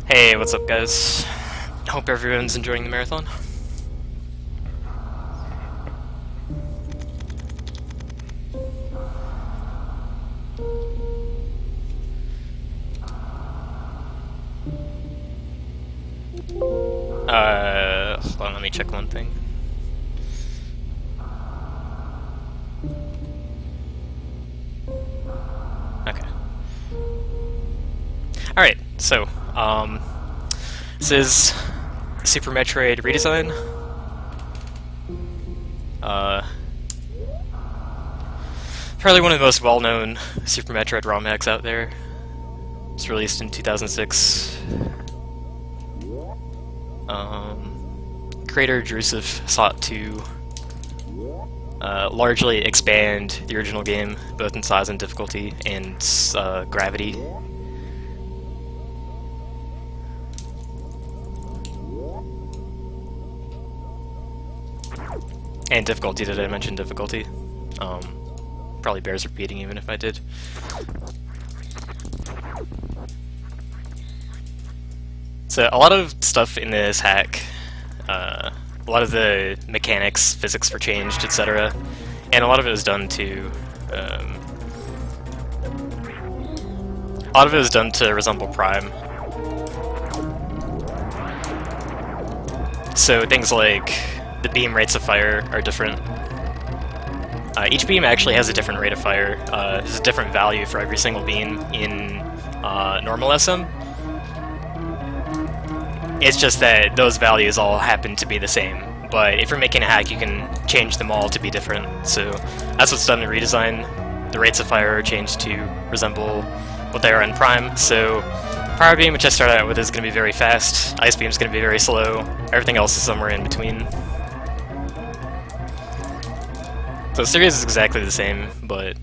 Hey, what's up guys? Hope everyone's enjoying the marathon. Hold on, let me check one thing. Okay. Alright, so, this is Super Metroid Redesign. Probably one of the most well-known Super Metroid ROM hacks out there. It's released in 2006. Creator Drusev sought to largely expand the original game, both in size and difficulty, and gravity. And difficulty, did I mention difficulty? Probably bears repeating even if I did. So a lot of stuff in this hack, a lot of the mechanics, physics were changed, etc. And a lot of it was done to resemble Prime. So things like the beam rates of fire are different. Each beam actually has a different rate of fire. There's a different value for every single beam in normal SM. It's just that those values all happen to be the same. But if you're making a hack, you can change them all to be different. So that's what's done in Redesign. The rates of fire are changed to resemble what they are in Prime. So Power Beam, which I started out with, is going to be very fast. Ice Beam is going to be very slow. Everything else is somewhere in between. So the series is exactly the same, but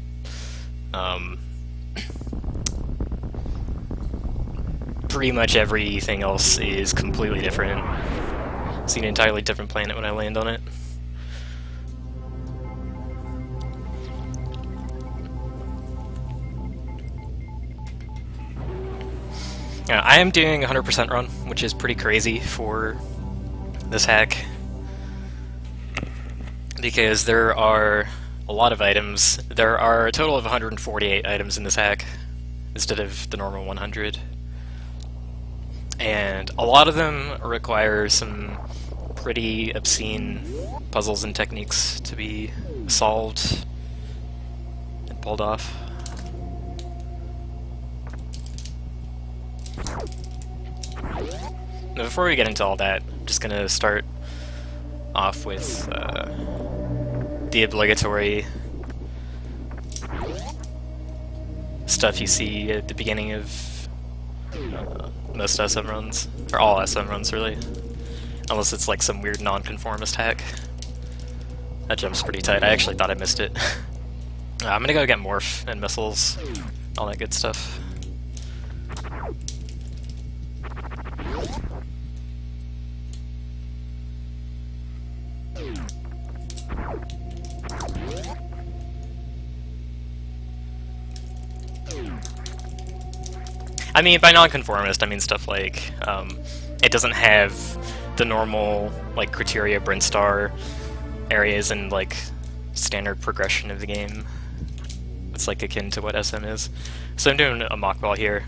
pretty much everything else is completely different. See an entirely different planet when I land on it. Now, I am doing 100% run, which is pretty crazy for this hack, because there are a lot of items. There are a total of 148 items in this hack, instead of the normal 100. And a lot of them require some pretty obscene puzzles and techniques to be solved and pulled off. Now, before we get into all that, I'm just going to start off with the obligatory stuff you see at the beginning of most SM runs, or all SM runs really, unless it's like some weird non-conformist hack. That jump's pretty tight. I actually thought I missed it. I'm gonna go get morph and missiles, all that good stuff. I mean, by non-conformist, I mean stuff like, it doesn't have the normal, like, criteria Brinstar areas and, like, standard progression of the game. It's, like, akin to what SM is. So I'm doing a Mach Ball here.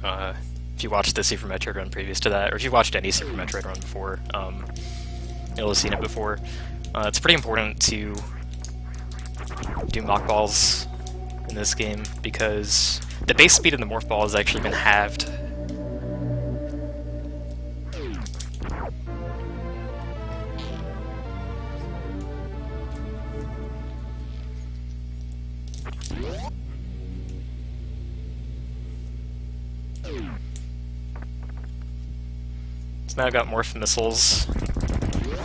If you watched the Super Metroid run previous to that, or if you watched any Super Metroid run before, You'll have seen it before. It's pretty important to do Mach Balls in this game, because the base speed of the Morph Ball has actually been halved. So now I've got Morph Missiles,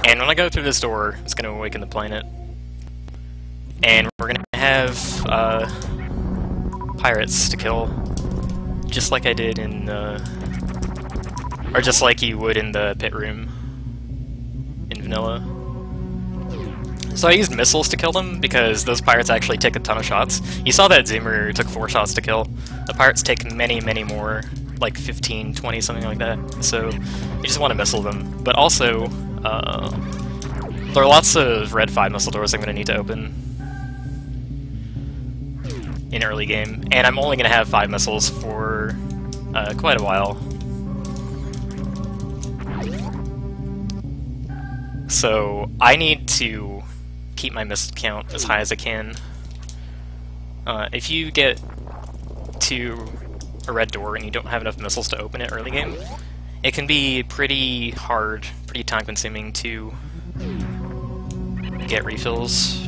and when I go through this door, it's going to awaken the planet. And we're going to have pirates to kill, just like I did in, or just like you would in the pit room in vanilla. So I used missiles to kill them, because those pirates actually take a ton of shots. You saw that Zoomer took 4 shots to kill. The pirates take many, many more, like 15, 20, something like that. So you just want to missile them. But also, there are lots of red 5 missile doors I'm going to need to open in early game, and I'm only going to have 5 missiles for quite a while. So I need to keep my missile count as high as I can. If you get to a red door and you don't have enough missiles to open it early game, it can be pretty hard, pretty time consuming to get refills.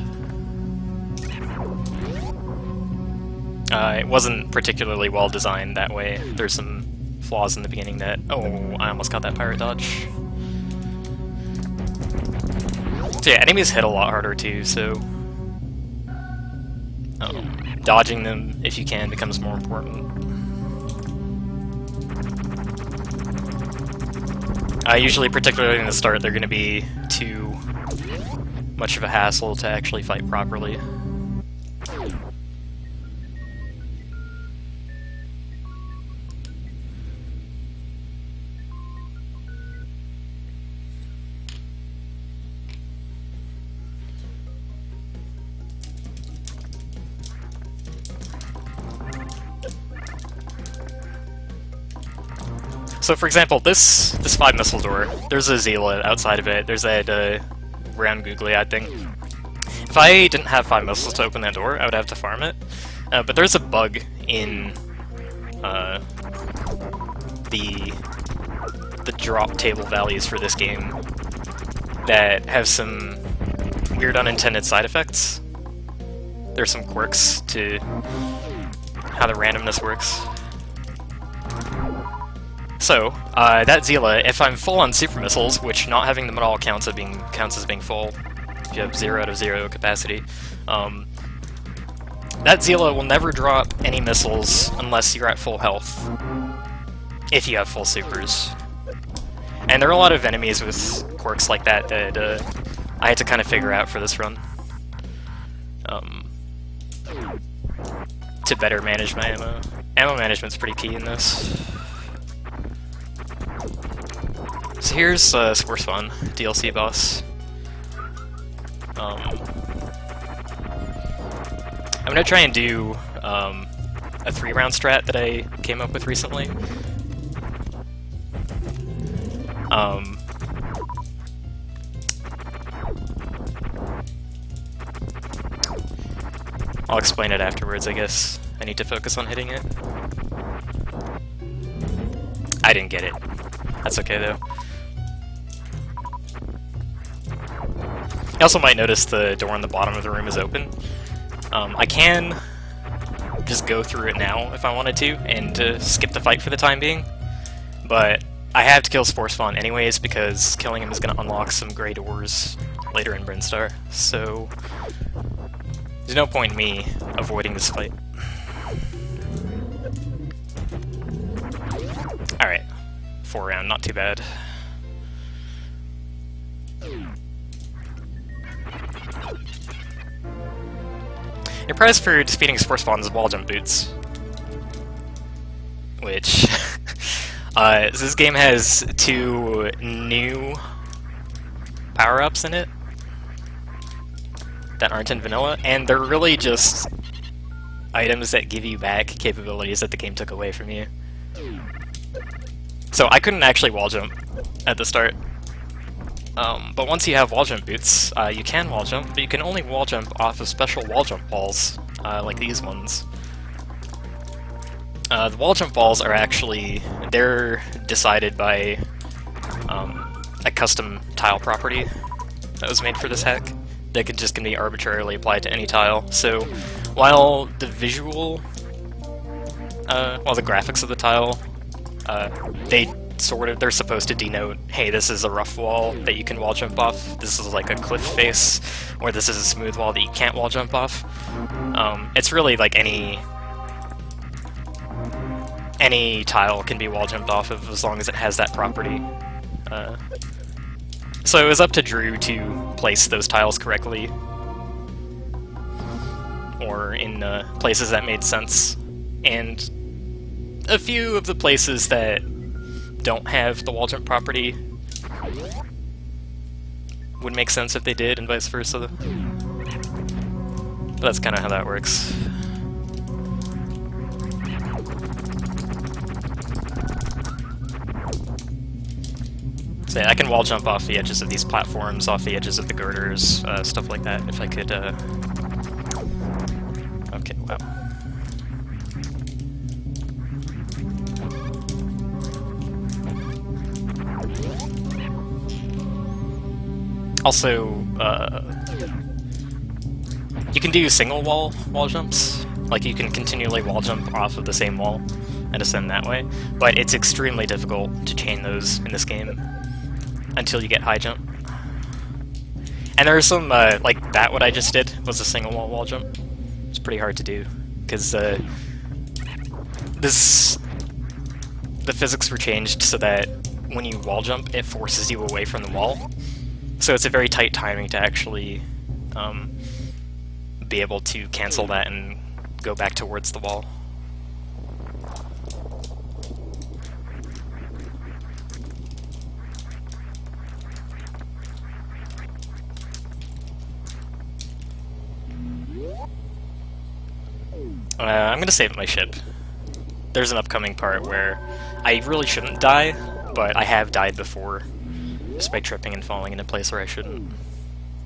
It wasn't particularly well designed that way. There's some flaws in the beginning that... Oh, I almost got that pirate dodge. So yeah, enemies hit a lot harder too, so... dodging them, if you can, becomes more important. Usually, particularly in the start, they're going to be too much of a hassle to actually fight properly. So, for example, this 5 missile door, there's a Zila outside of it, there's that round googly-eyed thing. If I didn't have 5 missiles to open that door, I would have to farm it. But there's a bug in the drop table values for this game that have some weird unintended side effects. There's some quirks to how the randomness works. So, that Zila, if I'm full on super missiles, which not having them at all counts as being full, if you have 0 out of 0 capacity, that Zila will never drop any missiles unless you're at full health, if you have full supers. And there are a lot of enemies with quirks like that that I had to kind of figure out for this run, to better manage my ammo. Ammo management's pretty key in this. So here's Squir's Fun, DLC boss. I'm gonna try and do a 3-round strat that I came up with recently. I'll explain it afterwards, I guess. I need to focus on hitting it. I didn't get it. That's okay, though. You also might notice the door on the bottom of the room is open. I can just go through it now if I wanted to, and skip the fight for the time being, but I have to kill Squir's Fun anyways, because killing him is going to unlock some grey doors later in Brinstar, so there's no point in me avoiding this fight. Alright, 4-round, not too bad. Your prize for defeating Squir's Fun is wall jump boots. Which... this game has 2 new power-ups in it that aren't in vanilla, and they're really just items that give you back capabilities that the game took away from you. So I couldn't actually wall jump at the start. But once you have wall jump boots, you can wall jump, but you can only wall jump off of special wall jump balls, like these ones. The wall jump balls are actually, they're decided by a custom tile property that was made for this hack that can be arbitrarily applied to any tile. So while the visual, while the graphics of the tile, they're supposed to denote, hey, this is a rough wall that you can wall jump off, this is like a cliff face, or this is a smooth wall that you can't wall jump off. It's really like any tile can be wall jumped off of as long as it has that property. So it was up to Drew to place those tiles correctly, or in places that made sense, and a few of the places that don't have the wall jump property would make sense if they did, and vice versa. But that's kind of how that works. So yeah, I can wall jump off the edges of these platforms, off the edges of the girders, stuff like that, if I could, Okay, wow. Also, you can do single wall jumps. Like, you can continually wall jump off of the same wall and ascend that way, but it's extremely difficult to chain those in this game until you get high jump. And there are some, like that, what I just did was a single wall jump. It's pretty hard to do, because the physics were changed so that when you wall jump, it forces you away from the wall. So it's a very tight timing to actually be able to cancel that and go back towards the wall. I'm gonna save my ship. There's an upcoming part where I really shouldn't die, but I have died before, just by tripping and falling in a place where I shouldn't.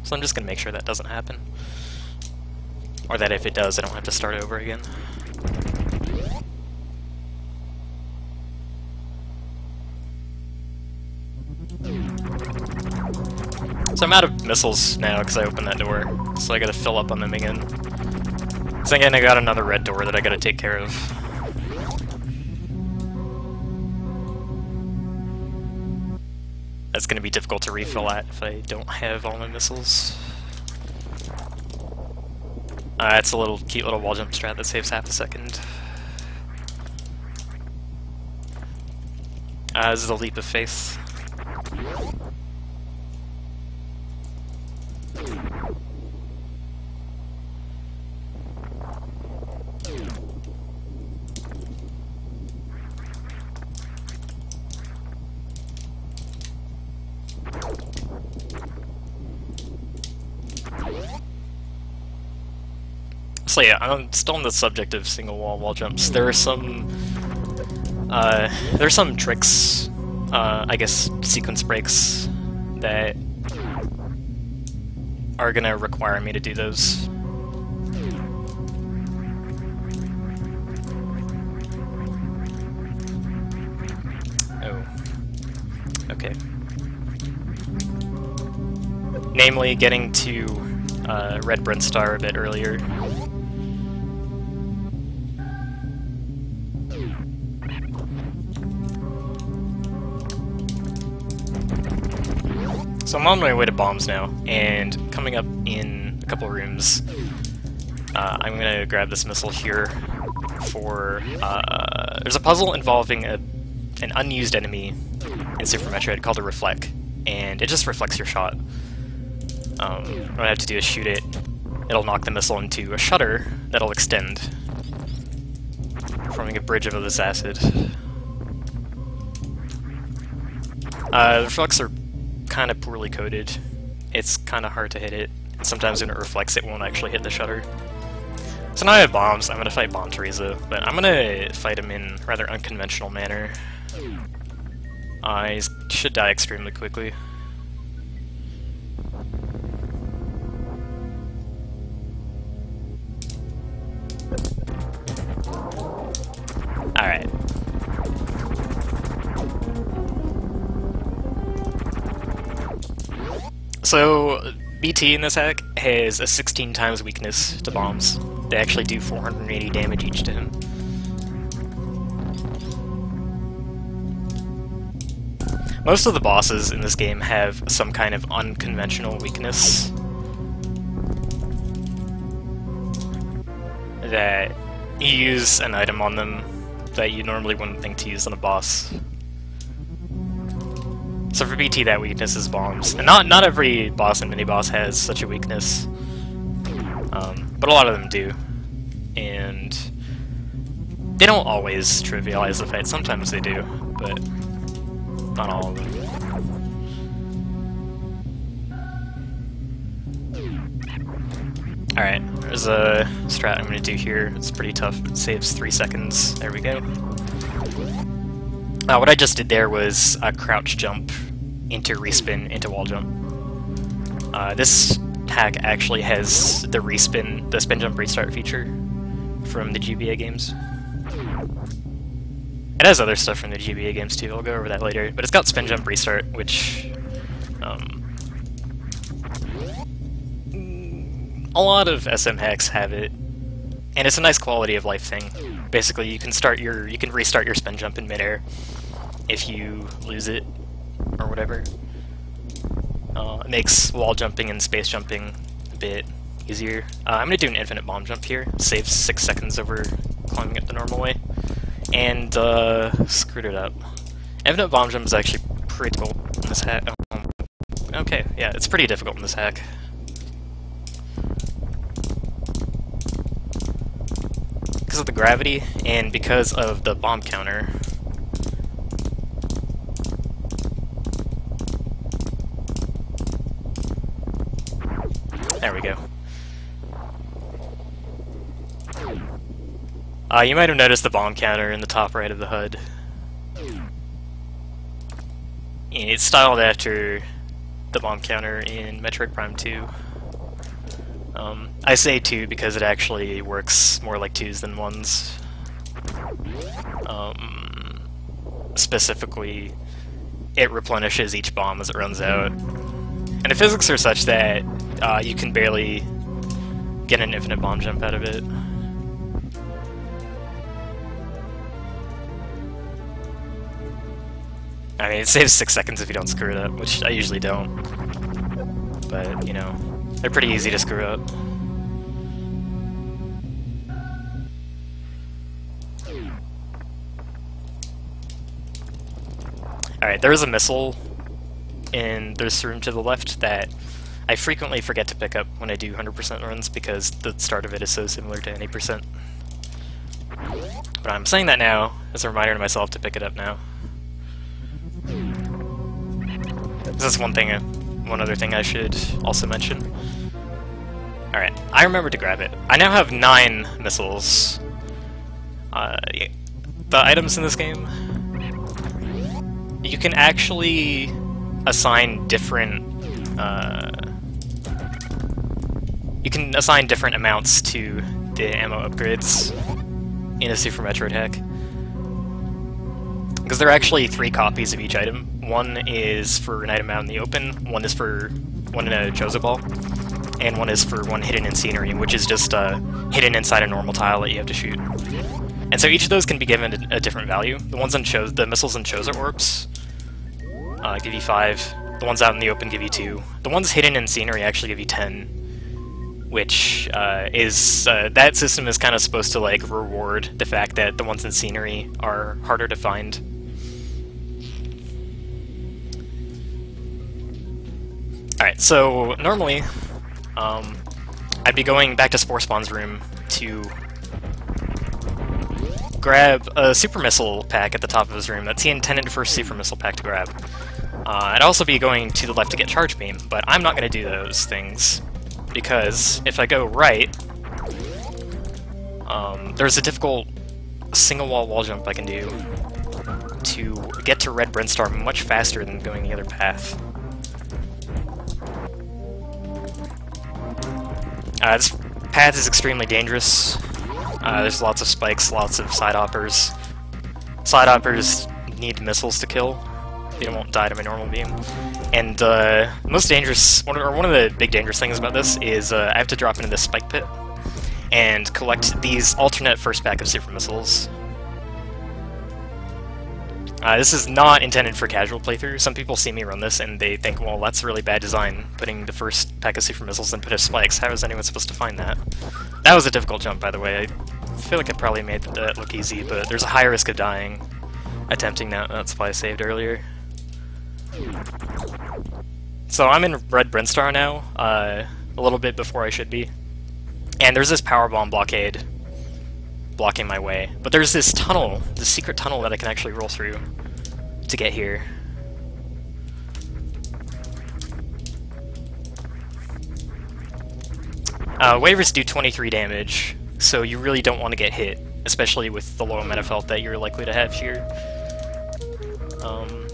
So I'm just gonna make sure that doesn't happen. Or that if it does, I don't have to start over again. So I'm out of missiles now because I opened that door, so I gotta fill up on them again. So again, I got another red door that I gotta take care of. That's gonna be difficult to refill at if I don't have all my missiles. It's a little cute little wall jump strat that saves half a second. This is a leap of faith. So yeah, I'm still on the subject of single wall jumps. There are some tricks, I guess sequence breaks, that are gonna require me to do those. Oh. Okay. Namely, getting to Red Brinstar a bit earlier. So I'm on my way to bombs now, and coming up in a couple rooms, I'm gonna grab this missile here for, there's a puzzle involving an unused enemy in Super Metroid called a Reflect, and it just reflects your shot. What I have to do is shoot it, it'll knock the missile into a shutter that'll extend, forming a bridge over this acid. The reflects are kind of poorly coded. It's kind of hard to hit it, and sometimes when it reflects it won't actually hit the shutter. So now I have bombs. I'm going to fight Bomb Teresa, but I'm going to fight him in a rather unconventional manner. He should die extremely quickly. So, BT in this hack has a 16 times weakness to bombs. They actually do 480 damage each to him. Most of the bosses in this game have some kind of unconventional weakness that you use an item on them that you normally wouldn't think to use on a boss. So for BT, that weakness is bombs. And not every boss and mini-boss has such a weakness, but a lot of them do. And they don't always trivialize the fight. Sometimes they do, but not all of them. Alright, there's a strat I'm going to do here. It's pretty tough. It saves 3 seconds. There we go. What I just did there was a crouch jump into respin into wall jump. This hack actually has the spin jump restart feature from the GBA games. It has other stuff from the GBA games too, I'll go over that later, but it's got spin jump restart, which a lot of SM hacks have it, and it's a nice quality of life thing. Basically, you can restart your spin jump in midair if you lose it or whatever. It makes wall jumping and space jumping a bit easier. I'm gonna do an infinite bomb jump here. Saves 6 seconds over climbing it the normal way. And screwed it up. Infinite bomb jump is actually pretty difficult in this hack. Okay, yeah, it's pretty difficult in this hack. Because of the gravity and because of the bomb counter. There we go. You might have noticed the bomb counter in the top right of the HUD. It's styled after the bomb counter in Metroid Prime 2. I say 2 because it actually works more like 2s than 1s. Specifically, it replenishes each bomb as it runs out. And the physics are such that you can barely get an infinite bomb jump out of it. I mean, it saves 6 seconds if you don't screw it up, which I usually don't. But, you know, they're pretty easy to screw up. Alright, there is a missile in this room to the left that I frequently forget to pick up when I do 100% runs because the start of it is so similar to any percent. But I'm saying that now as a reminder to myself to pick it up now. This is one other thing I should also mention. Alright, I remembered to grab it. I now have 9 missiles. The items in this game, you can actually assign different amounts to the ammo upgrades in a Super Metroid hack. Because there are actually 3 copies of each item. One is for an item out in the open, one is for one in a Chozo Ball, and one is for one hidden in scenery, which is just hidden inside a normal tile that you have to shoot. And so each of those can be given a different value. The ones on the missiles in Chozo Orbs give you 5. The ones out in the open give you 2. The ones hidden in scenery actually give you 10, which is that system is kind of supposed to like reward the fact that the ones in scenery are harder to find. Alright, so normally I'd be going back to Spore Spawn's room to grab a Super Missile pack at the top of his room. That's the intended first Super Missile pack to grab. I'd also be going to the left to get Charge Beam, but I'm not going to do those things, because if I go right, there's a difficult single wall jump I can do to get to Red Brinstar much faster than going the other path. This path is extremely dangerous. There's lots of spikes, lots of side hoppers. Side hoppers need missiles to kill. They won't die to my normal beam. And most dangerous, one of the big dangerous things about this is I have to drop into this spike pit and collect these alternate first pack of super missiles. This is not intended for casual playthrough. Some people see me run this and they think, well, that's really bad design, putting the first pack of super missiles and put as spikes. How is anyone supposed to find that? That was a difficult jump, by the way. I feel like I probably made that look easy, but there's a high risk of dying attempting that. That's why I saved earlier. So I'm in red Brinstar now, a little bit before I should be. And there's this power bomb blockade blocking my way. But there's this tunnel, this secret tunnel that I can actually roll through to get here. Waivers do 23 damage, so you really don't want to get hit, especially with the low amount of health that you're likely to have here.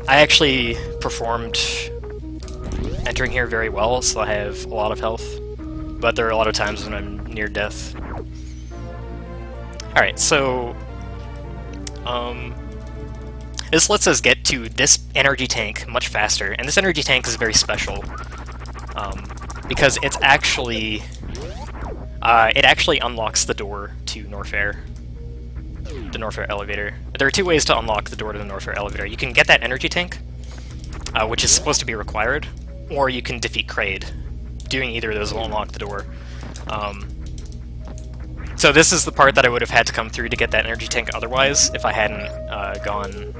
I actually performed entering here very well, so I have a lot of health, but there are a lot of times when I'm near death. Alright, so this lets us get to this energy tank much faster, and this energy tank is very special because it's actually it actually unlocks the door to Norfair. The Norfair elevator. There are two ways to unlock the door to the Norfair elevator. You can get that energy tank, which is supposed to be required, or you can defeat Kraid. Doing either of those will unlock the door. So this is the part that I would have had to come through to get that energy tank otherwise, if I hadn't gone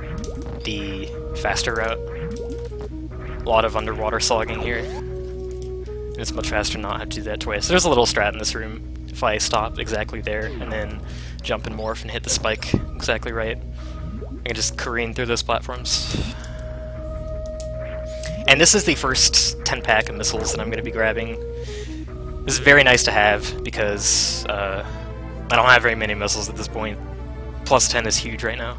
the faster route. A lot of underwater slogging here. And it's much faster not have to do that twice. There's a little strat in this room. If I stop exactly there, and then jump and morph and hit the spike exactly right, I can just careen through those platforms. And this is the first 10-pack of missiles that I'm going to be grabbing. This is very nice to have, because I don't have very many missiles at this point. Plus 10 is huge right now.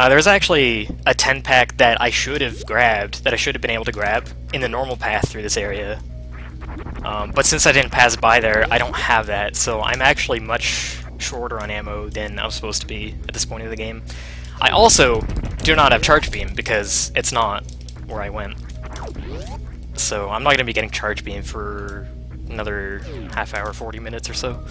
There's actually a 10-pack that I should have grabbed, that I should have been able to grab, in the normal path through this area. But since I didn't pass by there, I don't have that, so I'm actually much shorter on ammo than I was supposed to be at this point of the game. I also do not have Charge Beam, because it's not where I went. So I'm not going to be getting Charge Beam for another half hour, 40 minutes or so.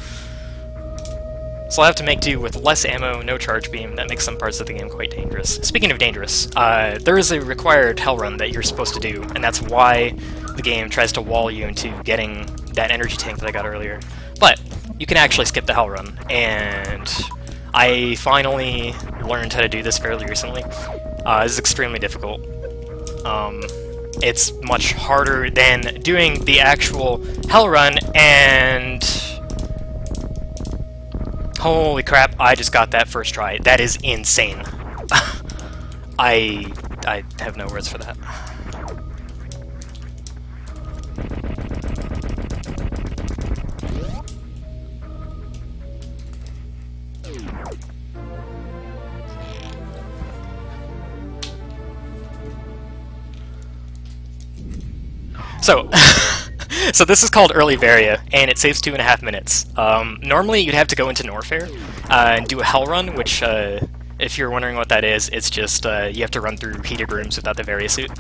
So I'll have to make do with less ammo, no Charge Beam. That makes some parts of the game quite dangerous. Speaking of dangerous, there is a required hell run that you're supposed to do, and that's why the game tries to wall you into getting that energy tank that I got earlier. But you can actually skip the hell run, and I finally learned how to do this fairly recently. This is extremely difficult. It's much harder than doing the actual hell run, and holy crap, I just got that first try. That is insane. I have no words for that. So this is called Early Varia, and it saves 2.5 minutes. Normally you'd have to go into Norfair and do a hell run, which, if you're wondering what that is, it's just you have to run through heated rooms without the Varia suit.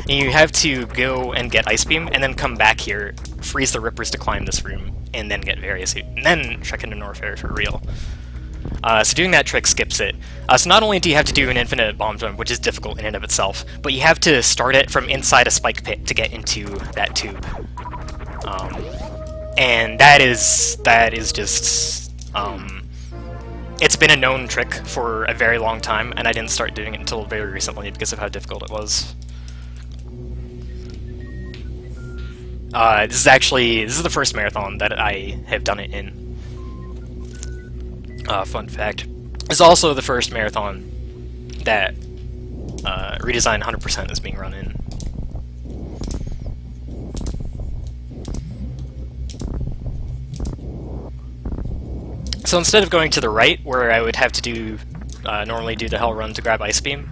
And you have to go and get Ice Beam, and then come back here, freeze the Rippers to climb this room, and then get Varia suit, and then check into Norfair for real. So doing that trick skips it. So not only do you have to do an infinite bomb jump, which is difficult in and of itself, but you have to start it from inside a spike pit to get into that tube. And that is just, it's been a known trick for a very long time, and I didn't start doing it until very recently because of how difficult it was. This is the first marathon that I have done it in. Fun fact. It's also the first marathon that Redesign 100% is being run in. So instead of going to the right, where I would have to do normally do the hell run to grab Ice Beam,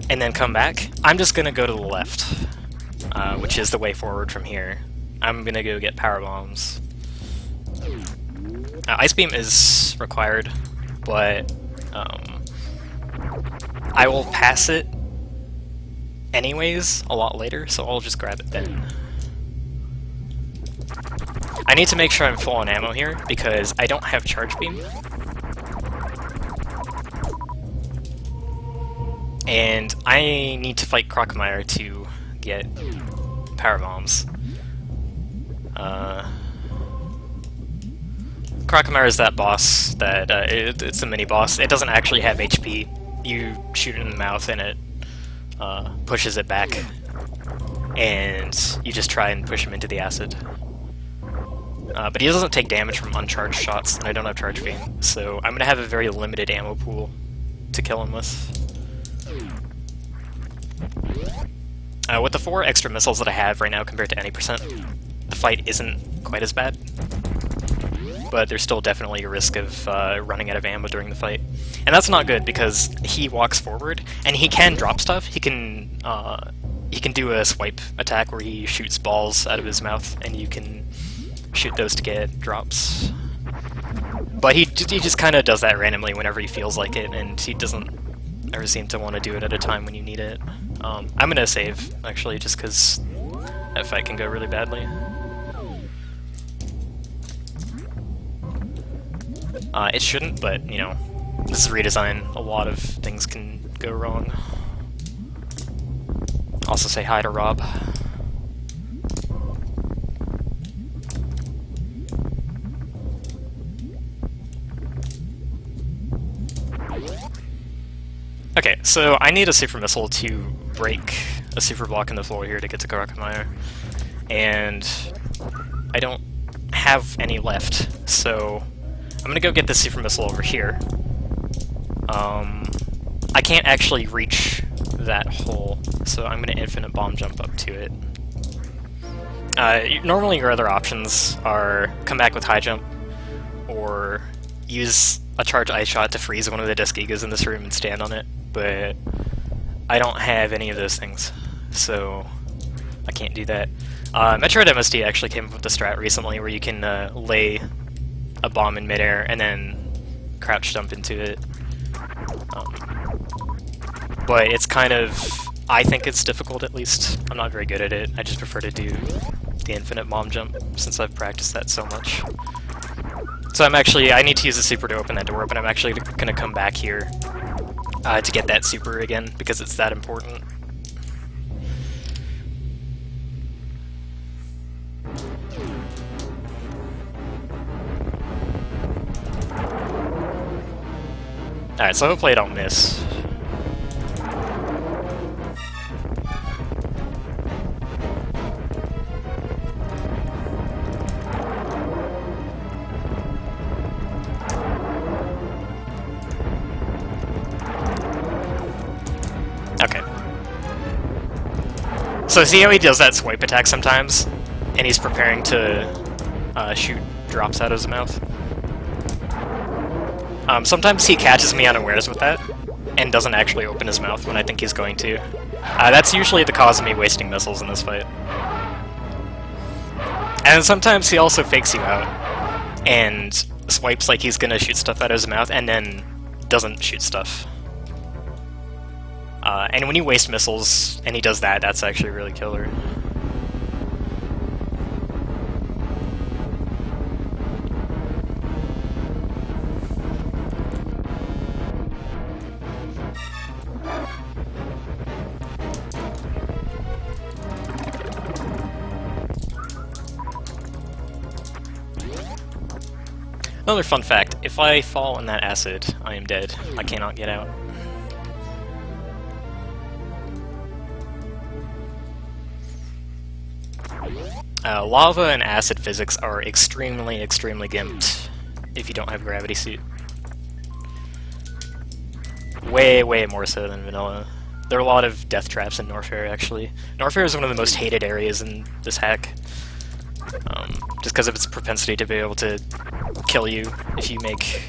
and then come back, I'm just going to go to the left, which is the way forward from here. I'm going to go get power bombs. Ice Beam is required, but I will pass it anyways a lot later, so I'll just grab it then. I need to make sure I'm full on ammo here, because I don't have Charge Beam. And I need to fight Crocomire to get Power Bombs. Crocomire is that boss that, it's a mini-boss. It doesn't actually have HP. You shoot it in the mouth and it pushes it back. And you just try and push him into the acid. But he doesn't take damage from uncharged shots, and I don't have Charge Beam. So I'm going to have a very limited ammo pool to kill him with. With the 4 extra missiles that I have right now compared to any percent, the fight isn't quite as bad. But there's still definitely a risk of running out of ammo during the fight. And that's not good, because he walks forward, and he can drop stuff. He can do a swipe attack where he shoots balls out of his mouth, and you can shoot those to get drops. But he just kind of does that randomly whenever he feels like it, and he doesn't ever seem to want to do it at a time when you need it. I'm gonna save, actually, just because that fight can go really badly. It shouldn't, but, you know, this is Redesign. A lot of things can go wrong. Also say hi to Rob. Okay, so I need a super missile to break a super block in the floor here to get to Crocomire, and I don't have any left, so I'm gonna go get this super missile over here. I can't actually reach that hole, so I'm gonna infinite bomb jump up to it. Normally your other options are come back with high jump, or use a charge ice shot to freeze one of the disc eagles in this room and stand on it, but I don't have any of those things, so I can't do that. Metroid MSD actually came up with a strat recently where you can lay a bomb in midair and then crouch jump into it. But it's kind of, I think it's difficult at least. I'm not very good at it. I just prefer to do the infinite bomb jump since I've practiced that so much. So I need to use a super to open that door, but I'm actually going to come back here to get that super again because it's that important. Alright, so hopefully I don't miss. Okay. So see how he does that swipe attack sometimes? And he's preparing to shoot drops out of his mouth? Sometimes he catches me unawares with that, and doesn't actually open his mouth when I think he's going to. That's usually the cause of me wasting missiles in this fight. And sometimes he also fakes you out, and swipes like he's gonna shoot stuff out of his mouth, and then doesn't shoot stuff. And when you waste missiles, and he does that, that's actually really killer. Another fun fact, if I fall in that acid, I am dead. I cannot get out. Lava and acid physics are extremely, extremely gimped if you don't have Gravity Suit. Way, way more so than vanilla. There are a lot of death traps in Norfair, actually. Norfair is one of the most hated areas in this hack. Just because of its propensity to be able to kill you if you make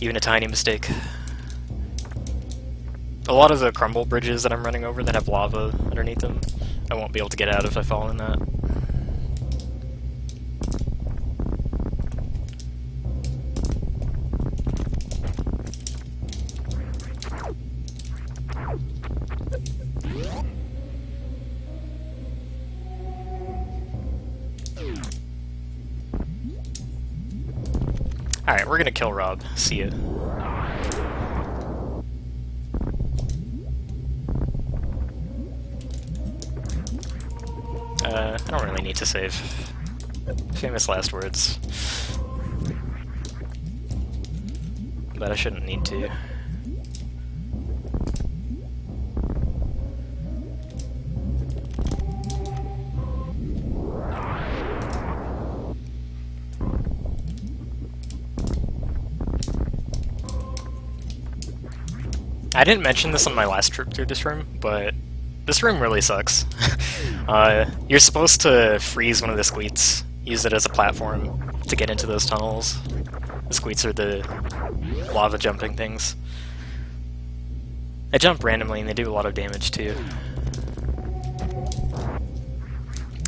even a tiny mistake. A lot of the crumble bridges that I'm running over that have lava underneath them, I won't be able to get out if I fall in that. Alright, we're gonna kill Rob. See ya. I don't really need to save. Famous last words. But I shouldn't need to. I didn't mention this on my last trip through this room, but this room really sucks. You're supposed to freeze one of the squeets, use it as a platform to get into those tunnels. The squeets are the lava jumping things. They jump randomly and they do a lot of damage too.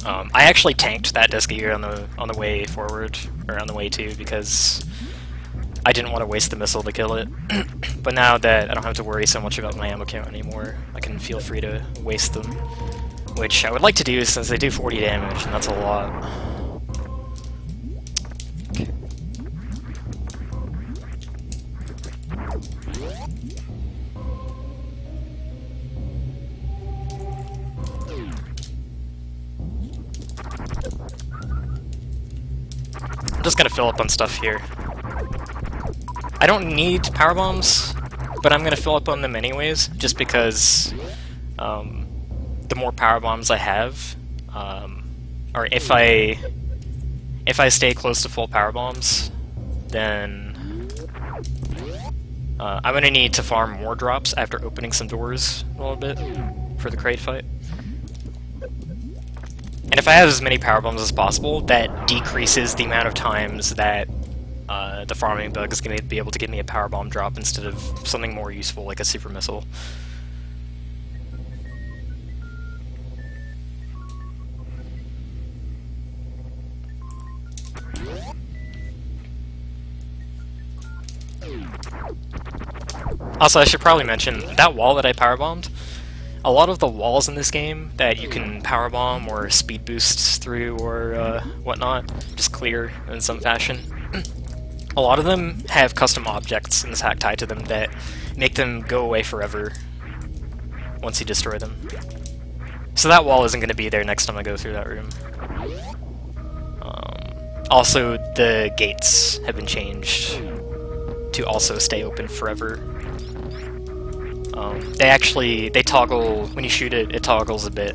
I actually tanked that disc gear on the way forward, or on the way to, because I didn't want to waste the missile to kill it. But now that I don't have to worry so much about my ammo count anymore, I can feel free to waste them. Which I would like to do since they do 40 damage, and that's a lot. Okay. I'm just gonna fill up on stuff here. I don't need power bombs, but I'm gonna fill up on them anyways, just because the more power bombs I have, or if I stay close to full power bombs, then I'm gonna need to farm more drops after opening some doors a little bit for the crate fight. And if I have as many power bombs as possible, that decreases the amount of times that the farming bug is going to be able to give me a power bomb drop instead of something more useful like a super missile. Also, I should probably mention, that wall that I power bombed, a lot of the walls in this game that you can power bomb or speed boost through or whatnot, just clear in some fashion. A lot of them have custom objects in this hack tied to them that make them go away forever once you destroy them. So that wall isn't going to be there next time I go through that room. Also, the gates have been changed to also stay open forever. They toggle, when you shoot it, it toggles a bit.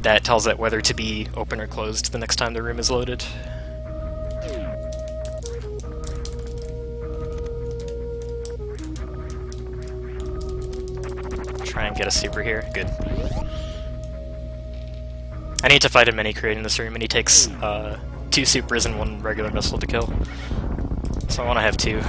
That tells it whether to be open or closed the next time the room is loaded. Try and get a super here. Good. I need to fight a mini-crate in this room, and he takes 2 supers and 1 regular missile to kill. So I want to have 2.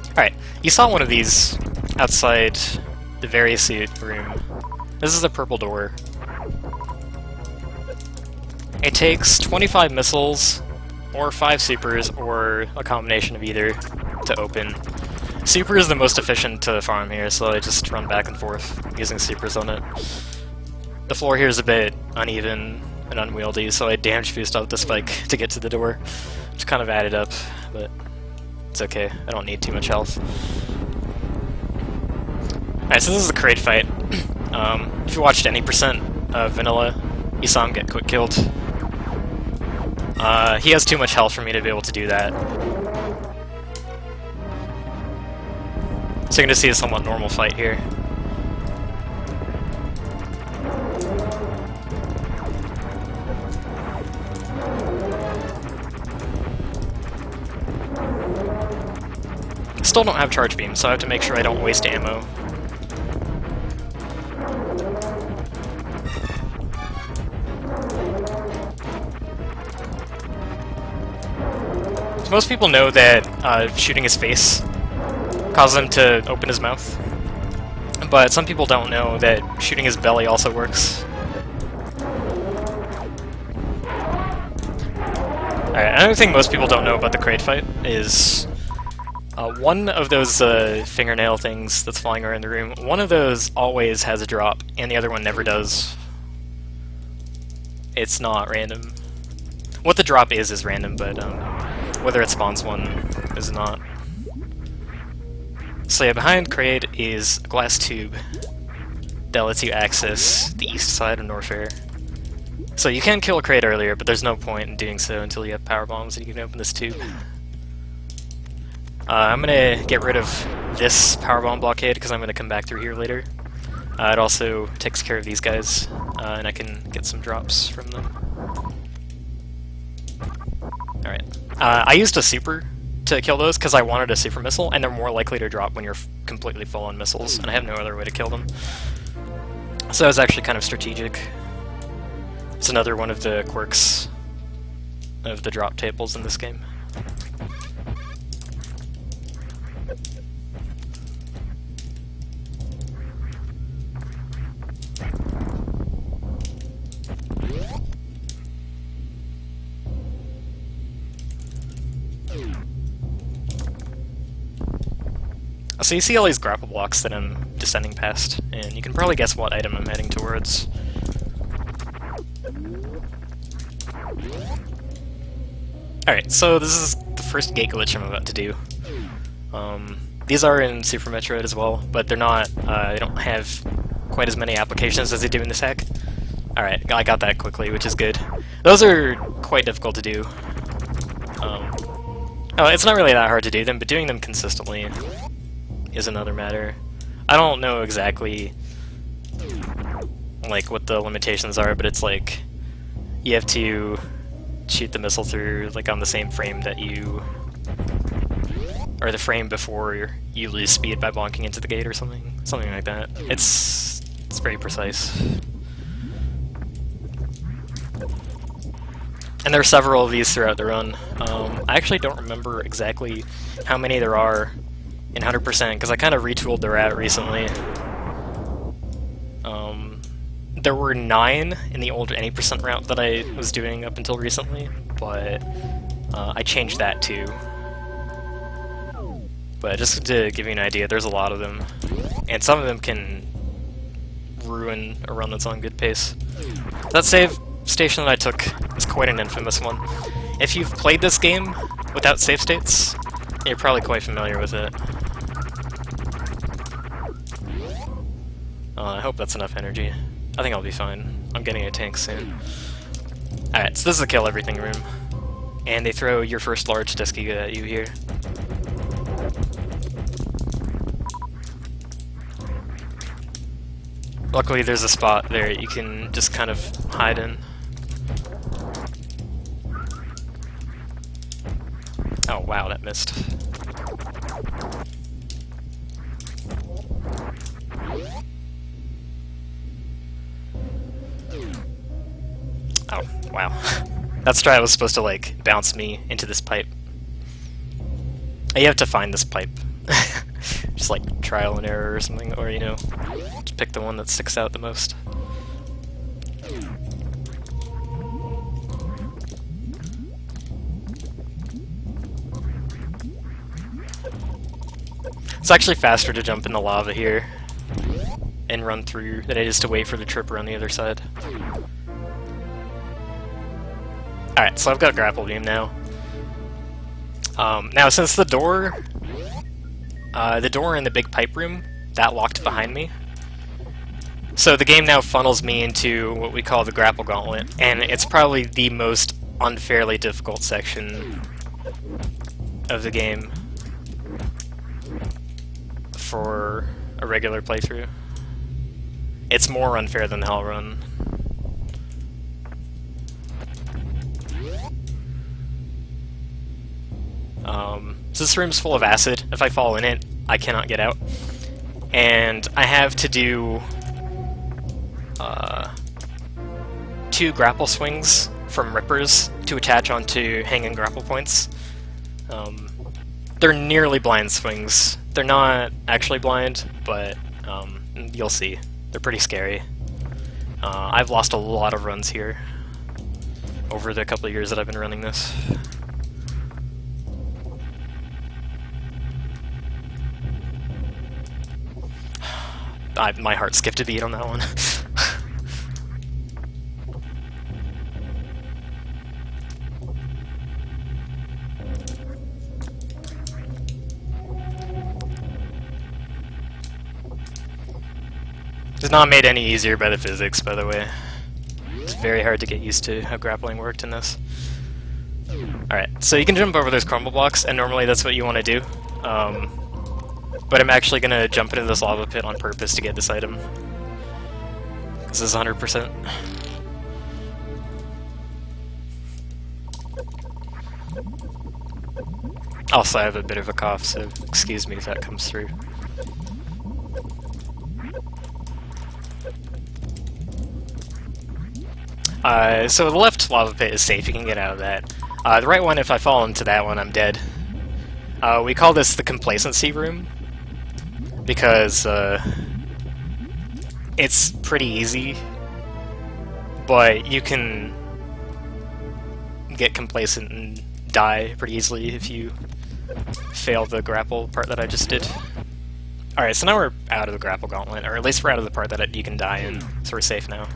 Alright, you saw one of these outside the Variasuit room. This is the purple door. It takes 25 missiles, or 5 supers, or a combination of either to open. Super is the most efficient to farm here, so I just run back and forth using supers on it. The floor here is a bit uneven and unwieldy, so I damage boost out the spike to get to the door, which kind of added up, but it's okay. I don't need too much health. Alright, so this is a crate fight. If you watched any percent of Vanilla, you saw him get quick killed. He has too much health for me to be able to do that. So you're gonna see a somewhat normal fight here. Still don't have charge beam, so I have to make sure I don't waste ammo. So most people know that shooting his face causes him to open his mouth, but some people don't know that shooting his belly also works. Alright, another thing most people don't know about the crate fight is one of those fingernail things that's flying around the room, one of those always has a drop, and the other one never does. It's not random. What the drop is random, but whether it spawns one is not. So yeah, behind crate is a glass tube that lets you access the east side of Norfair. So you can kill a crate earlier, but there's no point in doing so until you have power bombs and you can open this tube. I'm gonna get rid of this power bomb blockade because I'm gonna come back through here later. It also takes care of these guys, and I can get some drops from them. Alright. I used a super to kill those because I wanted a super missile, and they're more likely to drop when you're completely full on missiles, and I have no other way to kill them. So it was actually kind of strategic. It's another one of the quirks of the drop tables in this game. So you see all these grapple blocks that I'm descending past, and you can probably guess what item I'm heading towards. Alright, so this is the first gate glitch I'm about to do. These are in Super Metroid as well, but they're not, they don't have quite as many applications as they do in this hack. Alright, I got that quickly, which is good. Those are quite difficult to do. Oh, it's not really that hard to do them, but doing them consistently is another matter. I don't know exactly like what the limitations are, but it's like you have to shoot the missile through like on the same frame that you, or the frame before you lose speed by bonking into the gate or something like that. It's very precise. And there are several of these throughout the run. I actually don't remember exactly how many there are in 100% because I kind of retooled the route recently. There were 9 in the old any percent route that I was doing up until recently, but I changed that too. But just to give you an idea, there's a lot of them, and some of them can ruin a run that's on good pace. That save station that I took is quite an infamous one. If you've played this game without save states, you're probably quite familiar with it. I hope that's enough energy. I think I'll be fine. I'm getting a tank soon. Alright, so this is the kill everything room. And they throw your first large disky at you here. Luckily there's a spot there you can just kind of hide in. Oh wow, that missed. Oh, wow. That strat was supposed to, like, bounce me into this pipe. You have to find this pipe. Just, like, trial and error or something, or, you know, just pick the one that sticks out the most. It's actually faster to jump in the lava here and run through than it is to wait for the tripper on the other side. Alright, so I've got Grapple Beam now. Now, since the door in the big pipe room, that locked behind me, so the game now funnels me into what we call the Grapple Gauntlet, and it's probably the most unfairly difficult section of the game for a regular playthrough. It's more unfair than the Hell Run. So this room's full of acid. If I fall in it, I cannot get out. And I have to do 2 grapple swings from rippers to attach onto hanging grapple points. They're nearly blind swings. They're not actually blind, but you'll see. They're pretty scary. I've lost a lot of runs here. over the couple of years that I've been running this. My heart skipped a beat on that one. It's not made any easier by the physics, by the way. It's very hard to get used to how grappling worked in this. Alright, so you can jump over those crumble blocks, and normally that's what you want to do. But I'm actually going to jump into this lava pit on purpose to get this item. This is 100%. Also, I have a bit of a cough, so excuse me if that comes through. So the left lava pit is safe, you can get out of that. The right one, if I fall into that one, I'm dead. We call this the Complacency Room, because it's pretty easy, but you can get complacent and die pretty easily if you fail the grapple part that I just did. Alright, so now we're out of the Grapple Gauntlet, or at least we're out of the part that you can die in, so we're safe now.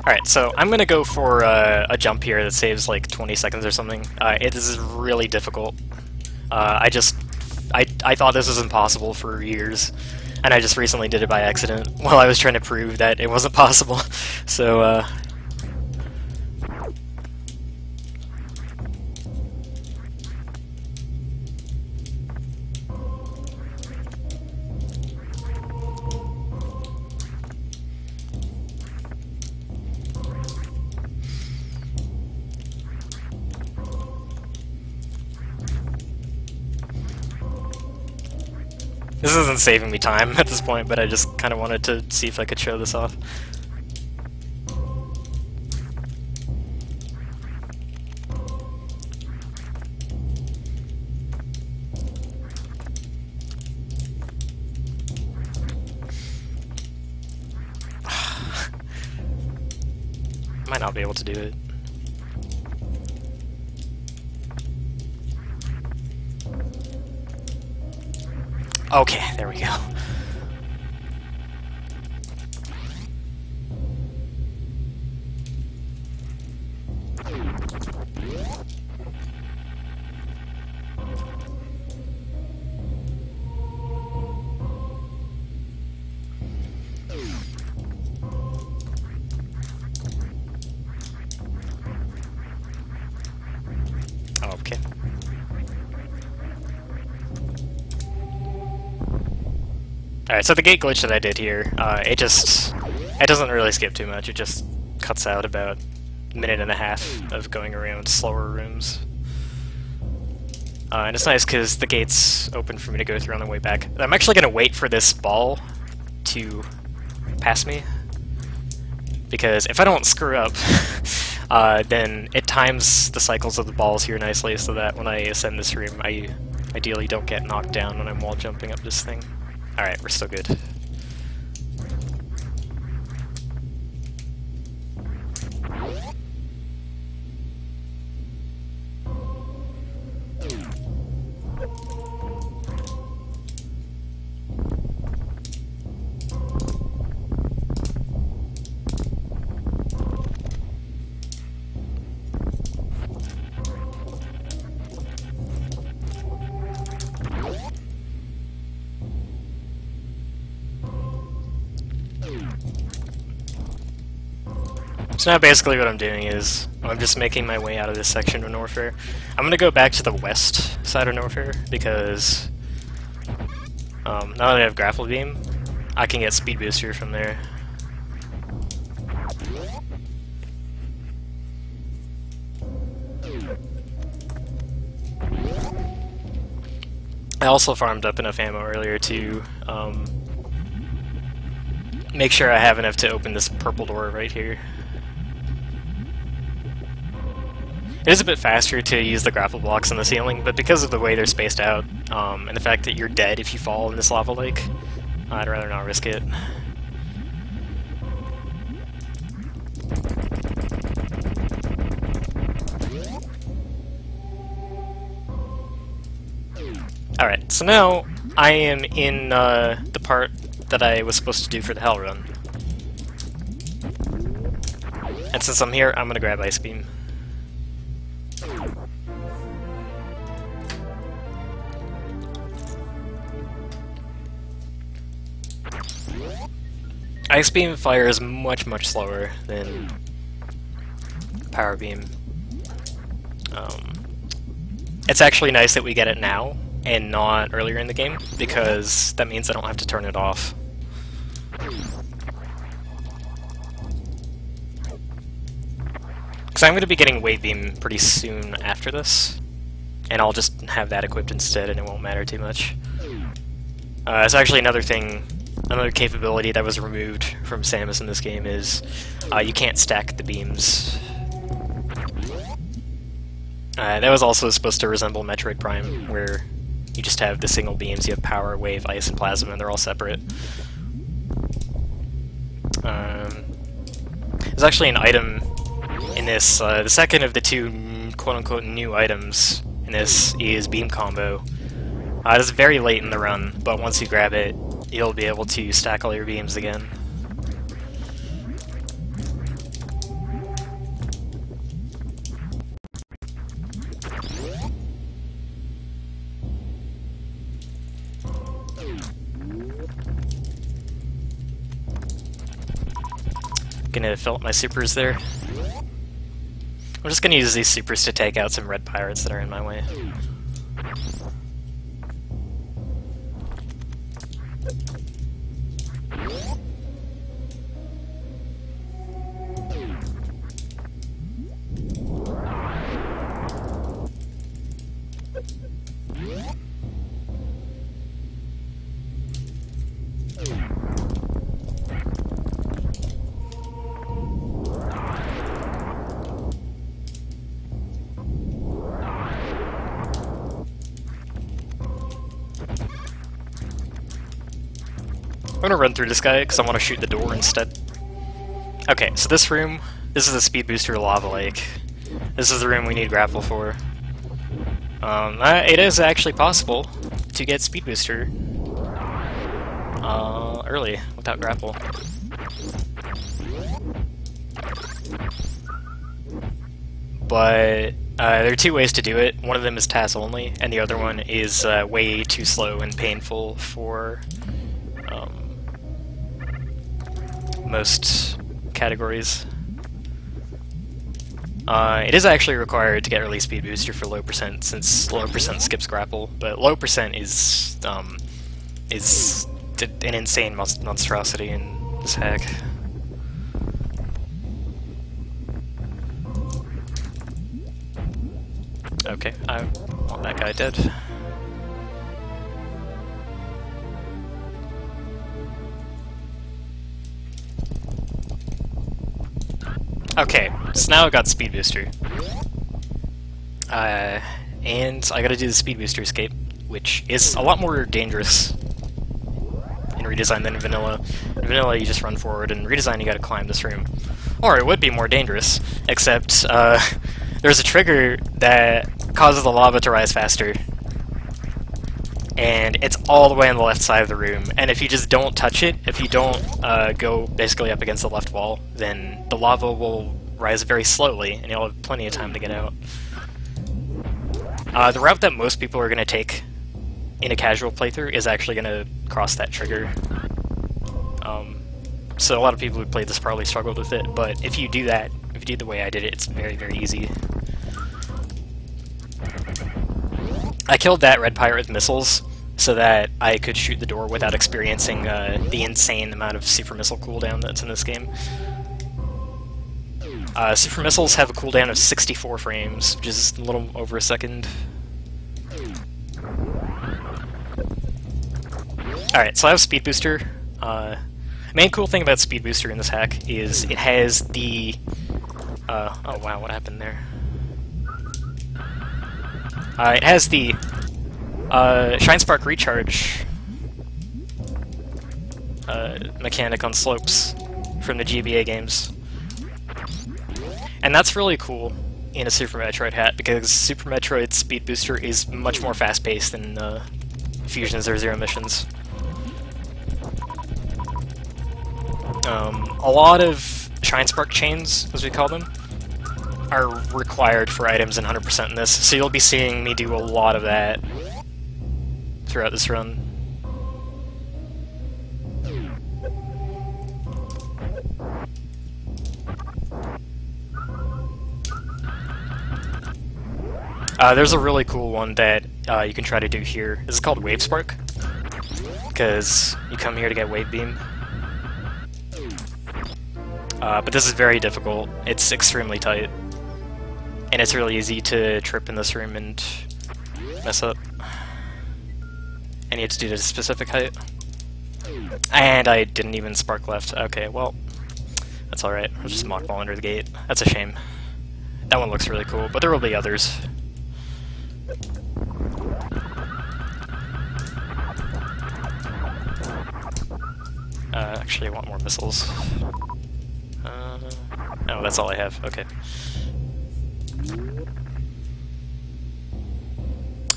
Alright, so I'm gonna go for a jump here that saves like 20 seconds or something. It is really difficult. I thought this was impossible for years, and I just recently did it by accident while I was trying to prove that it wasn't possible. So, this isn't saving me time at this point, but I just kind of wanted to see if I could show this off. Might not be able to do it. Okay, there we go. Okay. Alright, so the gate glitch that I did here, it doesn't really skip too much, it just cuts out about a minute and a half of going around slower rooms. And it's nice because the gate's open for me to go through on the way back. I'm actually going to wait for this ball to pass me, because if I don't screw up, then it times the cycles of the balls here nicely so that when I ascend this room, I ideally don't get knocked down when I'm wall jumping up this thing. Alright, we're still good. So now basically what I'm doing is, I'm just making my way out of this section of Norfair. I'm gonna go back to the west side of Norfair, because now that I have Grapple Beam, I can get Speed Booster from there. I also farmed up enough ammo earlier to make sure I have enough to open this purple door right here. It is a bit faster to use the grapple blocks on the ceiling, but because of the way they're spaced out, and the fact that you're dead if you fall in this lava lake, I'd rather not risk it. Alright, so now I am in the part that I was supposed to do for the Hell Run. And since I'm here, I'm gonna grab Ice Beam. Ice Beam fires much slower than Power Beam. It's actually nice that we get it now, and not earlier in the game, because that means I don't have to turn it off. Because I'm going to be getting Wave Beam pretty soon after this, and I'll just have that equipped instead and it won't matter too much. It's actually another thing, another capability that was removed from Samus in this game is you can't stack the beams. That was also supposed to resemble Metroid Prime, where you just have the single beams, you have Power, Wave, Ice, and Plasma, and they're all separate. There's actually an item in this, the second of the two quote-unquote new items in this is Beam Combo. It's very late in the run, but once you grab it, you'll be able to stack all your beams again. Gonna fill up my supers there. I'm just gonna use these supers to take out some red pirates that are in my way. I'm gonna run through this guy because I want to shoot the door instead. Okay, so this room, this is the Speed Booster Lava Lake. This is the room we need Grapple for. It is actually possible to get Speed Booster early without Grapple. But there are two ways to do it. One of them is TAS only, and the other one is way too slow and painful for most categories. It is actually required to get early Speed Booster for low percent, since low percent skips Grapple, but low percent is an insane monstrosity in this hack. Okay, I want that guy dead. Okay, so now I got Speed Booster. And I gotta do the Speed Booster escape, which is a lot more dangerous in Redesign than in Vanilla. In Vanilla you just run forward, and in Redesign you gotta climb this room. Or it would be more dangerous, except there's a trigger that causes the lava to rise faster. And it's all the way on the left side of the room, and if you just don't touch it, if you don't go basically up against the left wall, then the lava will rise very slowly, and you'll have plenty of time to get out. The route that most people are going to take in a casual playthrough is actually going to cross that trigger. So a lot of people who played this probably struggled with it, but if you do that, if you do the way I did it, it's very, very easy. I killed that red pirate with missiles so that I could shoot the door without experiencing the insane amount of super missile cooldown that's in this game. Super missiles have a cooldown of 64 frames, which is a little over a second. Alright, so I have Speed Booster. Main cool thing about Speed Booster in this hack is it has the... oh wow, what happened there? It has the Shine Spark Recharge mechanic on slopes from the GBA games. And that's really cool in a Super Metroid hat, because Super Metroid's speed booster is much more fast-paced than Fusion 00 missions. A lot of Shine Spark chains, as we call them, are required for items in 100% in this, so you'll be seeing me do a lot of that throughout this run. There's a really cool one that you can try to do here. This is called Wave Spark, because you come here to get Wave Beam. But this is very difficult. It's extremely tight. And it's really easy to trip in this room and mess up. And you have to do it at a specific height. And I didn't even spark left. Okay, well, that's alright. I'll just Mach Ball under the gate. That's a shame. That one looks really cool, but there will be others. Actually, I want more missiles. Oh, that's all I have. Okay.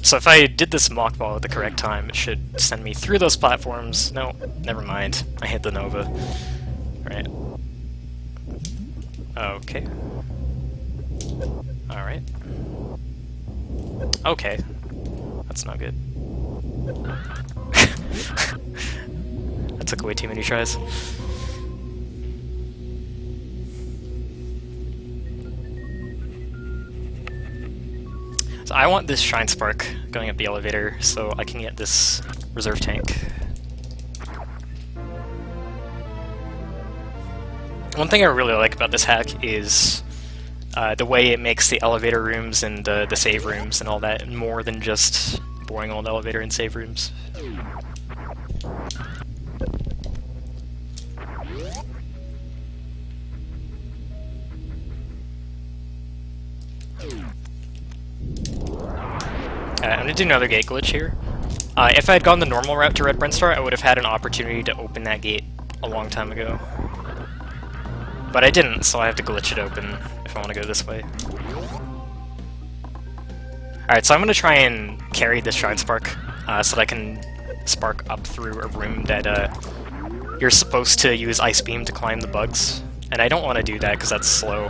So if I did this Mach Ball at the correct time, it should send me through those platforms. No, never mind. I hit the Nova. Right. Okay. Alright. Okay. That's not good. That took way too many tries. So I want this Shine Spark going up the elevator so I can get this reserve tank. One thing I really like about this hack is the way it makes the elevator rooms and the save rooms and all that more than just boring old elevator and save rooms. I'm gonna do another gate glitch here. If I had gone the normal route to Red Brinstar, I would have had an opportunity to open that gate a long time ago. But I didn't, so I have to glitch it open if I want to go this way. Alright, so I'm gonna try and carry this Shine Spark so that I can spark up through a room that you're supposed to use Ice Beam to climb the bugs. And I don't want to do that because that's slow.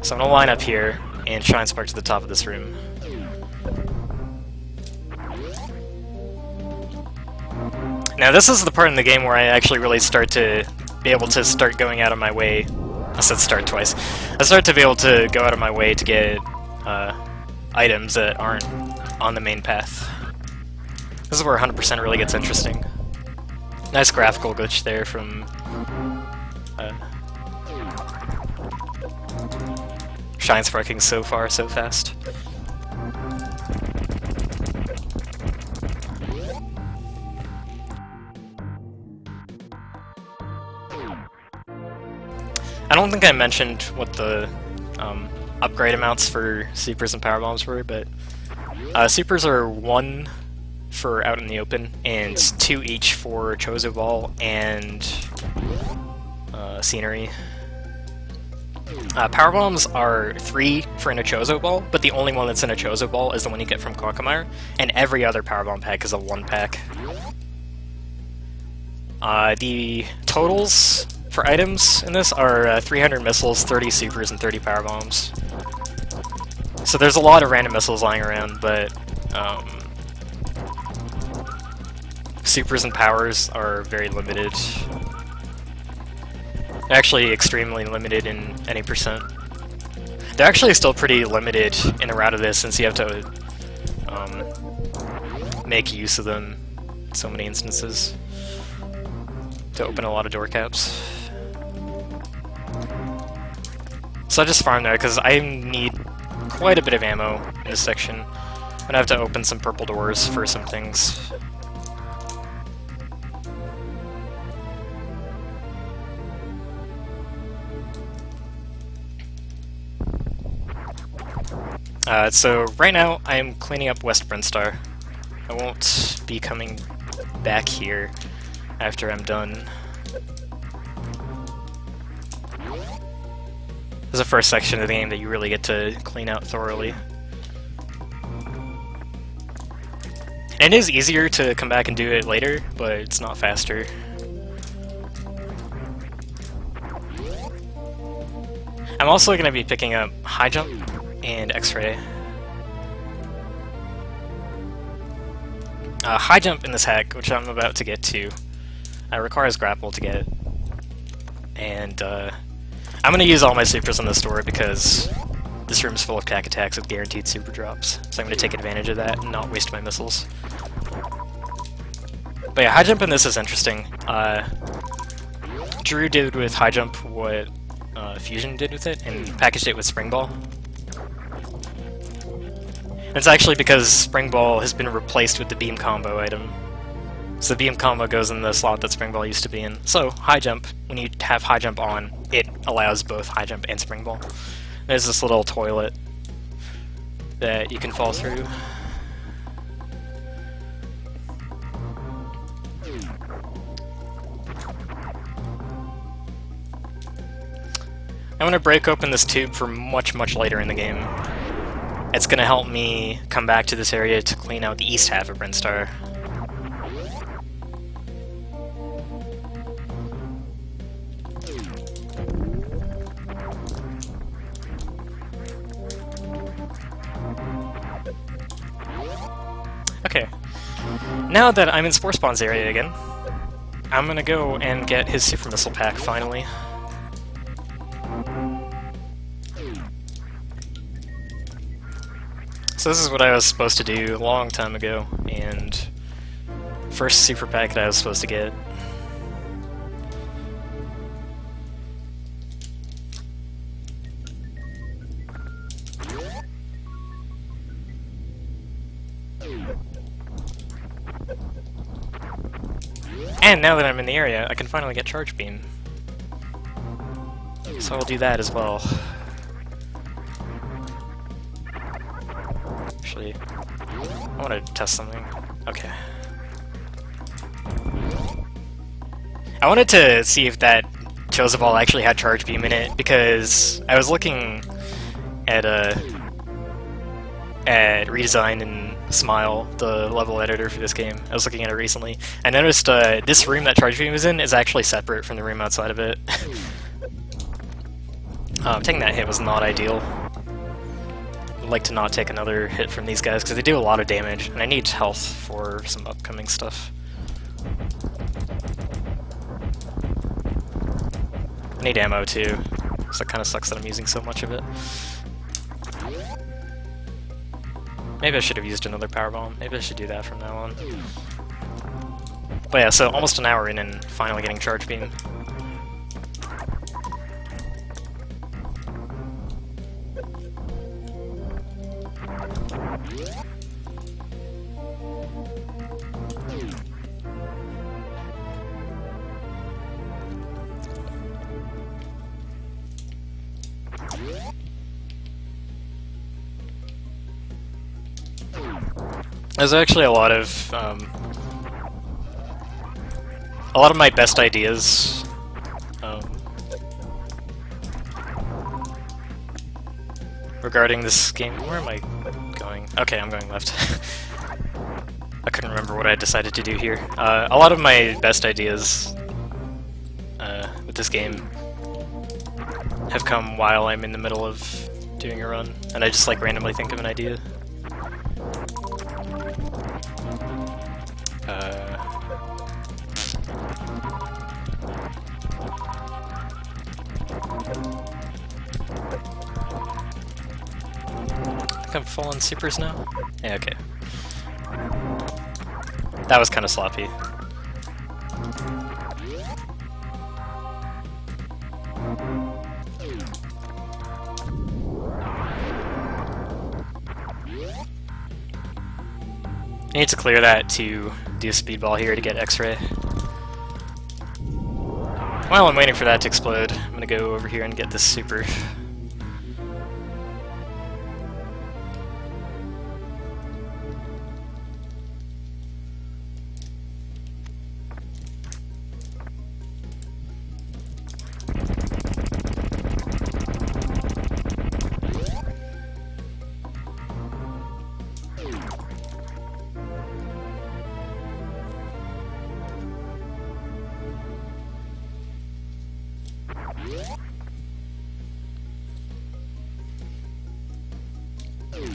So I'm gonna line up here and Shine Spark to the top of this room. Now this is the part in the game where I actually really start to be able to start going out of my way. I said start twice. I start to be able to go out of my way to get items that aren't on the main path. This is where 100% really gets interesting. Nice graphical glitch there from Shine Sparking so far, so fast. I don't think I mentioned what the upgrade amounts for Supers and Power Bombs were, but Supers are 1 for out in the open, and 2 each for Chozo Ball and Scenery. Power Bombs are 3 for in a Chozo Ball, but the only one that's in a Chozo Ball is the one you get from Quagmire, and every other Power Bomb pack is a 1 pack. The totals for items in this are 300 missiles, 30 supers, and 30 power bombs. So there's a lot of random missiles lying around, but supers and powers are very limited. Actually extremely limited in any percent. They're actually still pretty limited in the route of this since you have to make use of them in so many instances to open a lot of door caps. So I just farm there because I need quite a bit of ammo in this section. I'm gonna have to open some purple doors for some things. So right now I am cleaning up West Brinstar. I won't be coming back here after I'm done. This is the first section of the game that you really get to clean out thoroughly. And it is easier to come back and do it later, but it's not faster. I'm also going to be picking up High Jump and X-Ray. High Jump in this hack, which I'm about to get to, requires Grapple to get. And I'm going to use all my supers on this door because this room's full of cack attacks with guaranteed super drops. So I'm going to take advantage of that and not waste my missiles. But yeah, High Jump in this is interesting. Drew did with High Jump what Fusion did with it, and packaged it with Spring Ball. And it's actually because Spring Ball has been replaced with the Beam combo item. So the Beam combo goes in the slot that Spring Ball used to be in. So High Jump, when you have High Jump on, it allows both High Jump and Spring Ball. There's this little toilet that you can fall through. I'm going to break open this tube for much later in the game. It's going to help me come back to this area to clean out the east half of Brinstar. Okay, now that I'm in Spore Spawn's area again, I'm going to go and get his Super Missile Pack finally. So this is what I was supposed to do a long time ago, and first super pack that I was supposed to get. And now that I'm in the area, I can finally get Charge Beam. So I'll do that as well. Actually, I want to test something. Okay. I wanted to see if that Chosen Ball actually had Charge Beam in it, because I was looking at Redesign and Smile, the level editor for this game. I was looking at it recently. I noticed this room that Charge Beam is in is actually separate from the room outside of it. Taking that hit was not ideal. I'd like to not take another hit from these guys because they do a lot of damage, and I need health for some upcoming stuff. I need ammo too, so it kind of sucks that I'm using so much of it. Maybe I should have used another power bomb. Maybe I should do that from now on. But yeah, so almost an hour in and finally getting Charge Beam. There's actually a lot of my best ideas regarding this game. Where am I going? Okay, I'm going left. I couldn't remember what I decided to do here. A lot of my best ideas with this game have come while I'm in the middle of doing a run, and I just like randomly think of an idea. I think I'm full on supers now? Yeah, okay. That was kind of sloppy. I need to clear that to do a speedball here to get X-Ray. While I'm waiting for that to explode, I'm gonna go over here and get this super.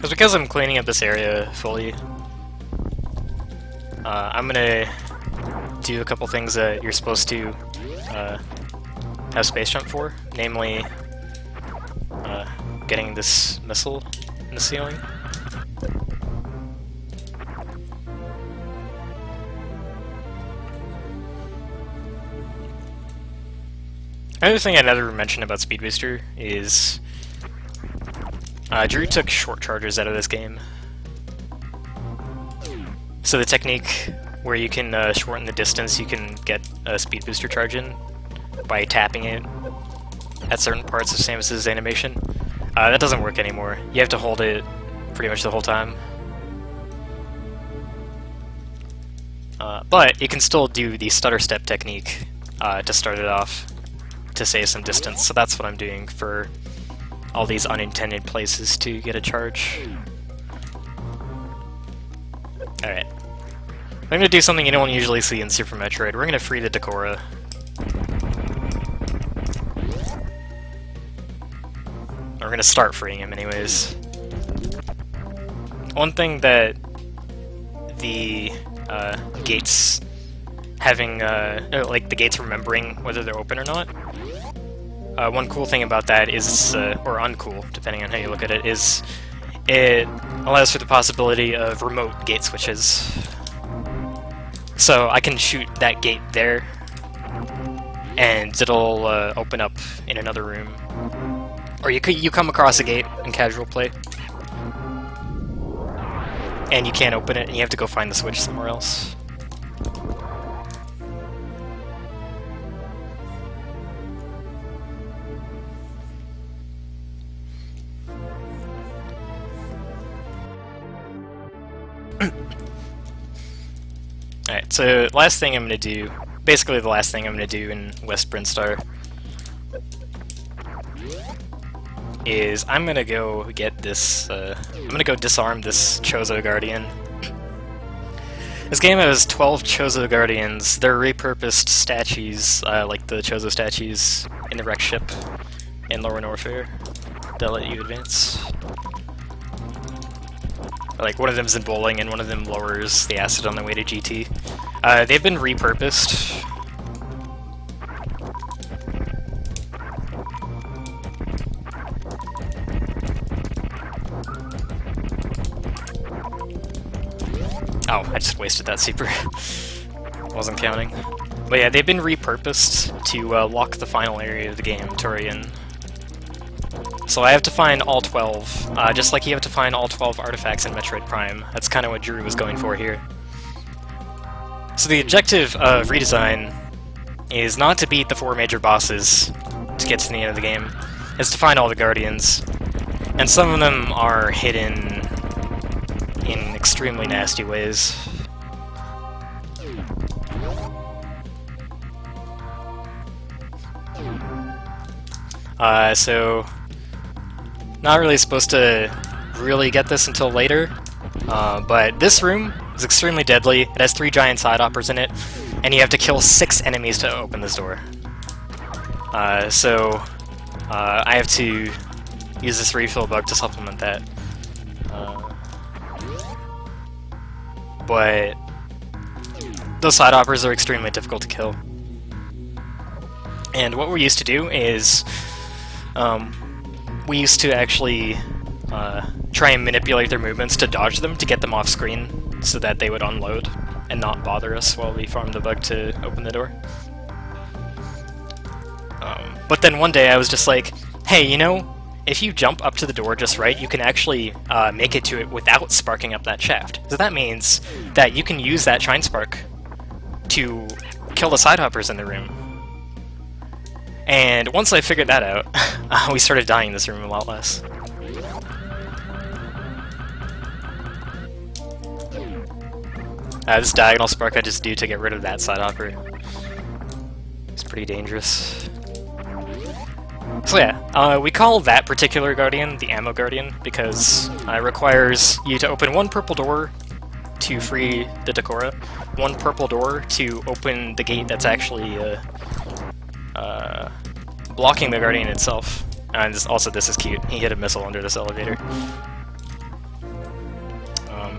Because I'm cleaning up this area fully, I'm gonna do a couple things that you're supposed to have space jump for, namely getting this missile in the ceiling. Another thing I never mentioned about Speed Booster is Drew took short charges out of this game. So the technique where you can shorten the distance you can get a Speed Booster charge in by tapping it at certain parts of Samus's animation, that doesn't work anymore. You have to hold it pretty much the whole time. But you can still do the stutter step technique to start it off to save some distance, so that's what I'm doing for all these unintended places to get a charge. Alright. I'm gonna do something you don't usually see in Super Metroid. We're gonna free the Decora. We're gonna start freeing him anyways. One thing that the gates having, like the gates remembering whether they're open or not, one cool thing about that is, or uncool, depending on how you look at it, is it allows for the possibility of remote gate switches. So I can shoot that gate there, and it'll open up in another room. Or you come across a gate in casual play, and you can't open it, and you have to go find the switch somewhere else. Alright, so last thing I'm going to do, basically the last thing I'm going to do in West Brinstar, is I'm going to go get this, I'm going to go disarm this Chozo Guardian. This game has 12 Chozo Guardians. They're repurposed statues, like the Chozo statues in the wreck ship in Lower Norfair. They'll let you advance. Like, one of them's in bowling, and one of them lowers the acid on the way to GT. They've been repurposed. Oh, I just wasted that super. Wasn't counting. But yeah, they've been repurposed to lock the final area of the game, Turian. So I have to find all 12, just like you have to find all 12 artifacts in Metroid Prime. That's kind of what Drew was going for here. So the objective of Redesign is not to beat the 4 major bosses to get to the end of the game. It's to find all the Guardians. And some of them are hidden in extremely nasty ways. So not really supposed to really get this until later, but this room is extremely deadly. It has 3 giant side hoppers in it, and you have to kill 6 enemies to open this door. So I have to use this refill bug to supplement that. But those side hoppers are extremely difficult to kill. And what we used to do is we used to actually try and manipulate their movements to dodge them, to get them off screen, so that they would unload and not bother us while we farmed the bug to open the door. But then one day I was just like, hey, you know, if you jump up to the door just right, you can actually make it to it without sparking up that shaft. So that means that you can use that Shine Spark to kill the side hoppers in the room. And once I figured that out, we started dying in this room a lot less. This diagonal spark I just do to get rid of that side hopper. It's pretty dangerous. So yeah, We call that particular Guardian the Ammo Guardian because it requires you to open one purple door to free the Decora, one purple door to open the gate that's actually blocking the Guardian itself. And also, this is cute. He hit a missile under this elevator.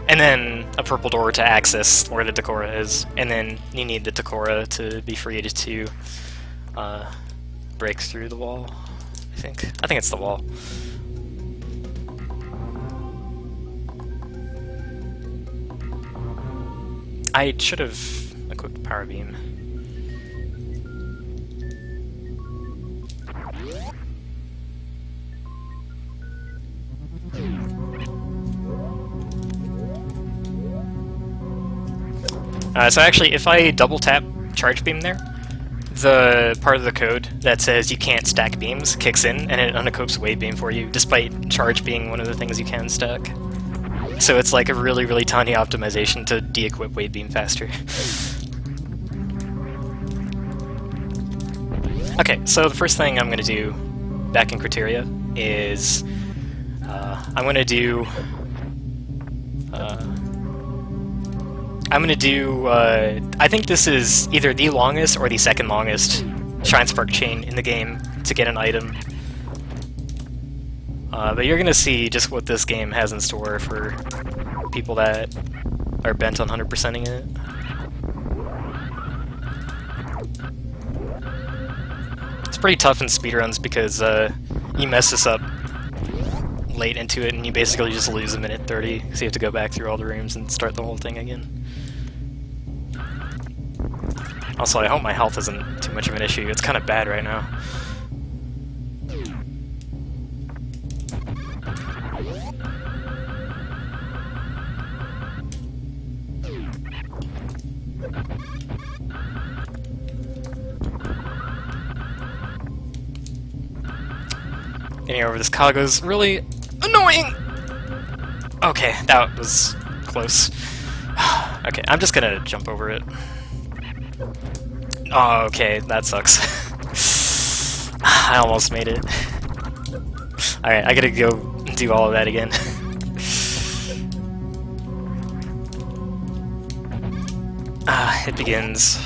And then a purple door to access where the Decora is, and then you need the Decora to be free to break through the wall. I think it's the wall. I should have equipped Power Beam. So actually, if I double tap Charge Beam there, the part of the code that says you can't stack beams kicks in, and it unequips Wave Beam for you, despite Charge being one of the things you can stack. So it's like a really, really tiny optimization to de-equip Wave Beam faster. Okay, so the first thing I'm going to do back in Criteria is I'm going to do I think this is either the longest or the second longest Shine Spark chain in the game to get an item. But you're gonna see just what this game has in store for people that are bent on 100%ing it. It's pretty tough in speedruns because you mess this up late into it and you basically just lose a minute 30, so you have to go back through all the rooms and start the whole thing again. Also, I hope my health isn't too much of an issue. It's kind of bad right now. Getting over this Kago is really annoying! Okay, that was close. Okay, I'm just gonna jump over it. Oh, okay, that sucks. I almost made it. Alright, I gotta go do all of that again. It begins.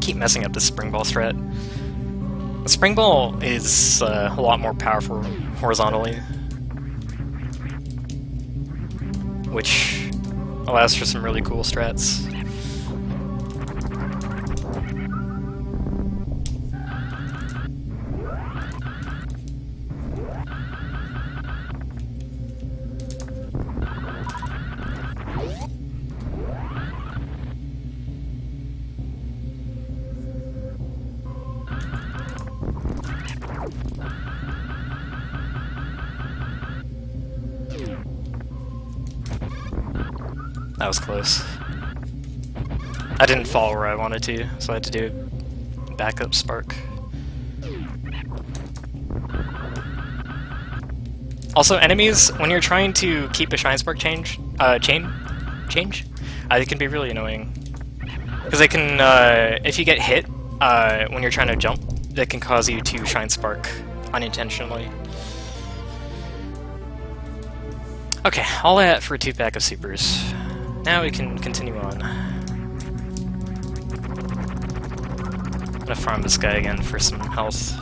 Keep messing up the spring ball strat. The spring ball is a lot more powerful horizontally, which allows for some really cool strats. That was close. I didn't fall where I wanted to, so I had to do a backup spark. Also, enemies, when you're trying to keep a Shine Spark change, they can be really annoying. Because they can, if you get hit when you're trying to jump, that can cause you to Shine Spark unintentionally. Okay, all that for a 2-pack of supers. Now we can continue on. I'm gonna farm this guy again for some health.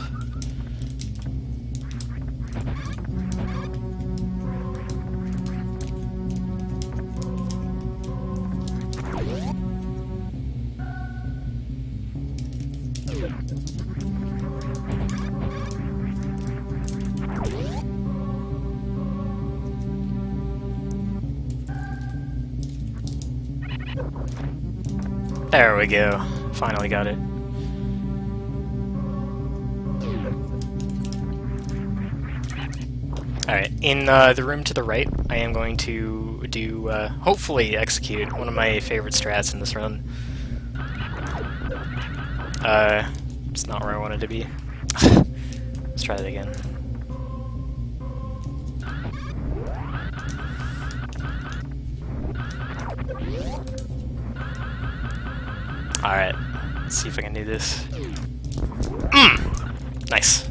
There we go. Finally got it. Alright, in the room to the right, I am going to do, hopefully execute one of my favorite strats in this run. It's not where I wanted to be. Let's try that again. Alright, let's see if I can do this. Nice.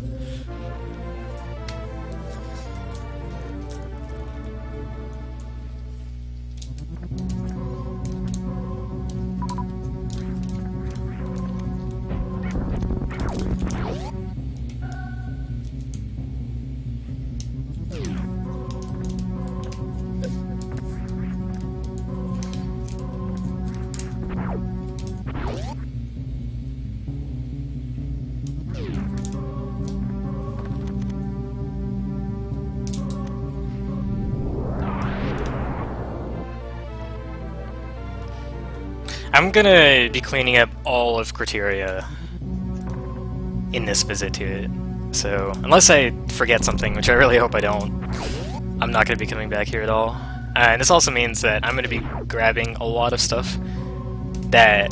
I'm gonna be cleaning up all of Criteria in this visit to it, so unless I forget something, which I really hope I don't, I'm not gonna be coming back here at all. And this also means that I'm gonna be grabbing a lot of stuff that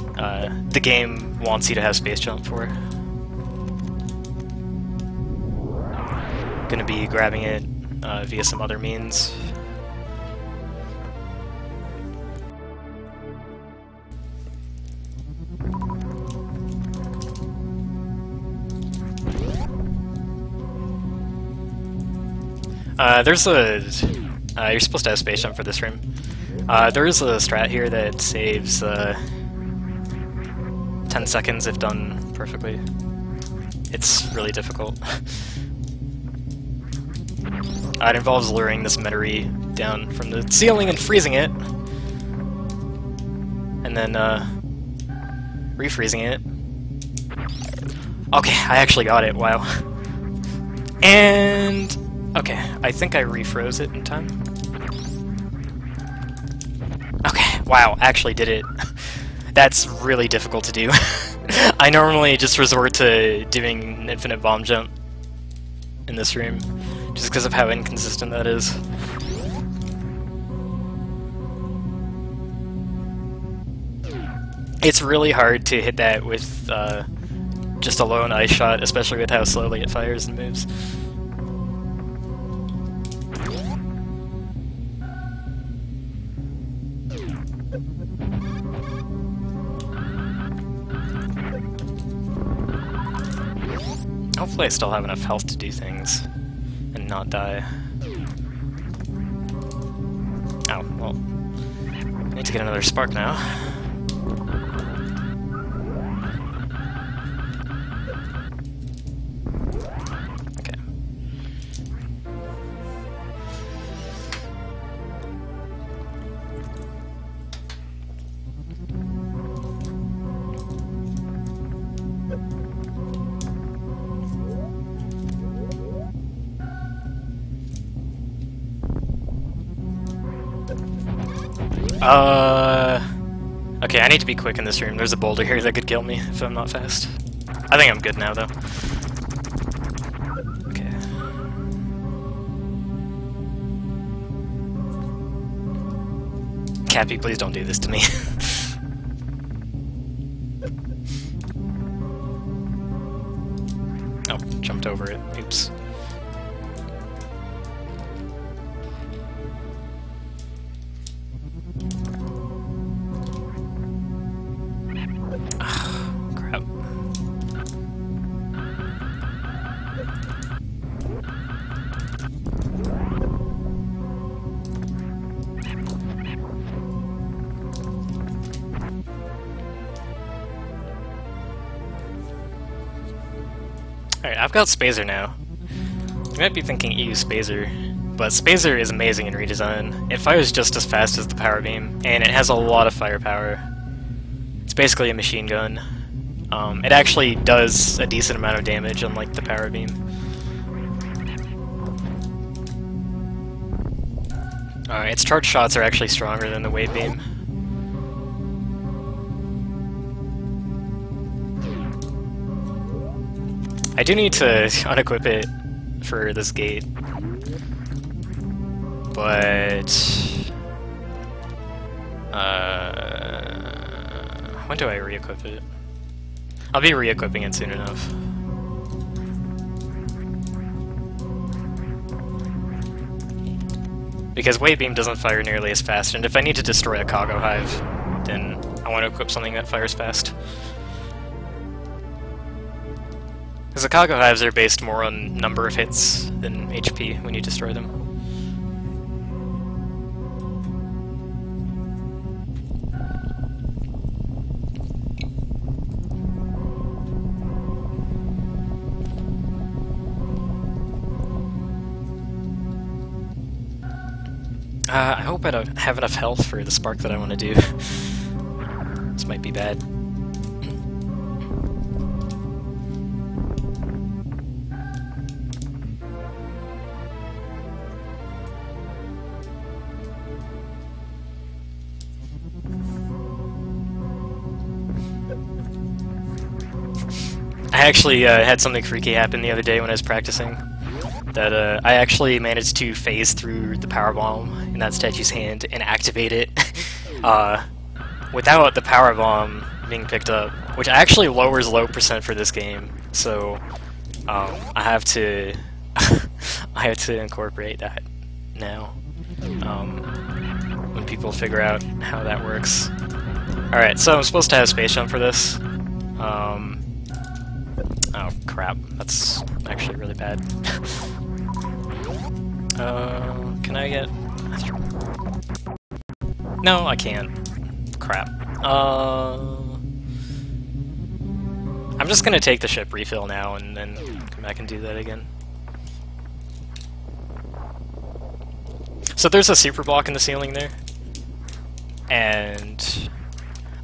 the game wants you to have space jump for. Gonna be grabbing it via some other means. There's a... you're supposed to have space jump for this room. There is a strat here that saves 10 seconds if done perfectly. It's really difficult. It involves luring this Metroid down from the ceiling and freezing it. And then, refreezing it. Okay, I actually got it, wow. And... okay, I think I refroze it in time. Okay, wow, actually did it. That's really difficult to do. I normally just resort to doing an infinite bomb jump in this room, just because of how inconsistent that is. It's really hard to hit that with just a lone ice shot, especially with how slowly it fires and moves. Hopefully I still have enough health to do things and not die. Oh, well. I need to get another spark now. Okay. Okay, I need to be quick in this room. There's a boulder here that could kill me if I'm not fast. I think I'm good now, though. Okay. Cappy, please don't do this to me. Oh, jumped over it. Oops. Alright, I've got Spazer now. You might be thinking EU Spazer, but Spazer is amazing in Redesign. It fires just as fast as the Power Beam, and it has a lot of firepower. It's basically a machine gun. It actually does a decent amount of damage, unlike the Power Beam. Its charge shots are actually stronger than the Wave Beam. I do need to unequip it for this gate, but when do I re-equip it? I'll be re-equipping it soon enough. Because Wave Beam doesn't fire nearly as fast, and if I need to destroy a cargo hive, then I want to equip something that fires fast. Because the Kago Hives are based more on number of hits than HP when you destroy them. I hope I don't have enough health for the spark that I want to do. This might be bad. I actually had something freaky happen the other day when I was practicing. That I actually managed to phase through the power bomb in that statue's hand and activate it without the power bomb being picked up, which actually lowers low percent for this game. So I have to I have to incorporate that now when people figure out how that works. All right, so I'm supposed to have space jump for this. Oh crap, that's actually really bad. Can I get... No, I can't. Crap. I'm just gonna take the ship refill now and then come back and do that again. So there's a super block in the ceiling there, and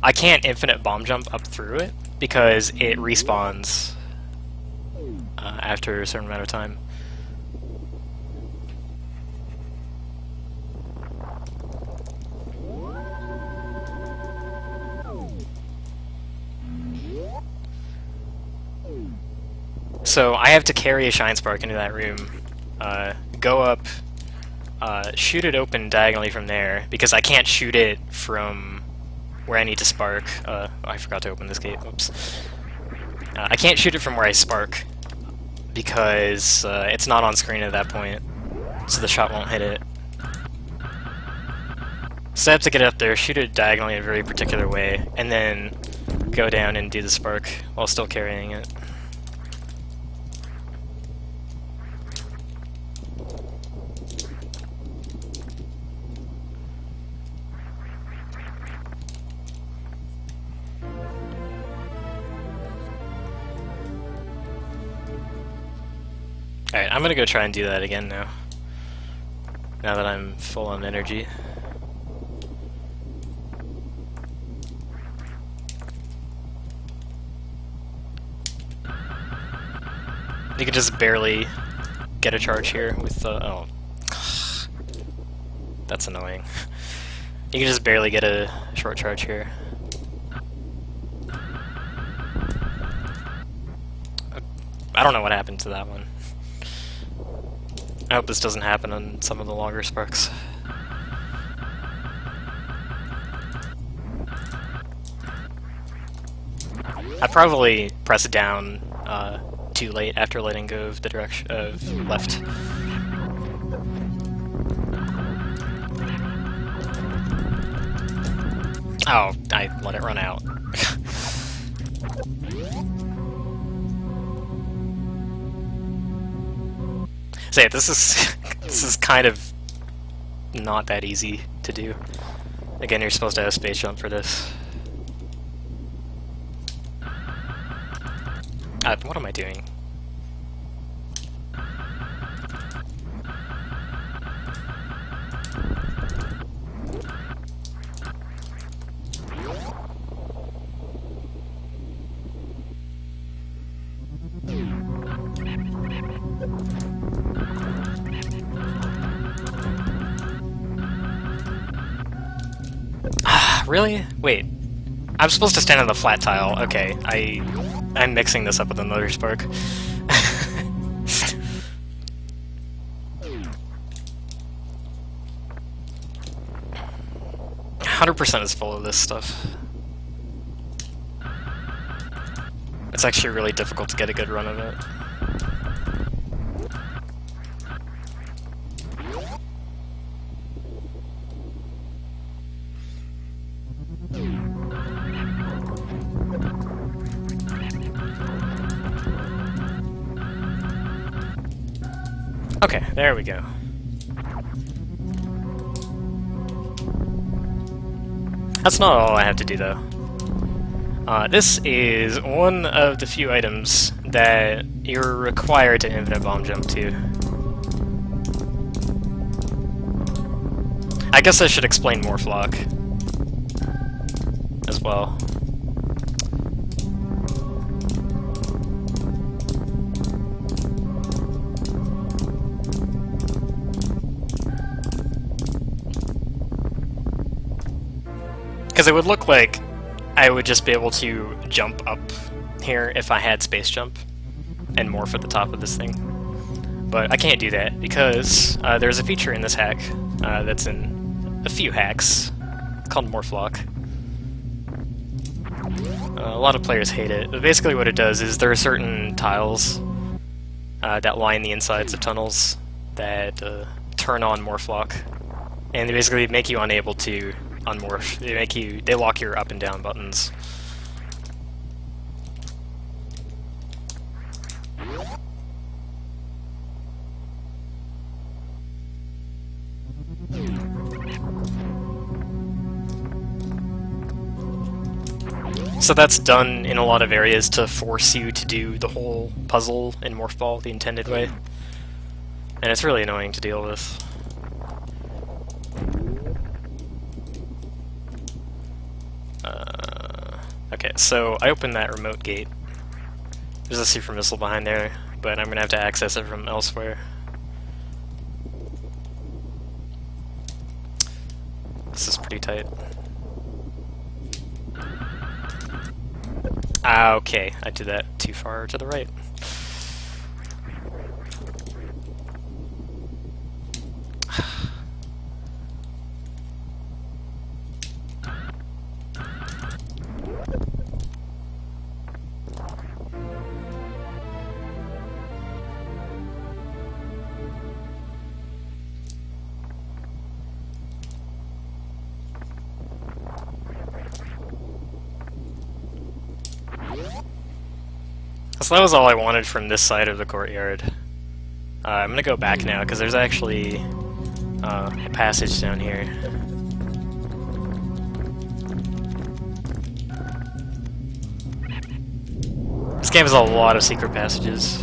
I can't infinite bomb jump up through it because it respawns after a certain amount of time. So I have to carry a Shine Spark into that room, go up, shoot it open diagonally from there, because I can't shoot it from where I need to spark. I forgot to open this gate, oops. I can't shoot it from where I spark, because it's not on screen at that point, so the shot won't hit it. So I have to get up there, shoot it diagonally in a very particular way, and then go down and do the spark while still carrying it. Alright, I'm gonna go try and do that again now. Now that I'm full on energy. You can just barely get a charge here with the... oh. That's annoying. You can just barely get a short charge here. I don't know what happened to that one. I hope this doesn't happen on some of the longer sparks. I probably pressed down too late after letting go of the direction of left. Oh, I let it run out. So yeah, this is kind of not that easy to do. Again, you're supposed to have space jump for this. What am I doing? Really? Wait. I'm supposed to stand on the flat tile. Okay, I'm mixing this up with another spark. 100% is full of this stuff. It's actually really difficult to get a good run of it. Okay, there we go. That's not all I have to do, though. This is one of the few items that you're required to infinite bomb jump to. I guess I should explain Morphlock as well. Because it would look like I would just be able to jump up here if I had space jump and morph at the top of this thing. But I can't do that because there's a feature in this hack that's in a few hacks called Morphlock. A lot of players hate it, but basically what it does is there are certain tiles that line the insides of tunnels that turn on Morphlock, and they basically make you unable to unmorph. They lock your up and down buttons. So that's done in a lot of areas to force you to do the whole puzzle in Morph Ball the intended way. And it's really annoying to deal with. Okay, so I opened that remote gate. There's a super missile behind there, but I'm gonna have to access it from elsewhere. This is pretty tight. Ah, okay, I did that too far to the right. So that was all I wanted from this side of the courtyard. I'm gonna go back now, because there's actually a passage down here. This game has a lot of secret passages.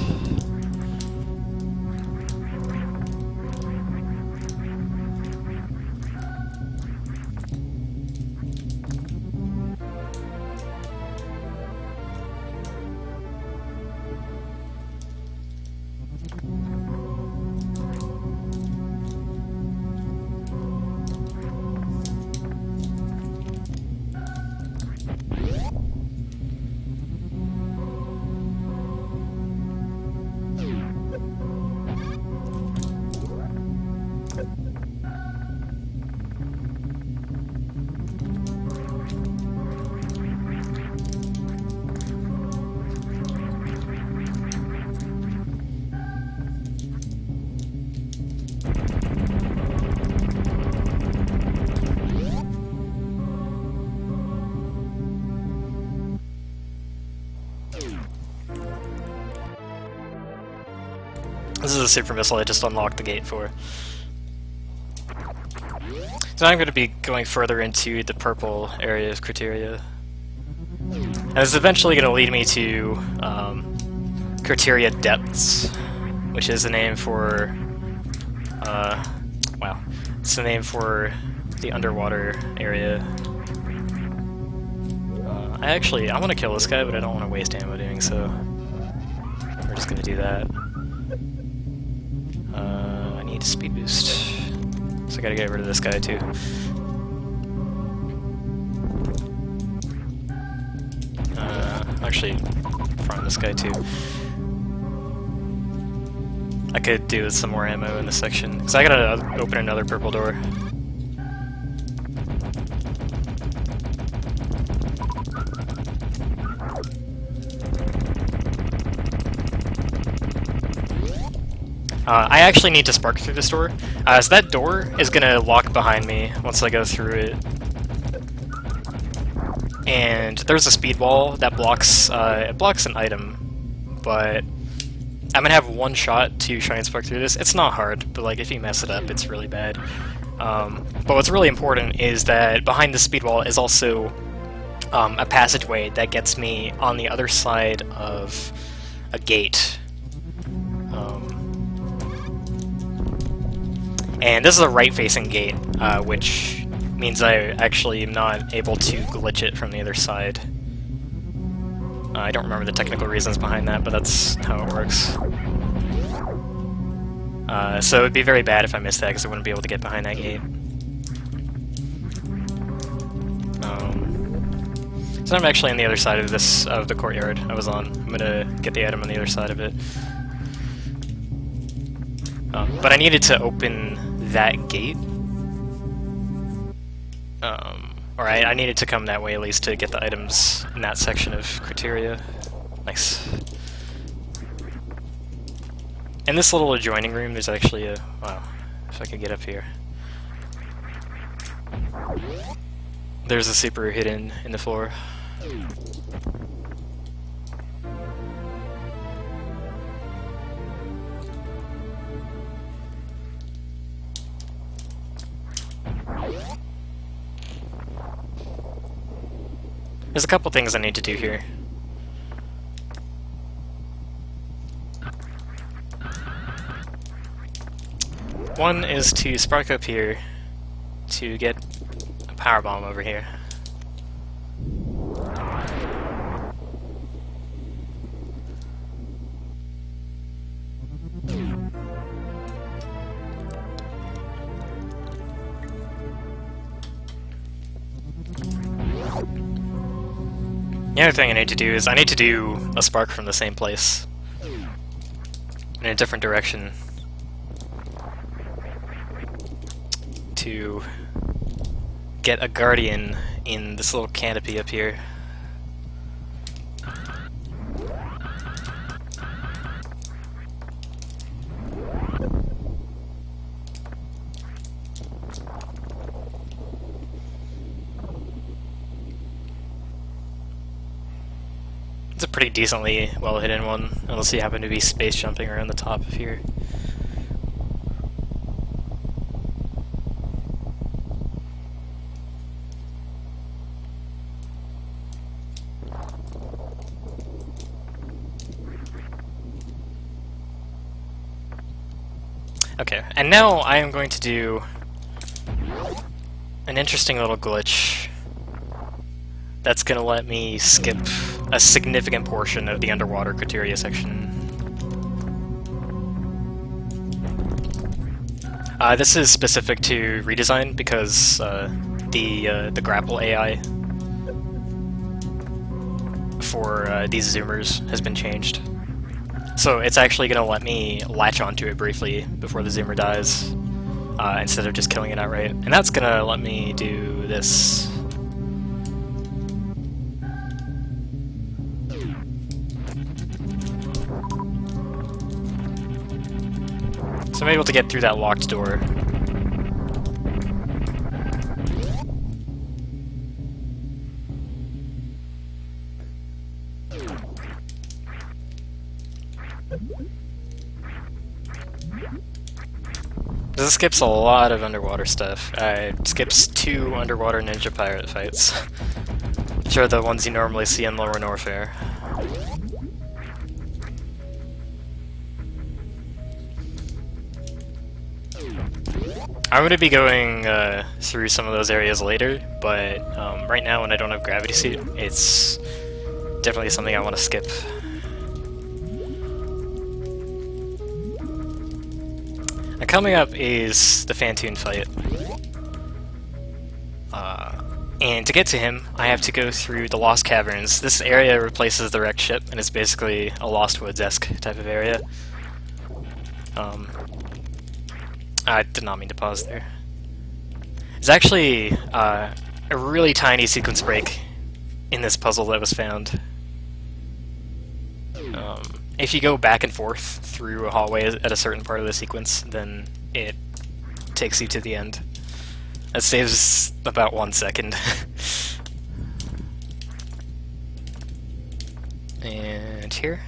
This is a super missile I just unlocked the gate for. So now I'm going to be going further into the purple area of Criteria. And this is eventually going to lead me to Criteria Depths, which is the name for wow, it's the name for the underwater area. I want to kill this guy, but I don't want to waste ammo doing so. We're just going to do that. I need a speed boost, so I gotta get rid of this guy too. Actually, farm this guy too. I could do with some more ammo in this section, because I gotta open another purple door. I actually need to spark through this door, so that door is gonna lock behind me once I go through it. And there's a speed wall that blocks, it blocks an item, but I'm gonna have one shot to try and spark through this. It's not hard, but like if you mess it up, it's really bad. But what's really important is that behind the speed wall is also a passageway that gets me on the other side of a gate. And this is a right-facing gate, which means I actually am not able to glitch it from the other side. I don't remember the technical reasons behind that, but that's how it works. So it would be very bad if I missed that, because I wouldn't be able to get behind that gate. So I'm actually on the other side of the courtyard I was on. I'm gonna get the item on the other side of it. But I needed to open that gate. Or I needed to come that way at least to get the items in that section of criteria. Nice. In this little adjoining room, there's actually a... wow, if I could get up here. There's a super hidden in the floor. There's a couple things I need to do here. One is to spark up here to get a power bomb over here. The other thing I need to do is I need to do a spark from the same place in a different direction to get a guardian in this little canopy up here. It's a pretty decently well hidden one, unless you happen to be space jumping around the top of here. Okay, and now I am going to do an interesting little glitch that's going to let me skip a significant portion of the underwater criteria section. This is specific to Redesign because the Grapple AI for these zoomers has been changed. So it's actually going to let me latch onto it briefly before the zoomer dies, instead of just killing it outright. And that's going to let me do this. So I'm able to get through that locked door. This skips a lot of underwater stuff. It skips 2 underwater ninja pirate fights, which are the ones you normally see in Lower Norfair. I'm going to be going through some of those areas later, but right now when I don't have Gravity Suit, it's definitely something I want to skip. Now coming up is the Phantoon fight. And to get to him, I have to go through the Lost Caverns. This area replaces the wrecked ship, and it's basically a Lost Woods-esque type of area. I did not mean to pause there. There's actually a really tiny sequence break in this puzzle that was found. If you go back and forth through a hallway at a certain part of the sequence, then it takes you to the end. That saves about 1 second. And here.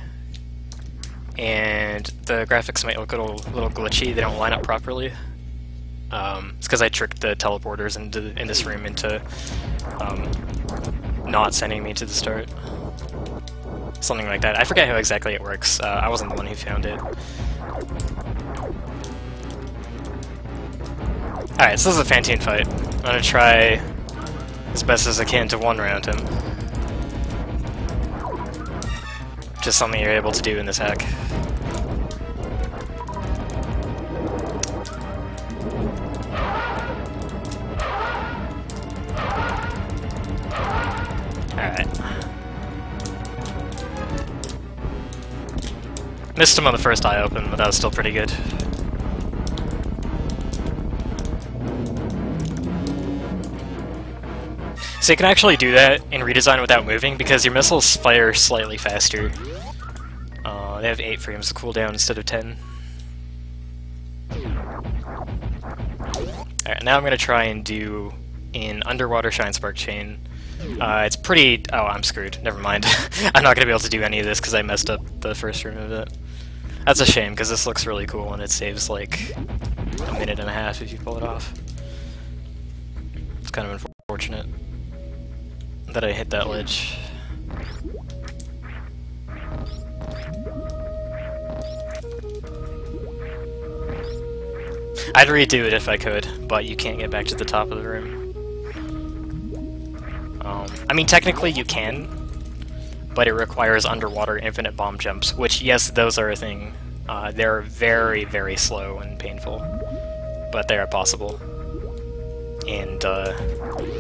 and the graphics might look a little glitchy. They don't line up properly. It's because I tricked the teleporters in this room into not sending me to the start. Something like that. I forget how exactly it works. I wasn't the one who found it. Alright, so this is a Fantoon fight. I'm gonna try as best as I can to one-round him. Just something you're able to do in this hack. Alright. Missed him on the first eye open, but that was still pretty good. So you can actually do that in Redesign without moving, because your missiles fire slightly faster. They have 8 frames of cooldown instead of 10. Alright, now I'm going to try and do in Underwater Shine Spark Chain. It's pretty... oh, I'm screwed. Never mind. I'm not going to be able to do any of this because I messed up the first room of it. That's a shame, because this looks really cool and it saves like a minute and a half if you pull it off. It's kind of unfortunate that I hit that ledge. I'd redo it if I could, but you can't get back to the top of the room. I mean, technically you can, but it requires underwater infinite bomb jumps, which, yes, those are a thing. They're very, very slow and painful, but they are possible. And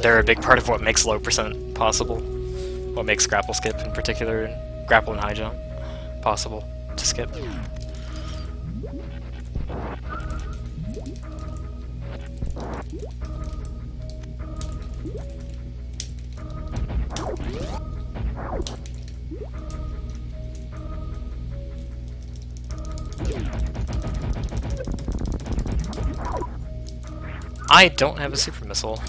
they're a big part of what makes low percent possible. What makes grapple skip in particular, and grapple and high jump possible to skip. I don't have a super missile.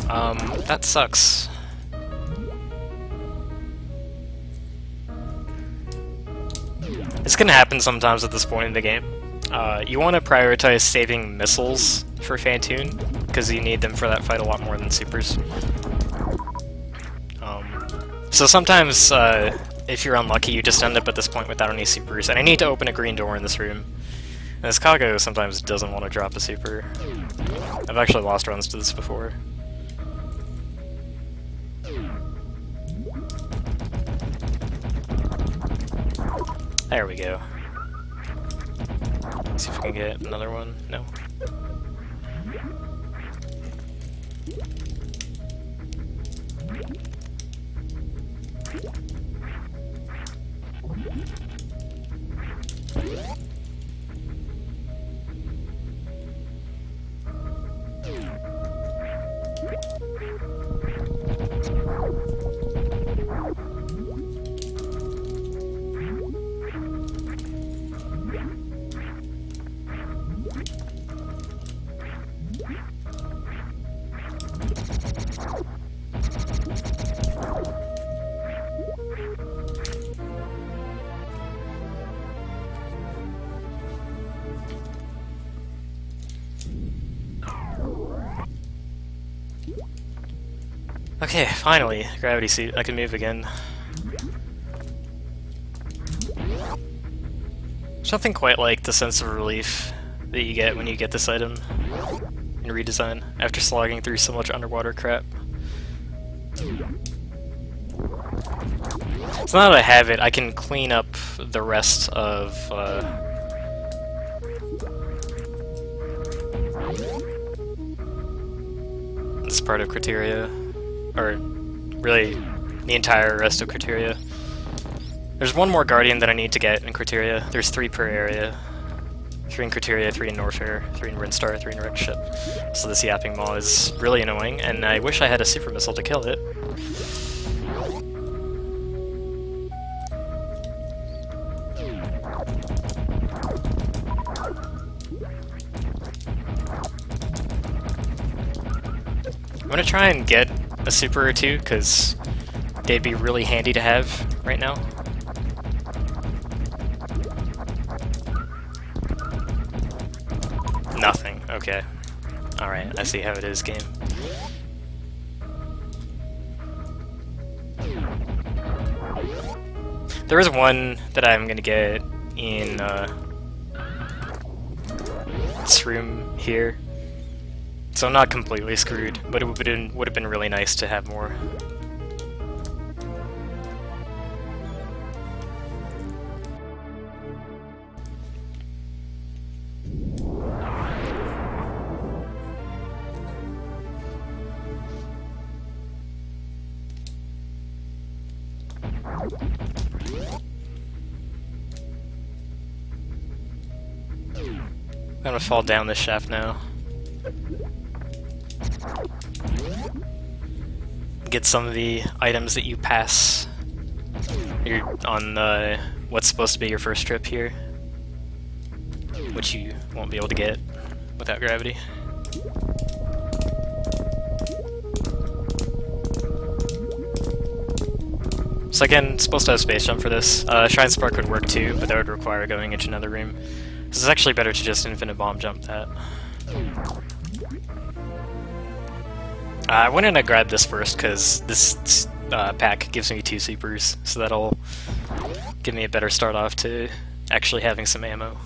That sucks. It's gonna happen sometimes at this point in the game. You want to prioritize saving missiles for Fantoon, because you need them for that fight a lot more than supers. So sometimes, if you're unlucky, you just end up at this point without any supers, and I need to open a green door in this room. And this Kago sometimes doesn't want to drop a super. I've actually lost runs to this before. There we go. Let's see if we can get another one. No. Okay, finally, gravity suit. I can move again. There's nothing quite like the sense of relief that you get when you get this item in Redesign after slogging through so much underwater crap. So now that I have it, I can clean up the rest of this part of Criteria. Or, really, the entire rest of Criteria. There's one more Guardian that I need to get in Criteria. There's 3 per area. 3 in Criteria, 3 in Norfair, 3 in Brinstar, 3 in Wrecked Ship. So this yapping maw is really annoying, and I wish I had a super missile to kill it. I'm gonna try and get a super or 2, because they'd be really handy to have right now. Nothing. Okay. Alright, I see how it is, game. There is one that I'm gonna get in this room here, so I'm not completely screwed, but it would have been really nice to have more. I'm gonna fall down this shaft now. Get some of the items that you pass. You're on what's supposed to be your first trip here, which you won't be able to get without gravity. So again, it's supposed to have space jump for this. Shrine Spark would work too, but that would require going into another room. This is actually better to just infinite bomb jump that. I went in and grabbed this first because this pack gives me 2 supers, so that'll give me a better start off to actually having some ammo.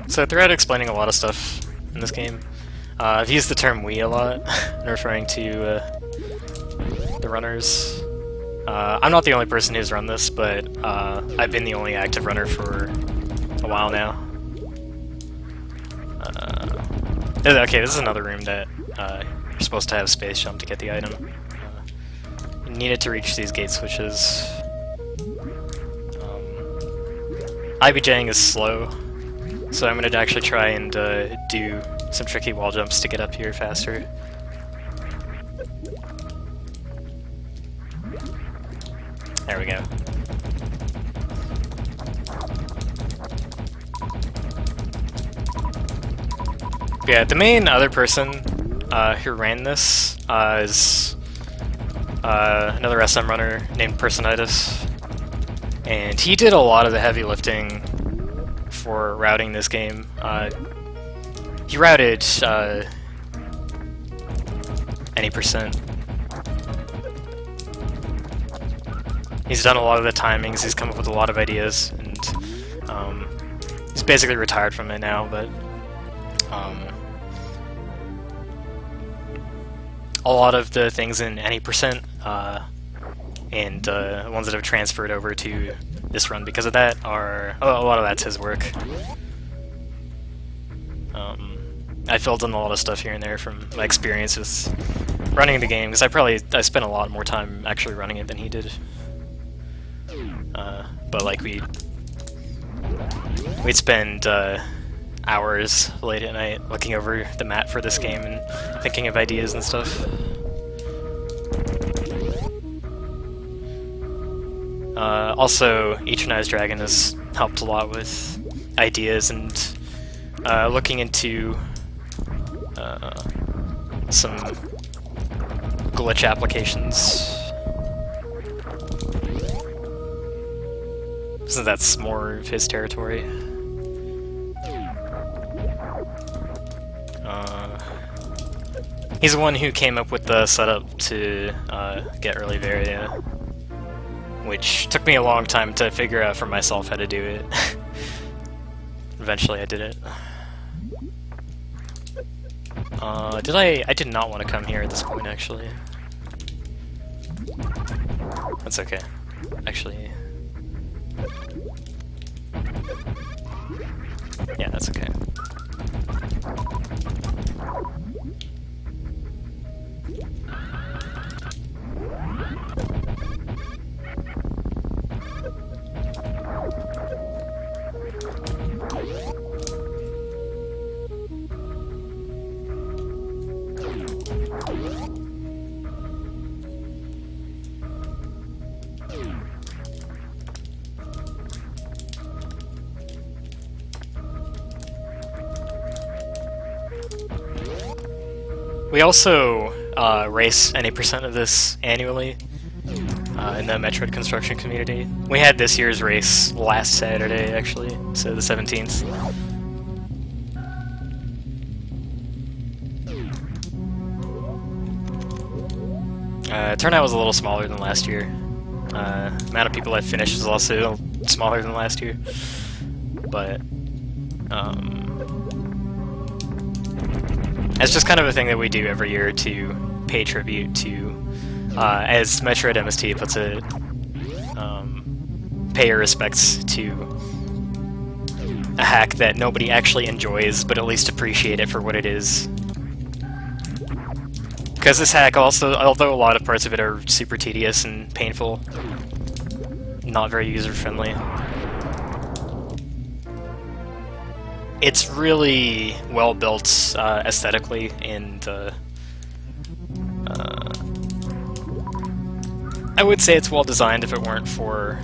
So throughout explaining a lot of stuff in this game, I've used the term "we" a lot, referring to the runners. I'm not the only person who's run this, but I've been the only active runner for a while now. Okay, this is another room that you're supposed to have space jump to get the item. You need it to reach these gate switches. IBJing is slow, so I'm going to actually try and do some tricky wall jumps to get up here faster. There we go. Yeah, the main other person who ran this is another SM runner named Personitis, and he did a lot of the heavy lifting for routing this game. He routed any percent. He's done a lot of the timings, he's come up with a lot of ideas, and he's basically retired from it now, but a lot of the things in any percent and ones that have transferred over to this run because of that are a lot of that's his work. I filled in a lot of stuff here and there from my experience with running the game, because I spent a lot more time actually running it than he did. But like we'd spend hours late at night looking over the map for this game and thinking of ideas and stuff. Also, Eternized Dragon has helped a lot with ideas and looking into some glitch applications. So that's more of his territory. He's the one who came up with the setup to get early Varia, which took me a long time to figure out for myself how to do it. Eventually I did it. I did not want to come here at this point, actually. That's okay. Actually... yeah, that's okay. We also race any percent of this annually in the Metroid construction community. We had this year's race last Saturday, actually, so the 17th. Turnout was a little smaller than last year. Amount of people that finished was also smaller than last year, but it's just kind of a thing that we do every year to pay tribute to, as Metroid MST puts it, pay your respects to a hack that nobody actually enjoys, but at least appreciate it for what it is. Because this hack also, although a lot of parts of it are super tedious and painful, not very user-friendly, it's really well built aesthetically, and I would say it's well designed if it weren't for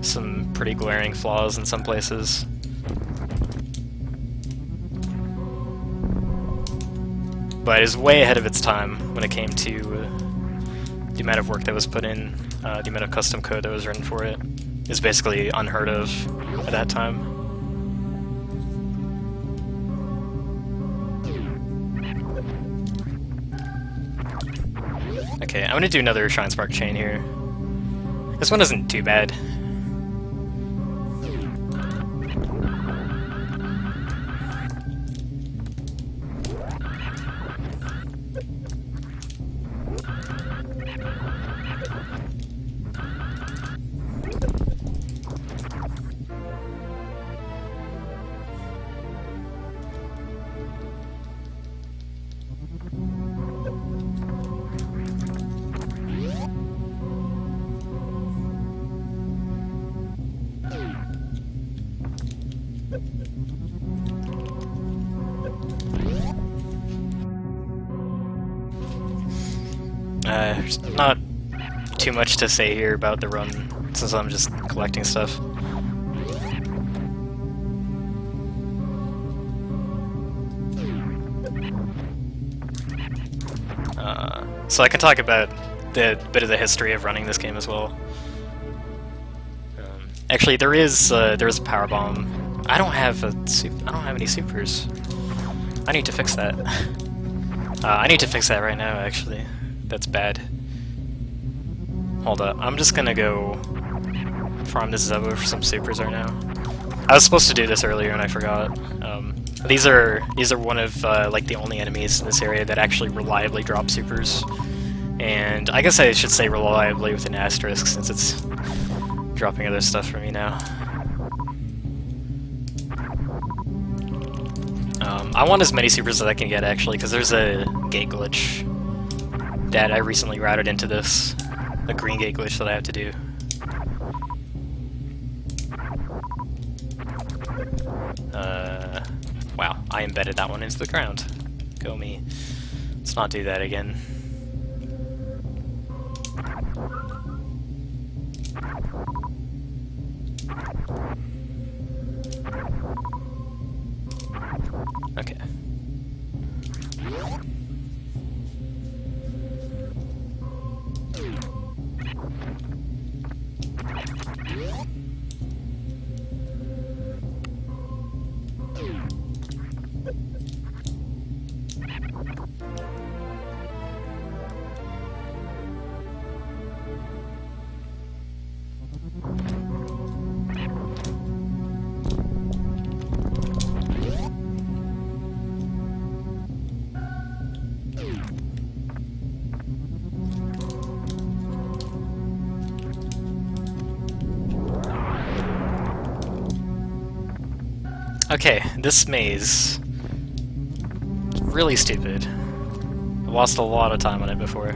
some pretty glaring flaws in some places. But it's way ahead of its time when it came to the amount of work that was put in, the amount of custom code that was written for it. It's basically unheard of at that time. Okay, I'm gonna do another Shine Spark chain here. This one isn't too bad. There's not too much to say here about the run, since I'm just collecting stuff. So I can talk about the bit of the history of running this game as well. Actually, there is a power bomb. I don't have any supers. I need to fix that. I need to fix that right now, actually. That's bad. Hold up, I'm just gonna go farm this Zebo for some supers right now. I was supposed to do this earlier and I forgot. These are one of like the only enemies in this area that actually reliably drop supers. And I guess I should say reliably with an asterisk since it's dropping other stuff for me now. I want as many supers as I can get actually, because there's a gate glitch that I recently routed into this. A green gate glitch that I have to do. Wow, I embedded that one into the ground. Go me. Let's not do that again. Okay. Okay, this maze is really stupid. I lost a lot of time on it before.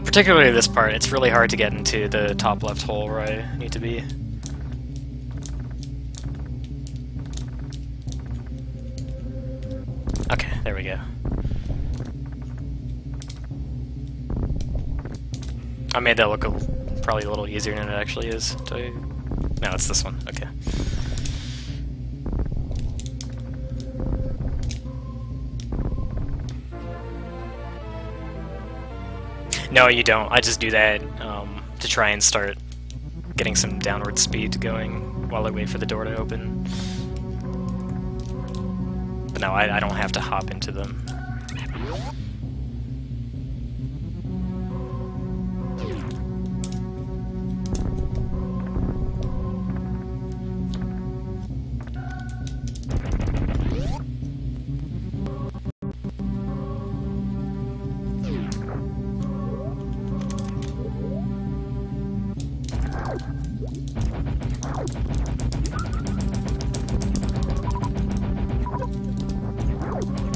Particularly this part, it's really hard to get into the top left hole where I need to be. Okay, there we go. I made that look probably a little easier than it actually is. No, it's this one. Okay. No, you don't. I just do that to try and start getting some downward speed going while I wait for the door to open. But no, I don't have to hop into them.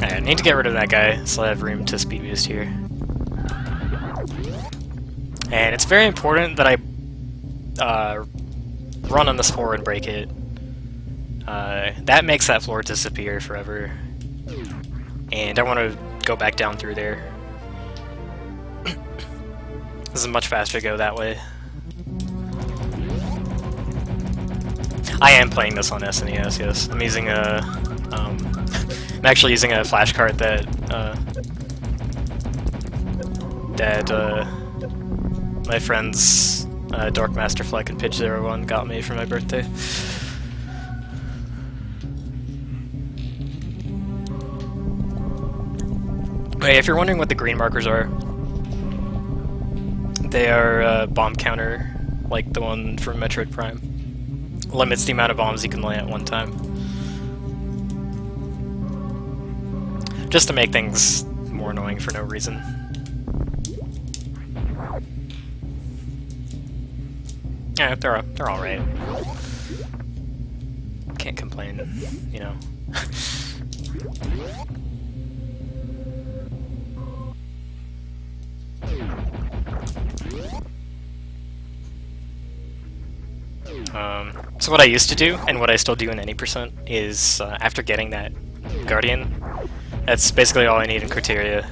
I need to get rid of that guy, so I have room to speed boost here. And it's very important that I run on this floor and break it. That makes that floor disappear forever. And I want to go back down through there. This is much faster to go that way. I am playing this on SNES, yes. I'm using a... I'm actually using a flash card that my friends Darkmaster Fleck and Pitch01 got me for my birthday. Wait, if you're wondering what the green markers are, they are bomb counter, like the one from Metroid Prime. Limits the amount of bombs you can lay at one time. Just to make things more annoying for no reason. Yeah, they're all right. Can't complain, you know. So what I used to do, and what I still do in any percent, is after getting that Guardian, that's basically all I need in criteria.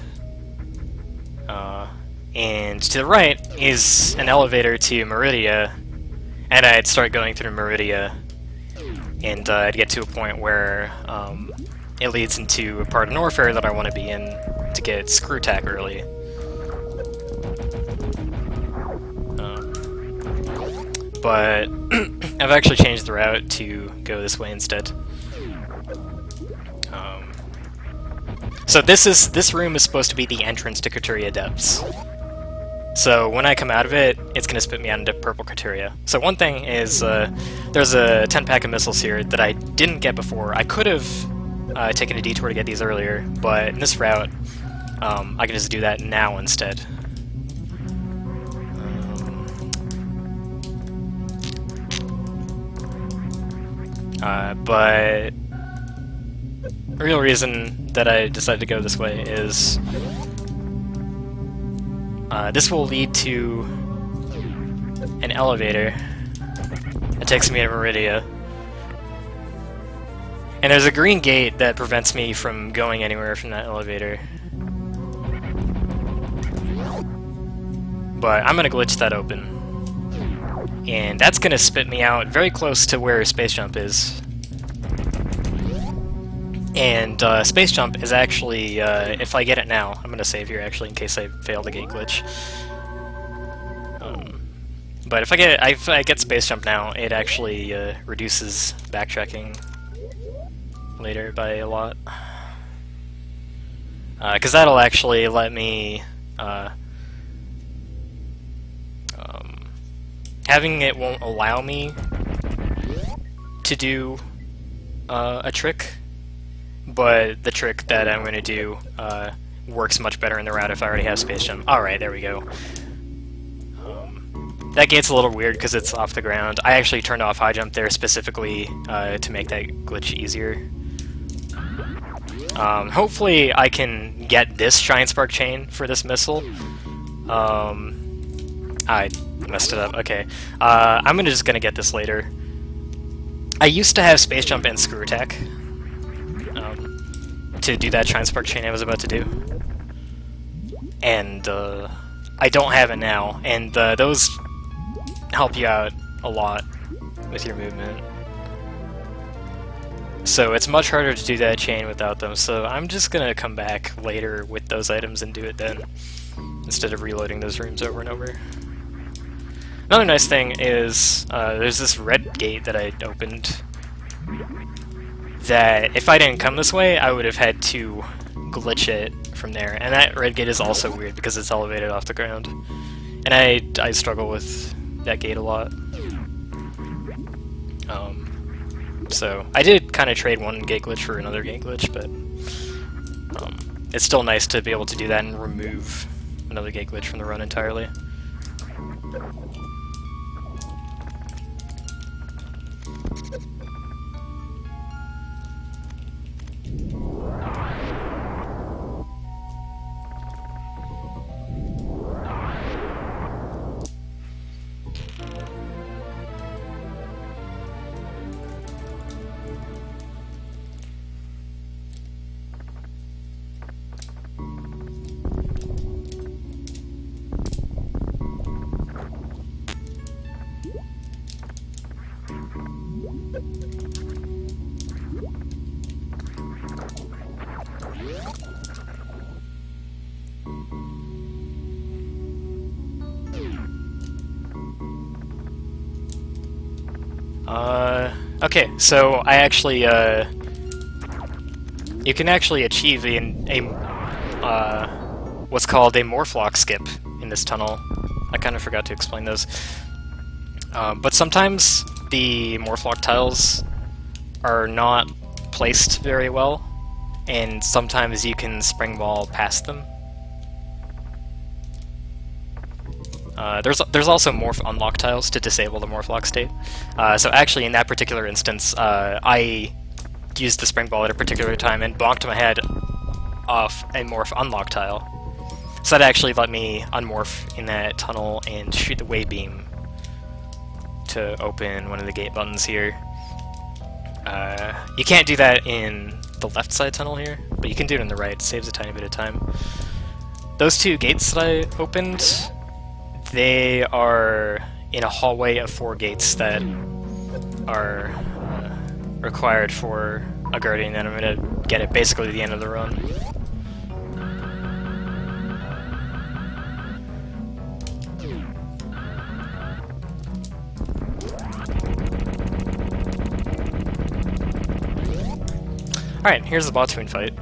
And to the right is an elevator to Meridia, and I'd start going through Meridia, and I'd get to a point where it leads into a part of Norfair that I want to be in to get Screw Tack early. But I've actually changed the route to go this way instead. So this room is supposed to be the entrance to Criteria Depths. So when I come out of it, it's going to spit me out into purple Criteria. So one thing is, there's a 10-pack of missiles here that I didn't get before. I could have taken a detour to get these earlier, but in this route, I can just do that now instead. But the real reason that I decided to go this way is this will lead to an elevator that takes me to Meridia. And there's a green gate that prevents me from going anywhere from that elevator. But I'm gonna glitch that open. And that's gonna spit me out very close to where Space Jump is. And Space Jump is actually, if I get it now, I'm gonna save here actually in case I fail the gate glitch. But if I get Space Jump now, it actually reduces backtracking later by a lot. Because that'll actually let me having it won't allow me to do a trick, but the trick that I'm going to do works much better in the route if I already have Space Jump. Alright, there we go. That gate's a little weird because it's off the ground. I actually turned off high jump there specifically to make that glitch easier. Hopefully I can get this Giant Spark Chain for this missile. I messed it up. Okay. I'm just gonna get this later. I used to have Space Jump and Screw Attack to do that Giant Spark Chain I was about to do. And I don't have it now, and those help you out a lot with your movement. So it's much harder to do that chain without them, so I'm just gonna come back later with those items and do it then, instead of reloading those rooms over and over. Another nice thing is, there's this red gate that I opened that if I didn't come this way, I would have had to glitch it from there, and that red gate is also weird because it's elevated off the ground. And I struggle with that gate a lot. So I did kind of trade one gate glitch for another gate glitch, but it's still nice to be able to do that and remove another gate glitch from the run entirely. Okay, so I actually, you can actually achieve what's called a Morphlock skip in this tunnel. I kind of forgot to explain those. But sometimes the Morphlock tiles are not placed very well, and sometimes you can spring ball past them. There's also morph unlock tiles to disable the morphlock state. So actually in that particular instance, I used the spring ball at a particular time and bonked my head off a morph unlock tile. So that actually let me unmorph in that tunnel and shoot the wave beam to open one of the gate buttons here. You can't do that in the left side tunnel here, but you can do it in the right. It saves a tiny bit of time. Those two gates that I opened, they are in a hallway of 4 gates that are required for a Guardian, and I'm going to get it basically at the end of the run. Alright, here's the Batoon fight.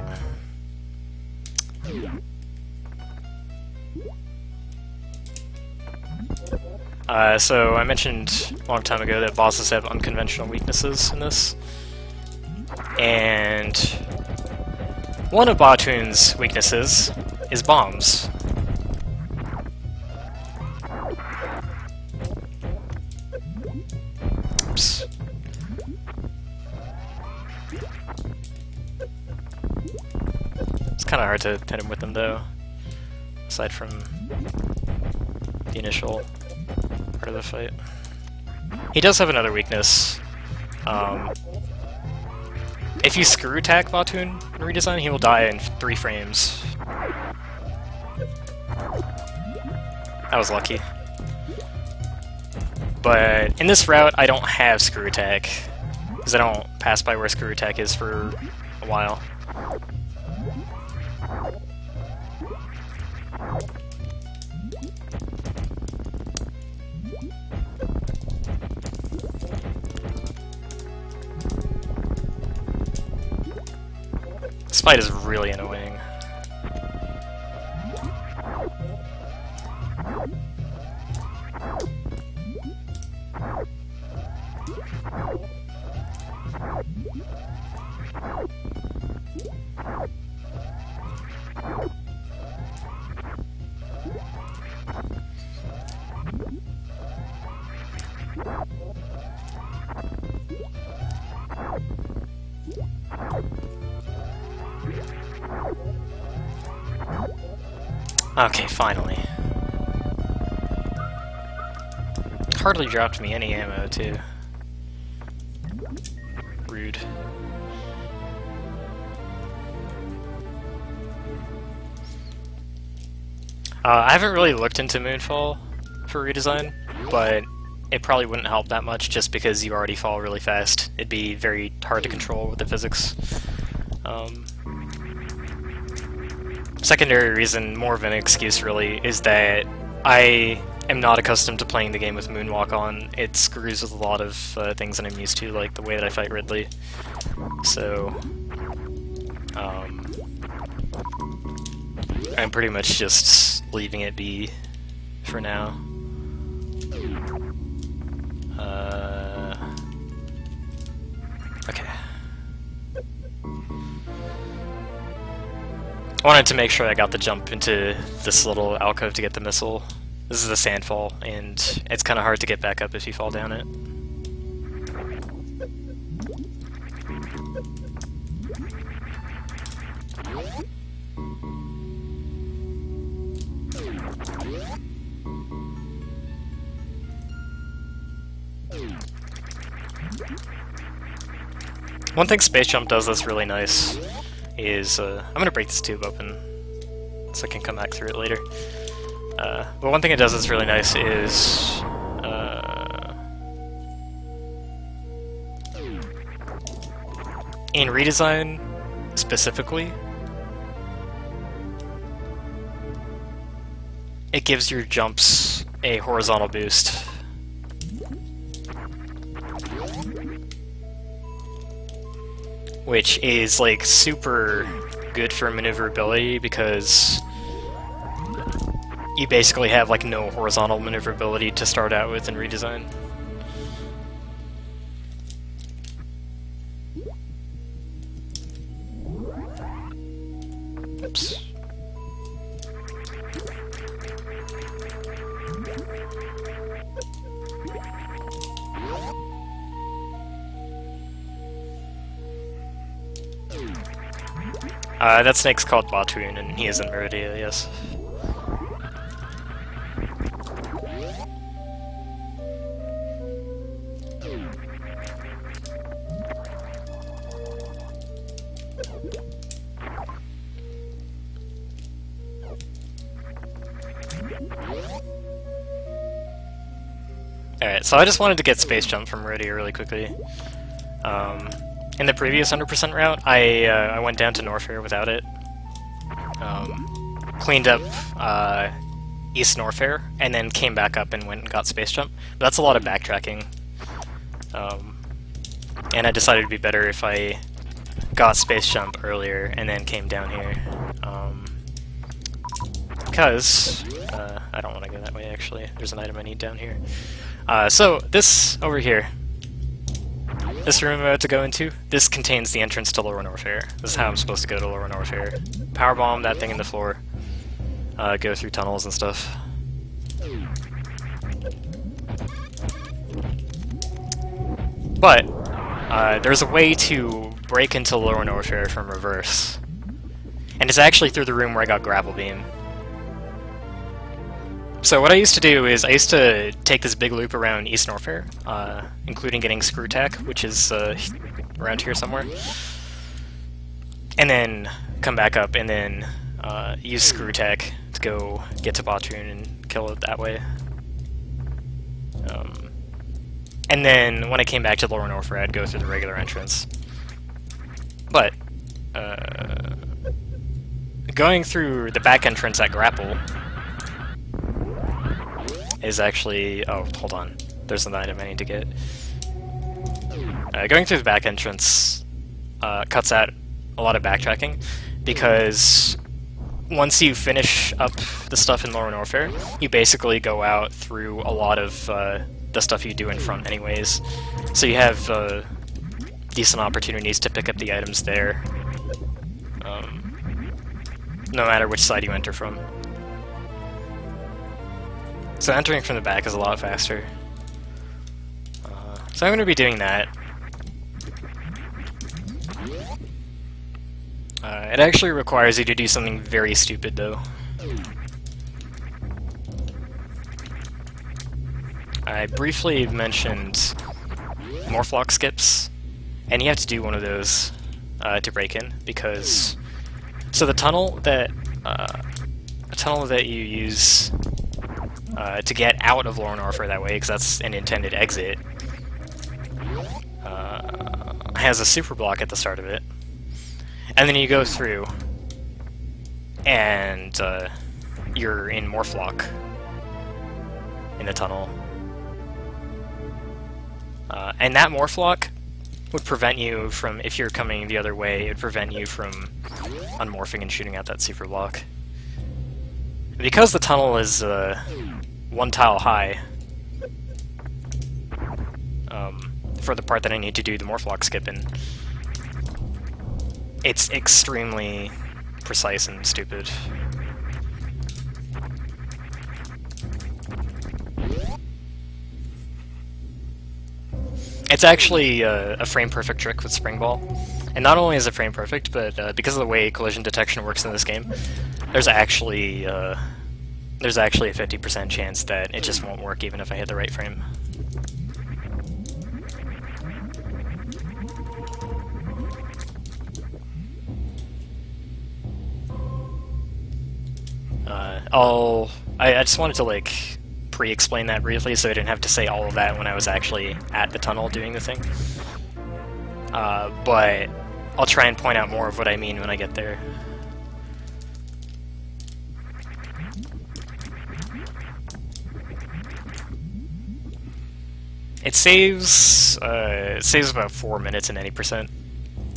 So I mentioned a long time ago that bosses have unconventional weaknesses in this, and one of Batoon's weaknesses is bombs. Oops. It's kind of hard to hit him with them though, aside from the initial part of the fight. He does have another weakness. If you screw attack Batoon in Redesign, he will die in 3 frames. That was lucky. But in this route, I don't have screw attack, because I don't pass by where screw attack is for a while. This fight is really annoying. Okay, finally. Hardly dropped me any ammo, too. Rude. I haven't really looked into Moonfall for redesign, but it probably wouldn't help that much just because you already fall really fast. It'd be very hard to control with the physics. Secondary reason, more of an excuse really, is that I am not accustomed to playing the game with Moonwalk on. It screws with a lot of things that I'm used to, like the way that I fight Ridley. So, I'm pretty much just leaving it be for now. Okay. I wanted to make sure I got the jump into this little alcove to get the missile. This is a sandfall, and it's kind of hard to get back up if you fall down it. One thing Space Jump does that's really nice is, I'm gonna break this tube open so I can come back through it later. But one thing it does that's really nice is, in Redesign specifically, it gives your jumps a horizontal boost. Which is like super good for maneuverability because you basically have like no horizontal maneuverability to start out with in Redesign. Oops. That snake's called Batoon, and he is in ElminsterRTA, yes. Alright, so I just wanted to get Space Jump from ElminsterRTA really quickly. In the previous 100% route, I went down to Norfair without it. Cleaned up East Norfair, and then came back up and went and got Space Jump. But that's a lot of backtracking. And I decided it'd be better if I got Space Jump earlier and then came down here. Because I don't want to go that way, actually. There's an item I need down here. So, this over here. This room I'm about to go into, this contains the entrance to Lower Norfair. This is how I'm supposed to go to Lower Norfair. Powerbomb that thing in the floor. Go through tunnels and stuff. But, there's a way to break into Lower Norfair from reverse. And it's actually through the room where I got Grapple Beam. So what I used to do is I used to take this big loop around East Norfair, including getting Screw Tack, which is around here somewhere, and then come back up and then use Screw Tack to go get to Batoon and kill it that way. And then when I came back to Lower Norfair, I'd go through the regular entrance. But going through the back entrance at Grapple is actually... oh, hold on. There's an item I need to get. Going through the back entrance cuts out a lot of backtracking, because once you finish up the stuff in Lower Norfair, you basically go out through a lot of the stuff you do in front anyways. So you have decent opportunities to pick up the items there, no matter which side you enter from. So entering from the back is a lot faster. So I'm going to be doing that. It actually requires you to do something very stupid, though. I briefly mentioned Morphlock skips, and you have to do one of those to break in, because so the tunnel that you use to get out of Lower Norfair that way, because that's an intended exit, has a super block at the start of it, and then you go through, and you're in Morphlock in the tunnel. And that Morphlock would prevent you from, if you're coming the other way, it would prevent you from unmorphing and shooting out that super block. Because the tunnel is one tile high, for the part that I need to do the Morphlock skip in, it's extremely precise and stupid. It's actually a frame-perfect trick with Spring Ball. And not only is it frame-perfect, but because of the way collision detection works in this game, there's actually a 50% chance that it just won't work even if I hit the right frame. I just wanted to, like, pre-explain that briefly so I didn't have to say all of that when I was actually at the tunnel doing the thing. But I'll try and point out more of what I mean when I get there. It saves about 4 minutes in any percent.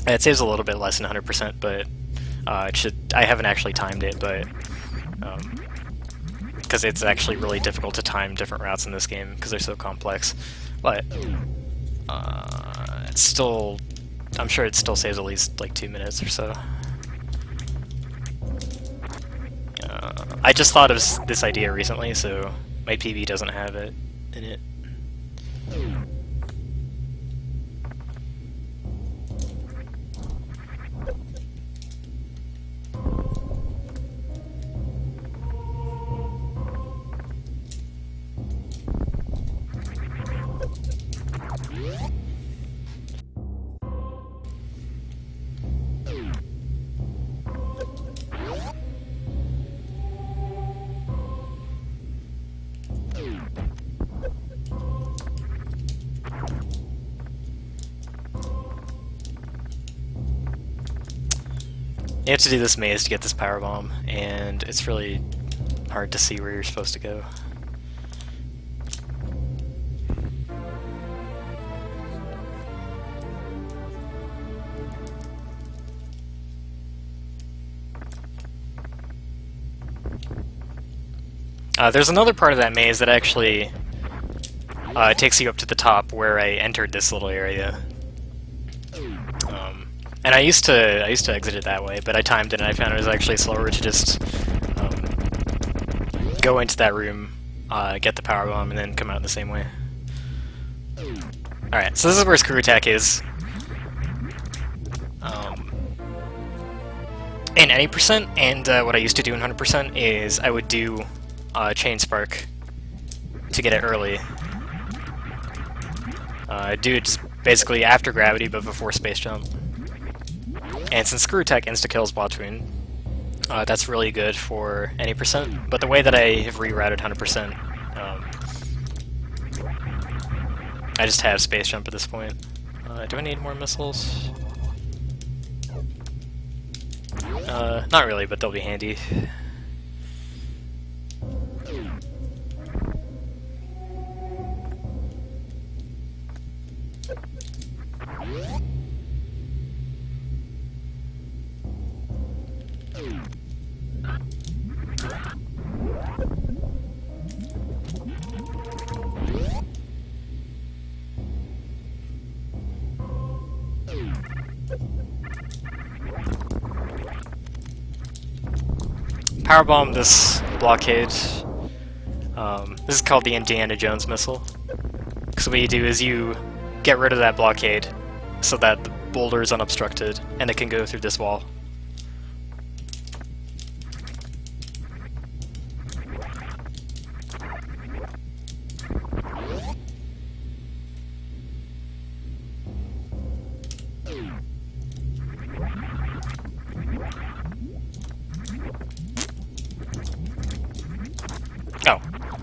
It saves a little bit less than 100%, but I haven't actually timed it, but because it's actually really difficult to time different routes in this game because they're so complex. But it's still, I'm sure it still saves at least like 2 minutes or so. I just thought of this idea recently, so my PB doesn't have it in it. You have to do this maze to get this power bomb, and it's really hard to see where you're supposed to go. There's another part of that maze that actually takes you up to the top where I entered this little area. And I used to exit it that way, but I timed it and I found it was actually slower to just go into that room, get the power bomb, and then come out the same way. Alright, so this is where Screw Attack is. In any percent, and what I used to do in 100% is I would do Chain Spark to get it early. Do it just basically after gravity but before space jump. And since Screw Attack insta-kills Botween, that's really good for any percent, but the way that I have rerouted 100%, I just have space jump at this point. Do I need more missiles? Not really, but they'll be handy. Powerbomb this blockade. This is called the Indiana Jones missile. So what you do is you get rid of that blockade so that the boulder is unobstructed and it can go through this wall.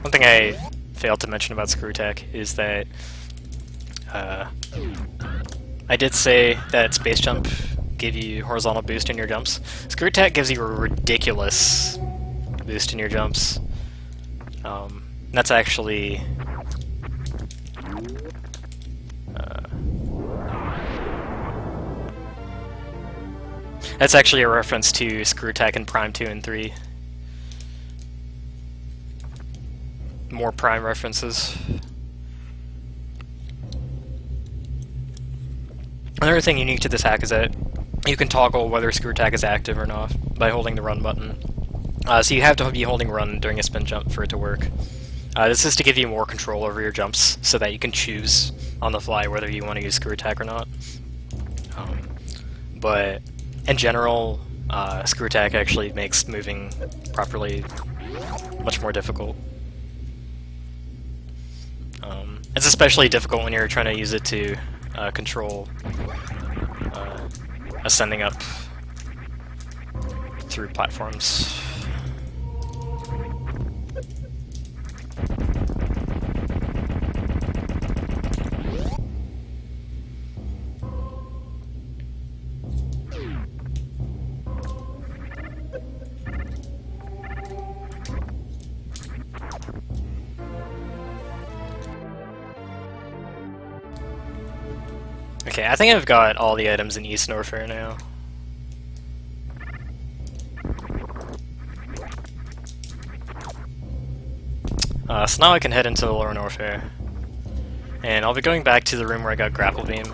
One thing I failed to mention about ScrewAttack is that I did say that Space Jump gave you horizontal boost in your jumps. ScrewAttack gives you a ridiculous boost in your jumps. That's actually a reference to ScrewAttack in Prime 2 and 3. More Prime references. Another thing unique to this hack is that you can toggle whether ScrewAttack is active or not by holding the run button. So you have to be holding run during a spin jump for it to work. This is to give you more control over your jumps so that you can choose on the fly whether you want to use ScrewAttack or not. But in general, ScrewAttack actually makes moving properly much more difficult. It's especially difficult when you're trying to use it to control ascending up through platforms. Okay, I think I've got all the items in East Norfair now. So now I can head into the Lower Norfair. And I'll be going back to the room where I got Grapple Beam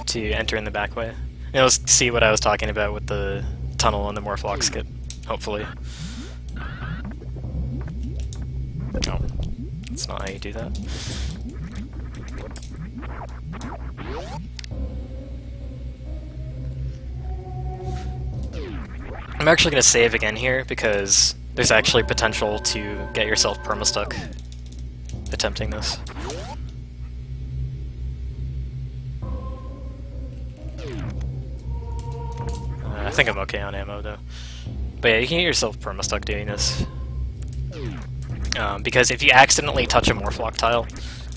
to enter in the back way. And you'll see what I was talking about with the tunnel and the Morphlock skip, hopefully. Oh, that's not how you do that. I'm actually going to save again here because there's actually potential to get yourself permastuck attempting this. I think I'm okay on ammo though. But yeah, you can get yourself permastuck doing this. Because if you accidentally touch a Morphlock tile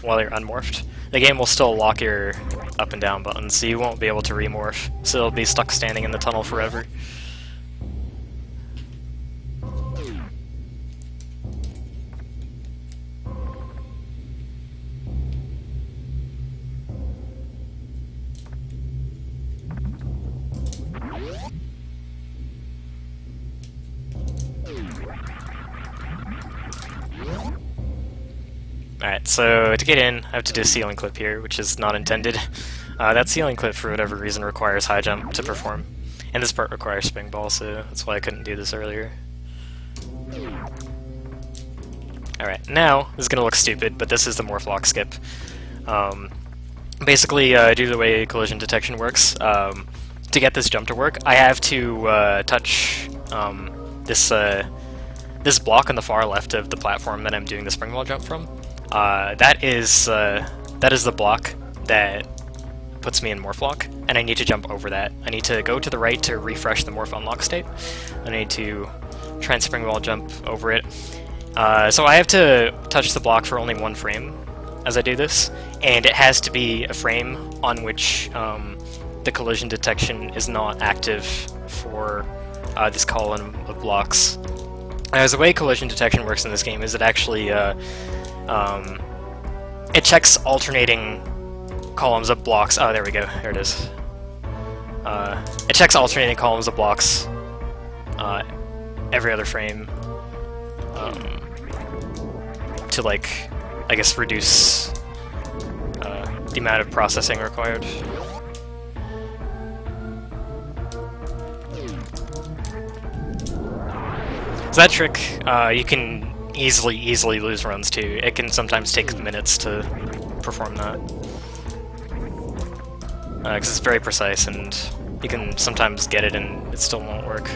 while you're unmorphed, the game will still lock your up and down buttons, so you won't be able to remorph, so it'll be stuck standing in the tunnel forever. Alright, so to get in, I have to do a ceiling clip here, which is not intended. That ceiling clip, for whatever reason, requires high jump to perform. And this part requires spring ball, so that's why I couldn't do this earlier. Alright, now, this is going to look stupid, but this is the Morphlock skip. Basically, due to the way collision detection works, to get this jump to work, I have to touch this block on the far left of the platform that I'm doing the spring ball jump from. That is the block that puts me in Morphlock, and I need to jump over that. I need to go to the right to refresh the Morph unlock state. I need to try and spring ball jump over it. So I have to touch the block for only one frame as I do this, and it has to be a frame on which the collision detection is not active for this column of blocks. As the way collision detection works in this game is it actually it checks alternating columns of blocks. Oh, there we go. Here it is. It checks alternating columns of blocks every other frame to, like, I guess reduce the amount of processing required. So that trick, you can easily lose runs too. It can sometimes take minutes to perform that. Because it's very precise, and you can sometimes get it and it still won't work.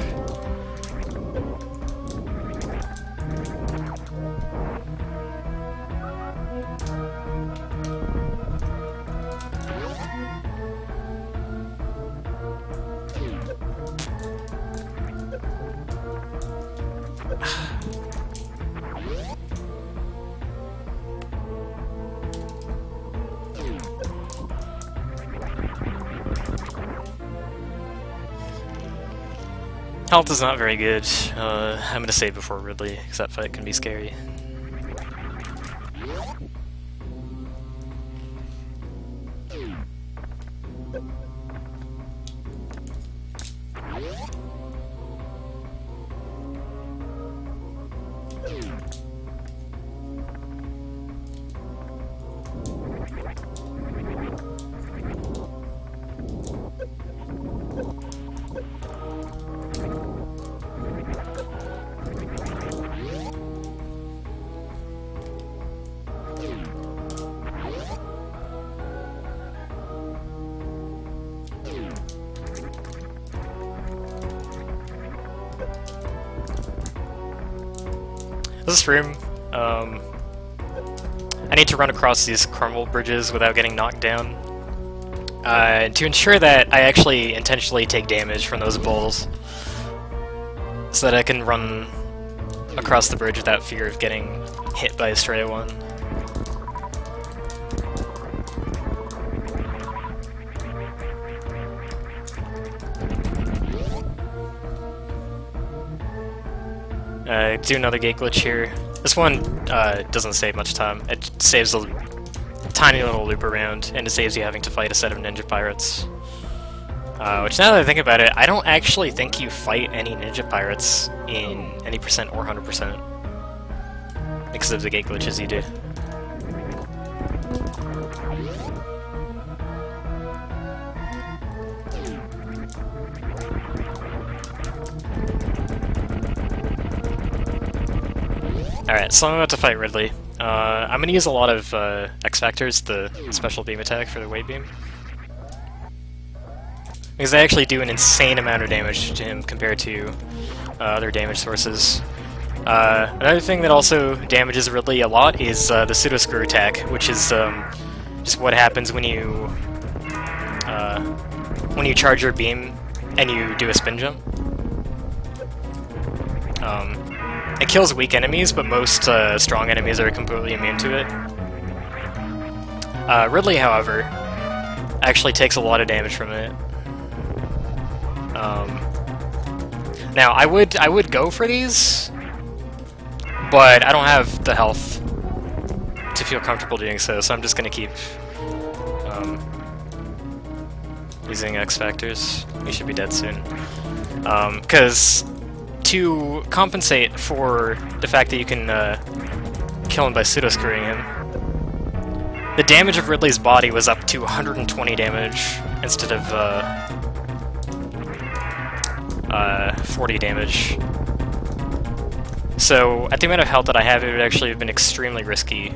Health is not very good. I'm gonna save before Ridley, because that fight can be scary. This room, I need to run across these crumble bridges without getting knocked down. To ensure that I actually intentionally take damage from those bowls, so that I can run across the bridge without fear of getting hit by a stray one. Do another gate glitch here. This one doesn't save much time. It saves a tiny little loop around, and it saves you having to fight a set of ninja pirates. Which, now that I think about it, I don't actually think you fight any ninja pirates in any percent or 100%. Because of the gate glitches you do. Alright, so I'm about to fight Ridley. I'm gonna use a lot of X-Factors, the special beam attack for the weight beam. Because they actually do an insane amount of damage to him compared to other damage sources. Another thing that also damages Ridley a lot is the pseudo-screw attack, which is just what happens when you charge your beam and you do a spin jump. It kills weak enemies, but most strong enemies are completely immune to it. Ridley, however, actually takes a lot of damage from it. Now, I would go for these, but I don't have the health to feel comfortable doing so, so I'm just gonna keep using X-Factors. We should be dead soon. Because to compensate for the fact that you can kill him by pseudo-screwing him, the damage of Ridley's body was up to 120 damage instead of 40 damage. So, at the amount of health that I have, it would actually have been extremely risky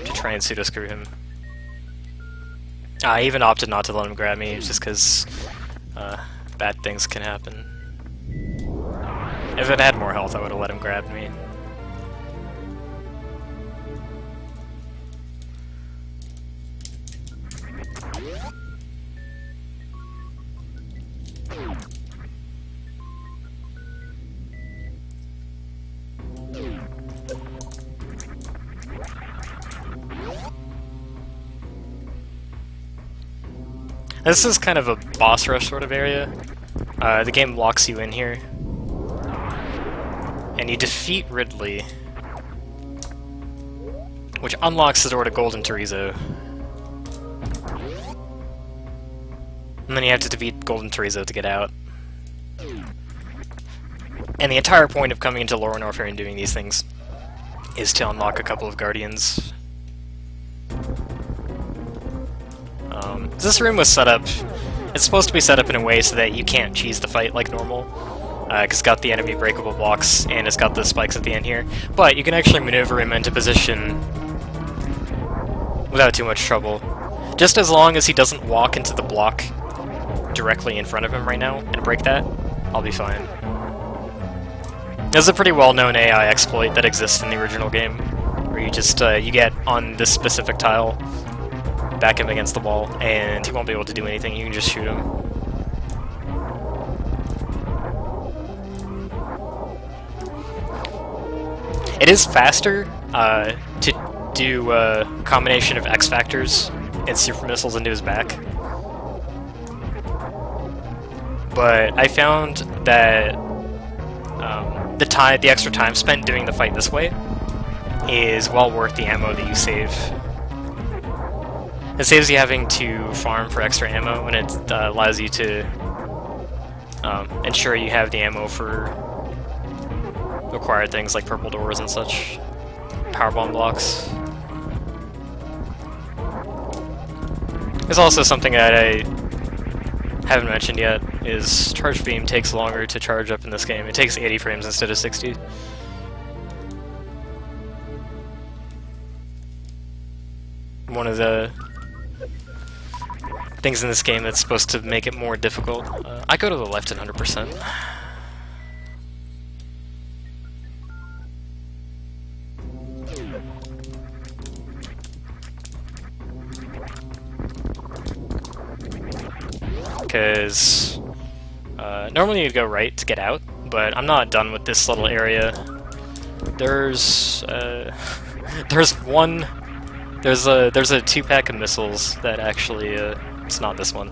to try and pseudo-screw him. I even opted not to let him grab me, just because bad things can happen. If it had more health, I would have let him grab me. This is kind of a boss rush sort of area. The game locks you in here. And you defeat Ridley, which unlocks the door to Golden Chorizo. And then you have to defeat Golden Chorizo to get out. And the entire point of coming into Lower Norfair and doing these things is to unlock a couple of Guardians. This room was set up... It's supposed to be set up in a way so that you can't cheese the fight like normal. Because it's got the enemy breakable blocks, and it's got the spikes at the end here. But you can actually maneuver him into position without too much trouble. Just as long as he doesn't walk into the block directly in front of him right now and break that, I'll be fine. There's a pretty well-known AI exploit that exists in the original game, where you just, you get on this specific tile, back him against the wall, and he won't be able to do anything, you can just shoot him. It is faster to do a combination of X-Factors and super missiles into his back. but I found that the extra time spent doing the fight this way is well worth the ammo that you save. It saves you having to farm for extra ammo, and it allows you to ensure you have the ammo for required things like purple doors and such, power bomb blocks. There's also something that I haven't mentioned yet, is charge beam takes longer to charge up in this game. It takes 80 frames instead of 60. One of the things in this game that's supposed to make it more difficult. I go to the left at 100%. Because normally you'd go right to get out, but I'm not done with this little area. There's there's a 2-pack of missiles that actually it's not this one.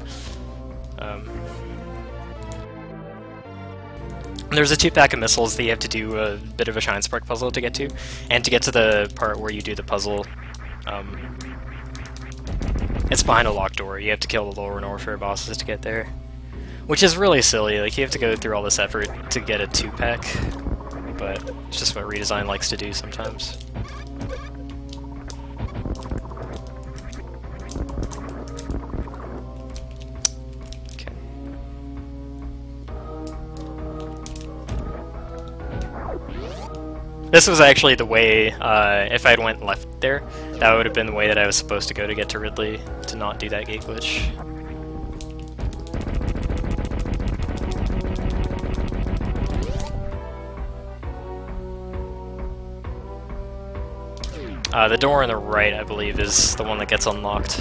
There's a 2-pack of missiles that you have to do a bit of a Shine Spark puzzle to get to, and to get to the part where you do the puzzle, it's behind a locked door. You have to kill the lower Norfair bosses to get there. Which is really silly, like you have to go through all this effort to get a 2-pack, but it's just what Redesign likes to do sometimes. Okay. This was actually the way, if I'd went left there, that would have been the way that I was supposed to go to get to Ridley, to not do that gate glitch. The door on the right, I believe, is the one that gets unlocked.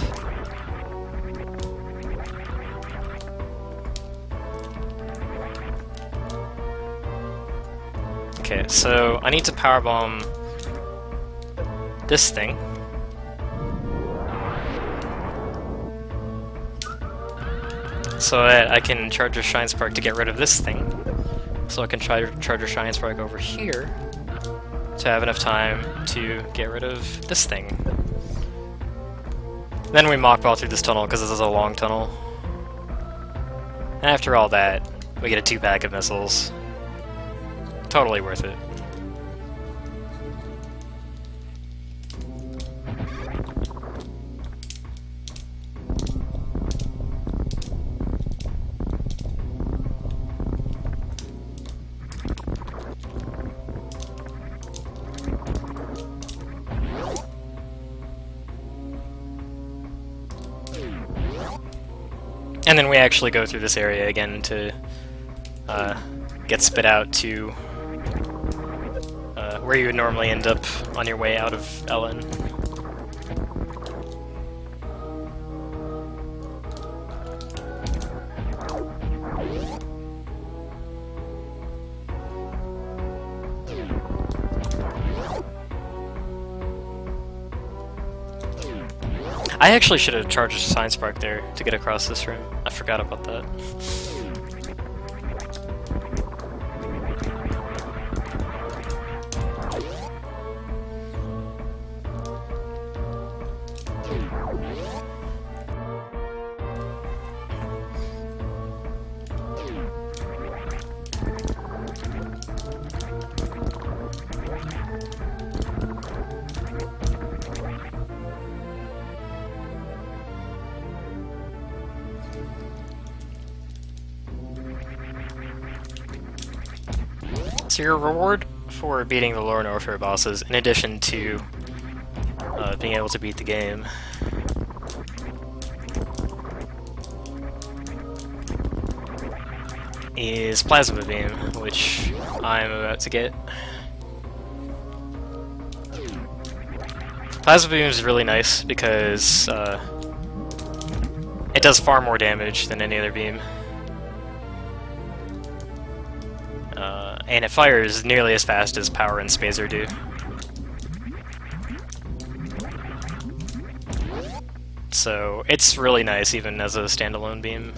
Okay, so I need to powerbomb this thing. So that I can charge a Shine Spark to get rid of this thing. So I can charge a Shine Spark over here to have enough time to get rid of this thing. Then we Mach Ball through this tunnel, because this is a long tunnel. And after all that, we get a 2-pack of missiles. Totally worth it. And then we actually go through this area again to get spit out to where you would normally end up on your way out of LN. I actually should have charged a Shine Spark there to get across this room. I forgot about that. So your reward for beating the lower Norfair bosses, in addition to being able to beat the game, is Plasma Beam, which I'm about to get. Plasma Beam is really nice because it does far more damage than any other beam. And it fires nearly as fast as Power and Spazer do. So it's really nice even as a standalone beam.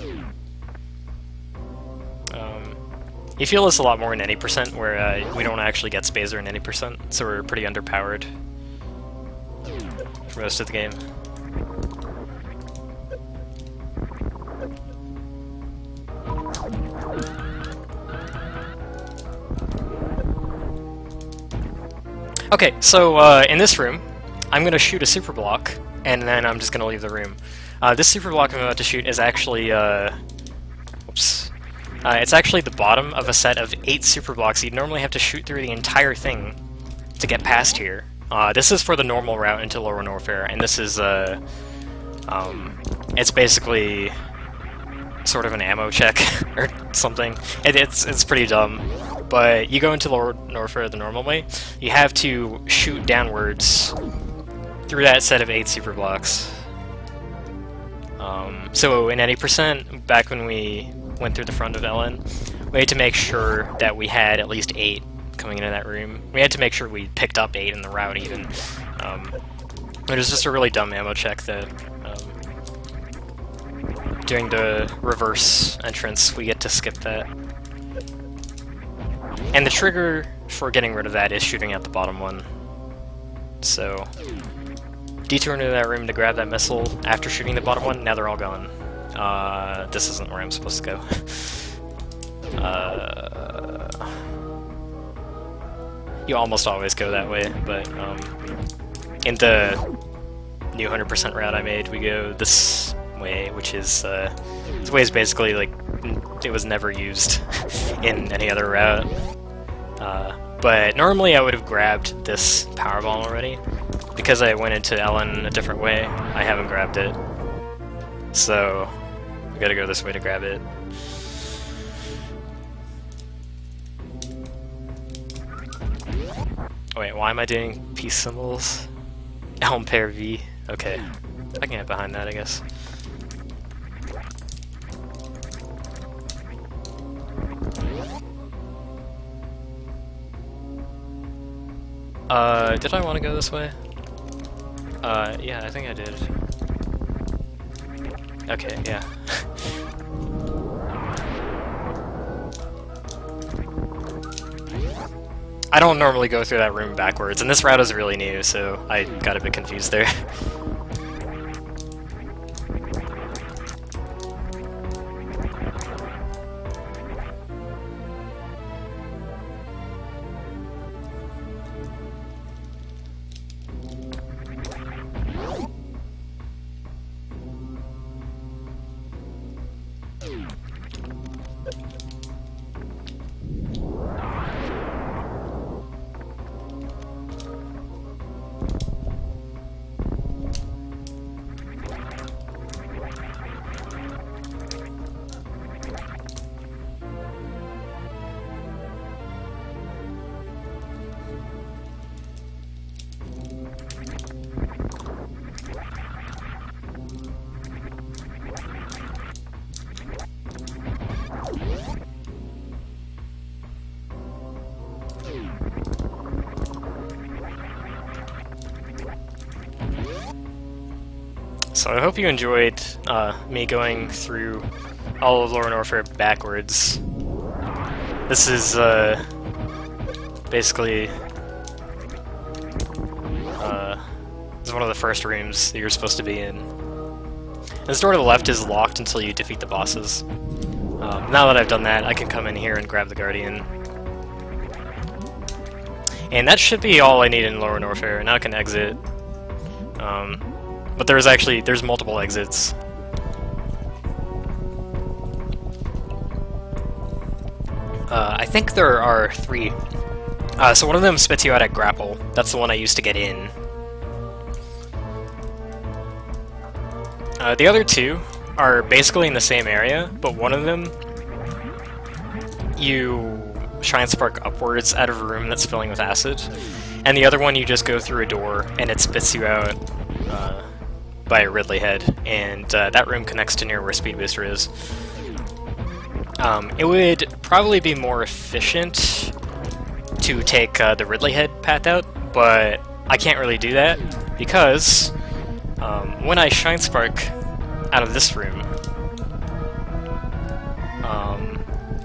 You feel this a lot more in any percent, where we don't actually get Spazer in any percent, so we're pretty underpowered for most of the game. Okay, so in this room, I'm going to shoot a super block, and then I'm just going to leave the room. This super block I'm about to shoot is actually, whoops. It's actually the bottom of a set of 8 super blocks. You'd normally have to shoot through the entire thing to get past here. This is for the normal route into Lower Norfair, and this is, it's basically sort of an ammo check or something. It's pretty dumb. But you go into Lower Norfair the normal way, you have to shoot downwards through that set of 8 super blocks. So in any percent, back when we went through the front of LN, we had to make sure that we had at least 8 coming into that room. We had to make sure we picked up 8 in the route even. It was just a really dumb ammo check that doing the reverse entrance, we get to skip that. And the trigger for getting rid of that is shooting at the bottom one. So, detour into that room to grab that missile after shooting the bottom one, now they're all gone. This isn't where I'm supposed to go. You almost always go that way, but in the new 100% route I made, we go this way, which is, this way is basically like, it was never used in any other route. But normally I would have grabbed this power ball already. Because I went into LN a different way, I haven't grabbed it. So, we gotta go this way to grab it. Wait, why am I doing peace symbols? Elm-Pair V. Okay. I can get behind that, I guess. Did I want to go this way? Yeah, I think I did. Okay, yeah. I don't normally go through that room backwards, and this route is really new, so I got a bit confused there. So I hope you enjoyed me going through all of Lower Norfair backwards. This is basically this is one of the first rooms that you're supposed to be in. And this door to the left is locked until you defeat the bosses. Now that I've done that, I can come in here and grab the Guardian. And that should be all I need in Lower Norfair. Now I can exit. But there's multiple exits. I think there are 3. So one of them spits you out at Grapple. That's the one I used to get in. The other 2 are basically in the same area, but one of them you shine spark upwards out of a room that's filling with acid, and the other one you just go through a door and it spits you out by a Ridley head, and that room connects to near where Speed Booster is. It would probably be more efficient to take the Ridley head path out, but I can't really do that because when I shine spark out of this room,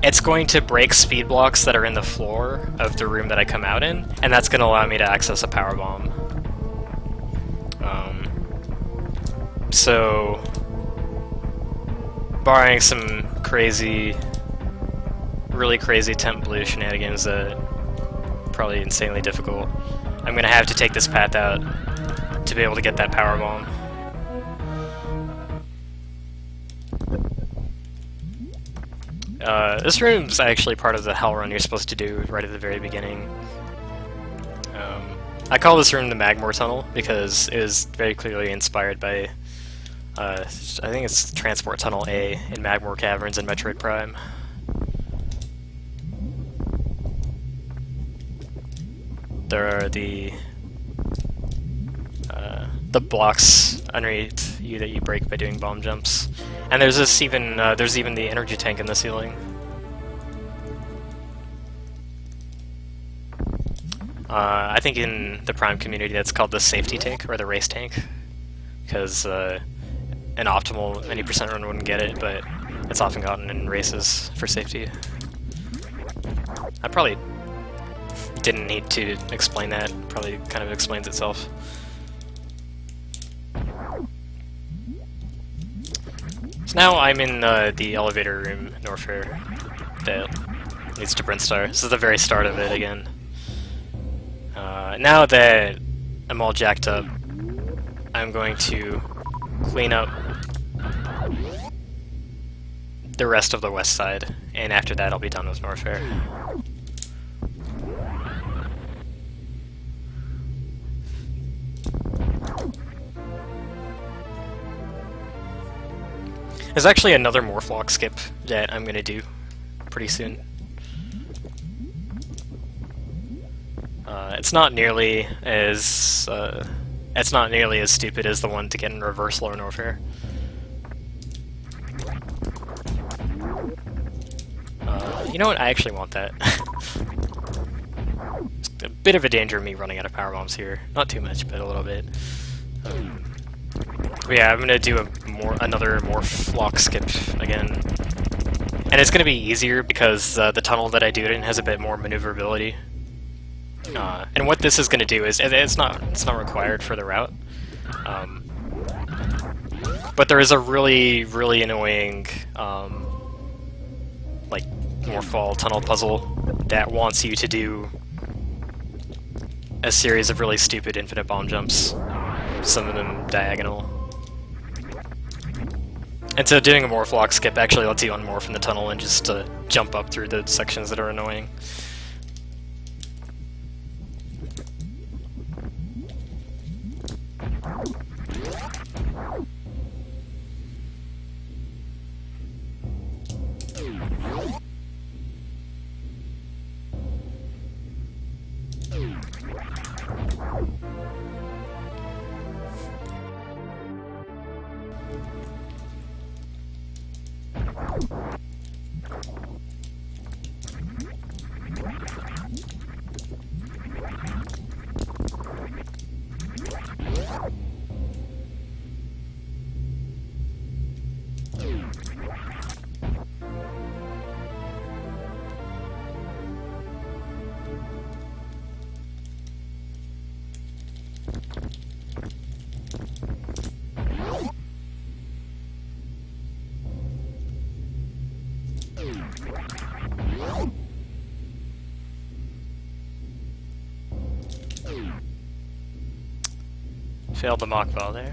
it's going to break speed blocks that are in the floor of the room that I come out in, and that's going to allow me to access a power bomb. So, barring some crazy, really crazy temp blue shenanigans that are probably insanely difficult, I'm going to have to take this path out to be able to get that power bomb. This room's actually part of the hell run you're supposed to do right at the very beginning. I call this room the Magmore Tunnel because it was very clearly inspired by, I think it's Transport Tunnel A in Magmore Caverns in Metroid Prime. There are the blocks underneath you that you break by doing bomb jumps, and there's this there's even the energy tank in the ceiling. I think in the Prime community that's called the safety tank, or the race tank, because an optimal 90% run wouldn't get it, but it's often gotten in races for safety. I probably didn't need to explain that, probably kind of explains itself. So now I'm in the elevator room, Norfair, that leads to Brinstar. This is the very start of it again. Now that I'm all jacked up, I'm going to clean up the rest of the west side, and after that I'll be done with Norfair. There's actually another Morphlock skip that I'm gonna do pretty soon. It's not nearly as stupid as the one to get in reversal or Norfair. You know what? I actually want that. It's a bit of a danger of me running out of power bombs here. Not too much, but a little bit. But yeah, I'm gonna do another Morphlock skip again, and it's gonna be easier because the tunnel that I do it in has a bit more maneuverability. And what this is gonna do is it's not required for the route, but there is a really annoying like Morphball tunnel puzzle that wants you to do a series of really stupid infinite bomb jumps, some of them diagonal. And so doing a Morphlock skip actually lets you unmorph in the tunnel and just jump up through the sections that are annoying. Failed the Mach Ball there.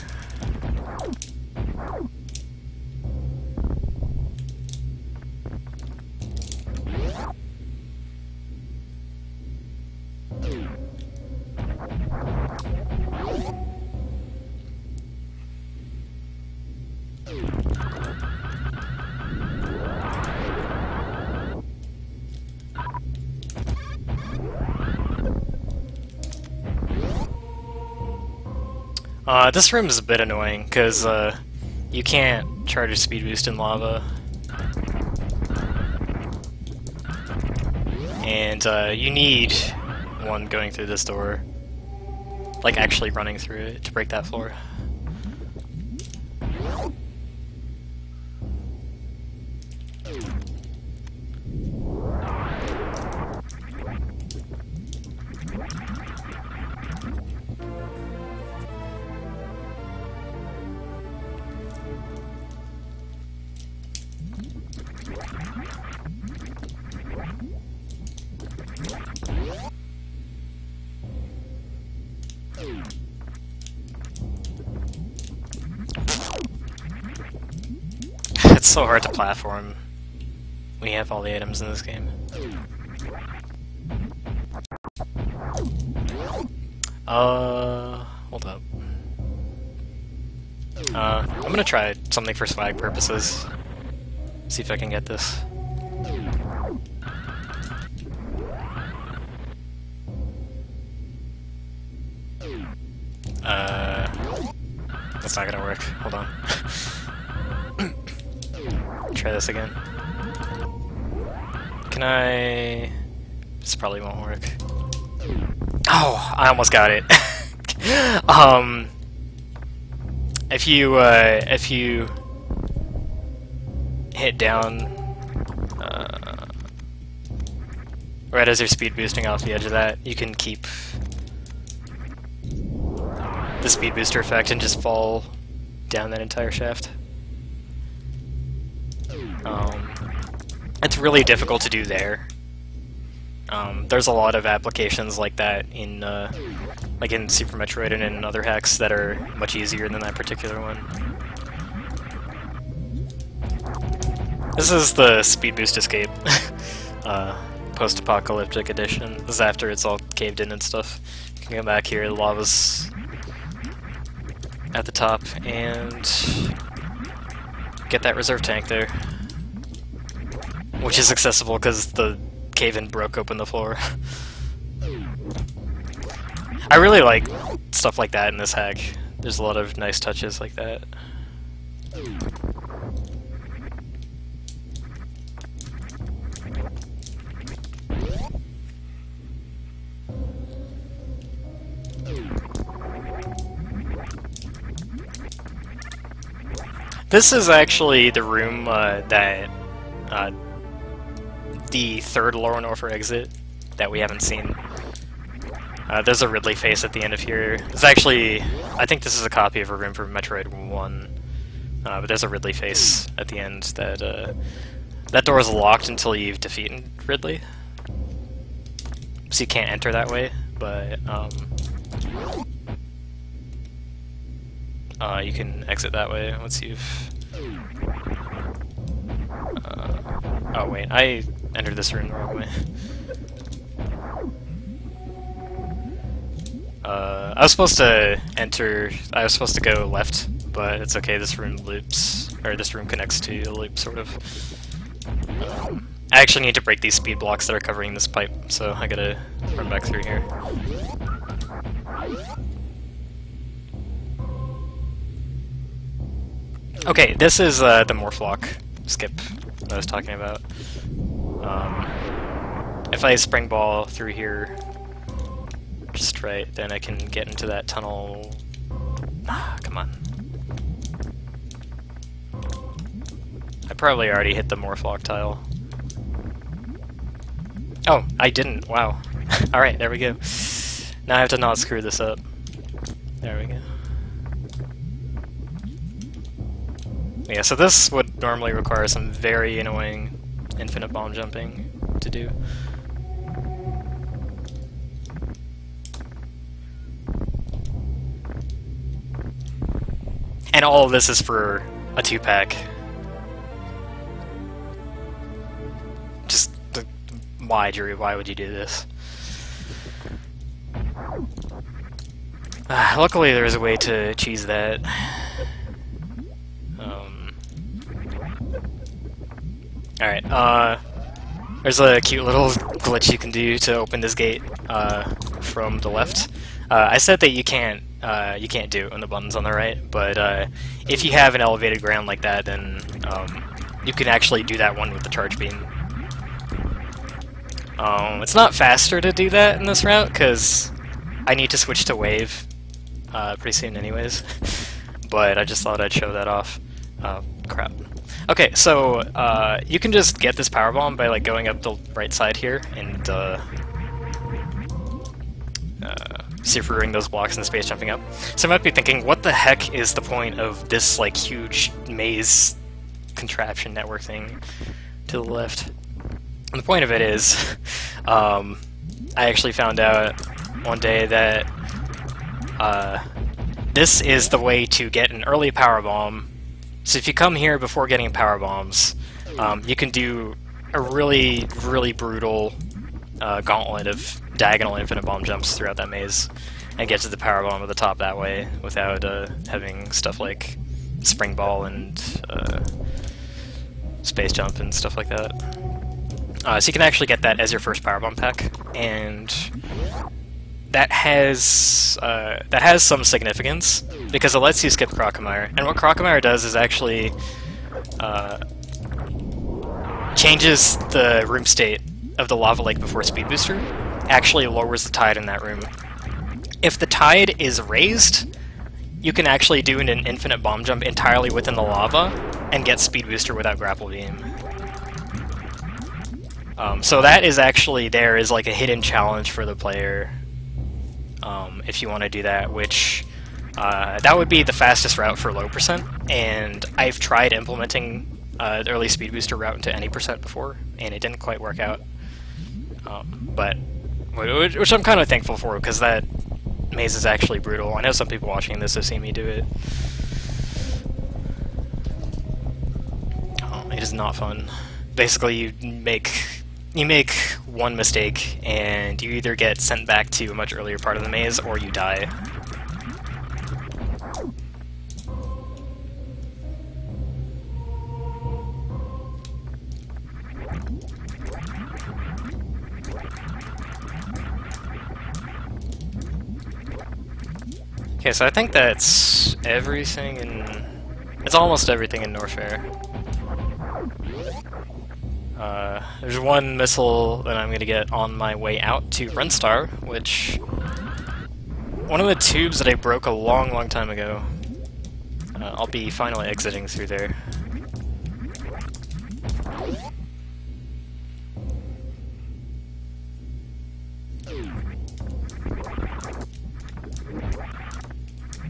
This room is a bit annoying, because you can't charge a speed boost in lava. And you need one going through this door. Like, actually running through it to break that floor. It's so hard to platform when you have all the items in this game. Hold up. I'm gonna try something for swag purposes. See if I can get this. That's not gonna work. Hold on. Try this again. Can I... This probably won't work. Oh, I almost got it. If you hit down right as you're speed boosting off the edge of that, you can keep the speed booster effect and just fall down that entire shaft. It's really difficult to do there. There's a lot of applications like that in like in Super Metroid and in other hacks that are much easier than that particular one. This is the speed boost escape, post-apocalyptic edition. This is after it's all caved in and stuff. You can come back here, the lava's at the top, and get that reserve tank there, which is accessible because the cave-in broke open the floor. I really like stuff like that in this hack. There's a lot of nice touches like that. This is actually the room that the third Lower Norfair exit that we haven't seen. There's a Ridley face at the end of here. It's actually, I think this is a copy of a room from Metroid 1, but there's a Ridley face at the end that that door is locked until you've defeated Ridley. So you can't enter that way, but you can exit that way once you've... oh wait, I entered this room the wrong way. I was supposed to go left, but it's okay, this room loops, or this room connects to a loop, sort of. I actually need to break these speed blocks that are covering this pipe, so I gotta run back through here. Okay, this is the Morphlock skip that I was talking about. If I spring ball through here just right, then I can get into that tunnel. Ah, come on. I probably already hit the Morphlock tile. Oh, I didn't. Wow. Alright, there we go. Now I have to not screw this up. There we go. Yeah, so this would normally require some very annoying infinite bomb jumping to do. And all of this is for a 2-pack. Just, why, Drew? Why would you do this? Luckily there's a way to cheese that. Alright, there's a cute little glitch you can do to open this gate from the left. I said that you can't do it when the button's on the right, but if you have an elevated ground like that, then you can actually do that one with the charge beam. It's not faster to do that in this route, because I need to switch to wave pretty soon anyways, but I just thought I'd show that off. Oh, crap. Okay, so you can just get this power bomb by like going up the right side here and supering those blocks and space jumping up. So you might be thinking, what the heck is the point of this like huge maze contraption network thing to the left? And the point of it is, I actually found out one day that this is the way to get an early power bomb. So if you come here before getting power bombs, you can do a really, really brutal gauntlet of diagonal infinite bomb jumps throughout that maze and get to the power bomb at the top that way without having stuff like spring ball and space jump and stuff like that. So you can actually get that as your first power bomb pack, and that has some significance because it lets you skip Crocomire. And what Crocomire does is actually changes the room state of the lava lake before Speed Booster, actually lowers the tide in that room. If the tide is raised, you can actually do an infinite bomb jump entirely within the lava and get Speed Booster without Grapple Beam. So that is actually there as like a hidden challenge for the player if you want to do that, which that would be the fastest route for low percent, and I've tried implementing the early Speed Booster route into any percent before, and it didn't quite work out. But which I'm kind of thankful for, because that maze is actually brutal. I know some people watching this have seen me do it. It is not fun. Basically, you make one mistake, and you either get sent back to a much earlier part of the maze, or you die. Okay, so I think that's everything in... It's almost everything in Norfair. There's one missile that I'm gonna get on my way out to Brinstar, which... One of the tubes that I broke a long time ago. I'll be finally exiting through there.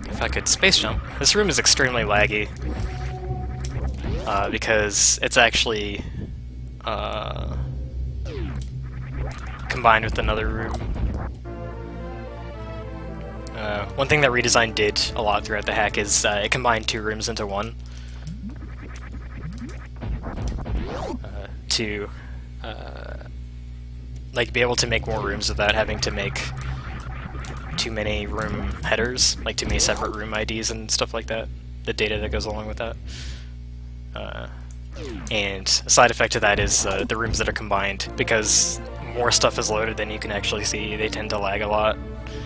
If I could space jump. This room is extremely laggy, because it's actually combined with another room. One thing that Redesign did a lot throughout the hack is it combined two rooms into one to like be able to make more rooms without having to make too many room headers, like too many separate room IDs and stuff like that, the data that goes along with that. And a side effect of that is the rooms that are combined, because more stuff is loaded than you can actually see, they tend to lag a lot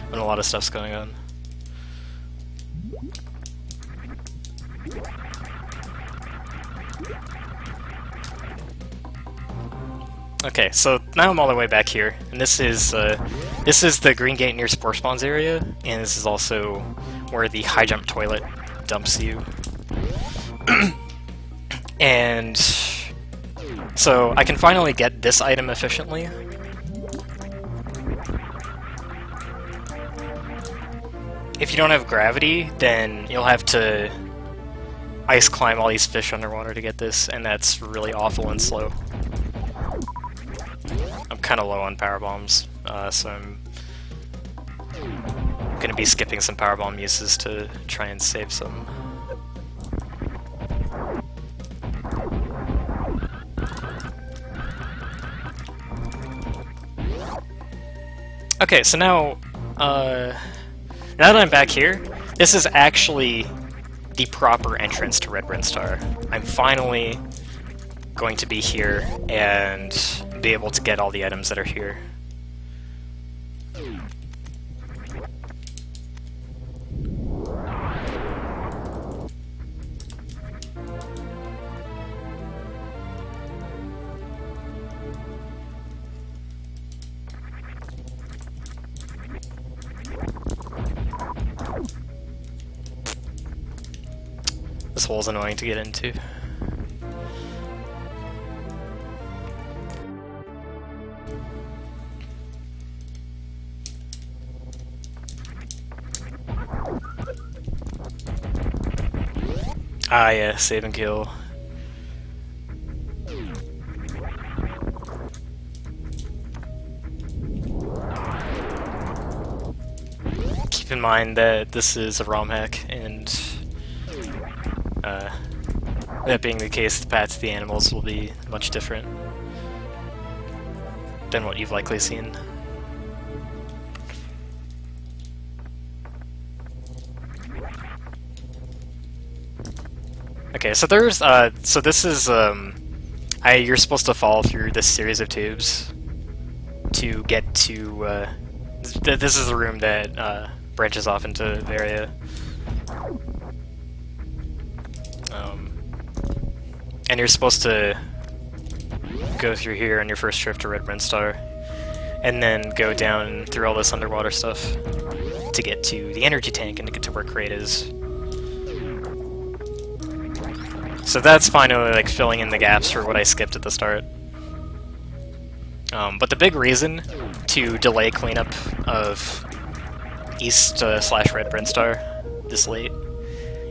when a lot of stuff's going on. Okay, so now I'm all the way back here, and this is the green gate near Spore Spawns area, and this is also where the high jump toilet dumps you. And so I can finally get this item efficiently. If you don't have gravity, then you'll have to ice climb all these fish underwater to get this, and that's really awful and slow. I'm kind of low on power bombs, so I'm going to be skipping some power bomb uses to try and save some. Okay, so now that I'm back here, this is actually the proper entrance to Red Brinstar. I'm finally going to be here and be able to get all the items that are here. This hole's annoying to get into. Ah yeah, save and kill. keep in mind that this is a ROM hack, and that being the case, the paths to the animals will be much different than what you've likely seen. Okay, so there's so this is you're supposed to fall through this series of tubes to get to this is the room that branches off into the area. And you're supposed to go through here on your first trip to Red Brinstar, and then go down through all this underwater stuff to get to the energy tank and to get to where Crate is. So that's finally like filling in the gaps for what I skipped at the start. But the big reason to delay cleanup of East / Red Brinstar this late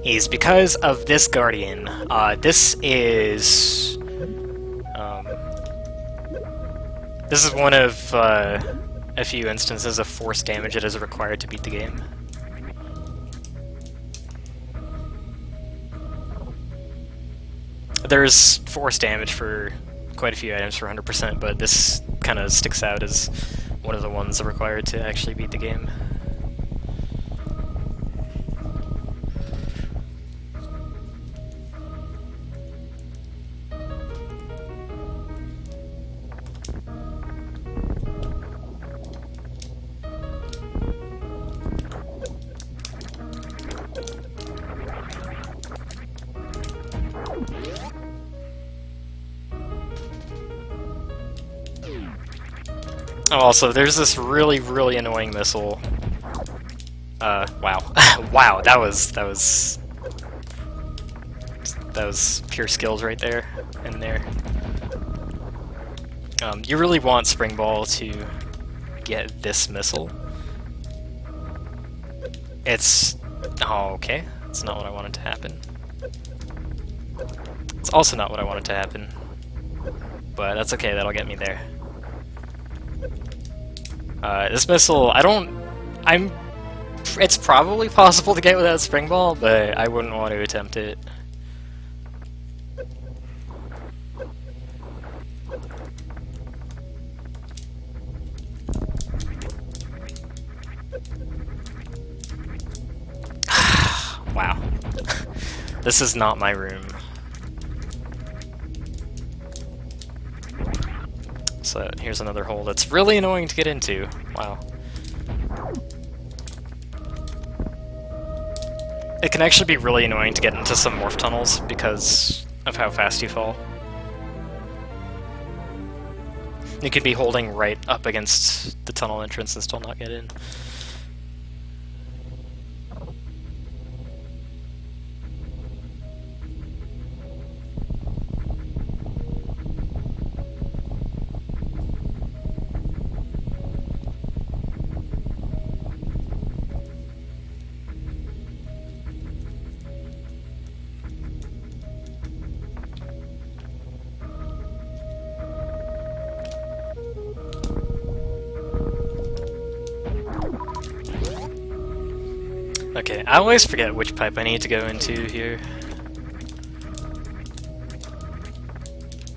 is because of this Guardian. This is one of a few instances of force damage that is required to beat the game. There's force damage for quite a few items for 100%, but this kind of sticks out as one of the ones required to actually beat the game. Oh, also, there's this really, really annoying missile. Wow. Wow, that was pure skills right there, in there. You really want Spring Ball to get this missile. Oh, okay. That's not what I wanted to happen. It's also not what I wanted to happen. But that's okay, that'll get me there. This missile, it's probably possible to get without Spring Ball, but I wouldn't want to attempt it. Wow. This is not my room. So here's another hole that's really annoying to get into. Wow. It can actually be really annoying to get into some morph tunnels because of how fast you fall. You could be holding right up against the tunnel entrance and still not get in. Okay, I always forget which pipe I need to go into here.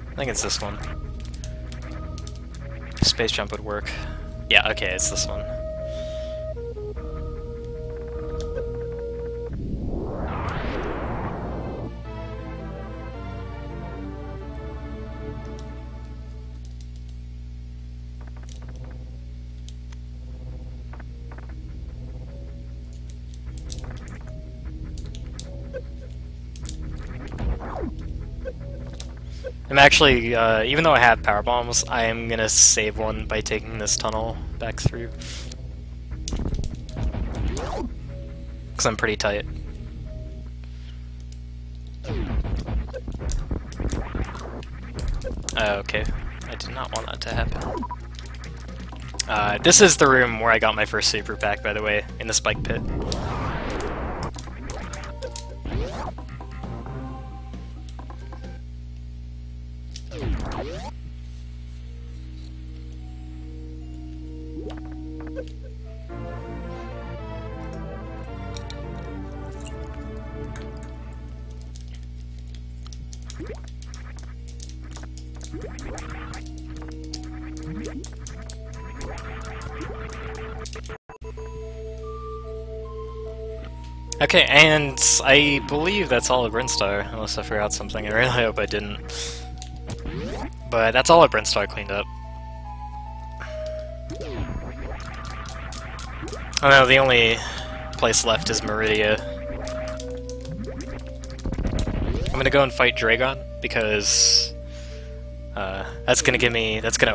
I think it's this one. Space jump would work. Yeah, okay, it's this one. I'm actually, even though I have power bombs, I am gonna save one by taking this tunnel back through. Because I'm pretty tight. Okay, I did not want that to happen. This is the room where I got my first super pack, by the way, in the spike pit. Okay, and I believe that's all of Brinstar, unless I forgot something. I really hope I didn't. But that's all of Brinstar cleaned up. Oh no, the only place left is Meridia. I'm gonna go and fight Dragon, because that's gonna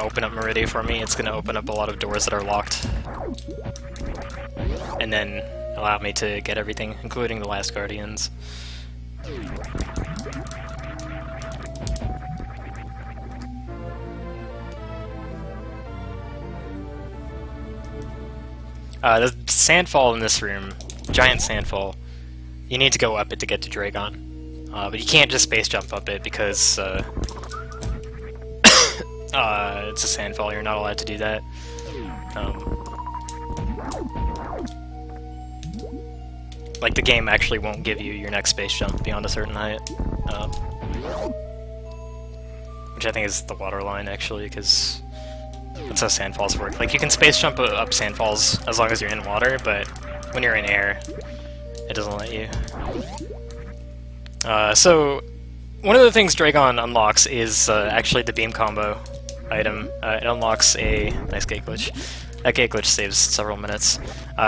open up Meridia for me. It's gonna open up a lot of doors that are locked. And then allow me to get everything, including the last Guardians. The sandfall in this room, giant sandfall, you need to go up it to get to Dragon. But you can't just space jump up it because it's a sandfall, you're not allowed to do that. Like, the game actually won't give you your next space jump beyond a certain height. Which I think is the water line, actually, because that's how sandfalls work. Like, you can space jump up sandfalls as long as you're in water, but when you're in air, it doesn't let you. So, one of the things Dragon unlocks is actually the beam combo item. It unlocks a nice gate glitch. That gate glitch saves several minutes.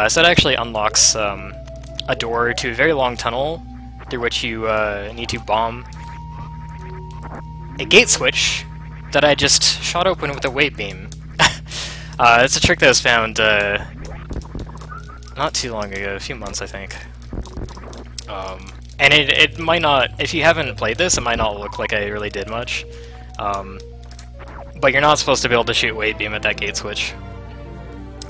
So it actually unlocks a door to a very long tunnel through which you need to bomb a gate switch that I just shot open with a weight beam. It's a trick that was found not too long ago, a few months I think. And it might not, if you haven't played this, it might not look like I really did much. But you're not supposed to be able to shoot weight beam at that gate switch.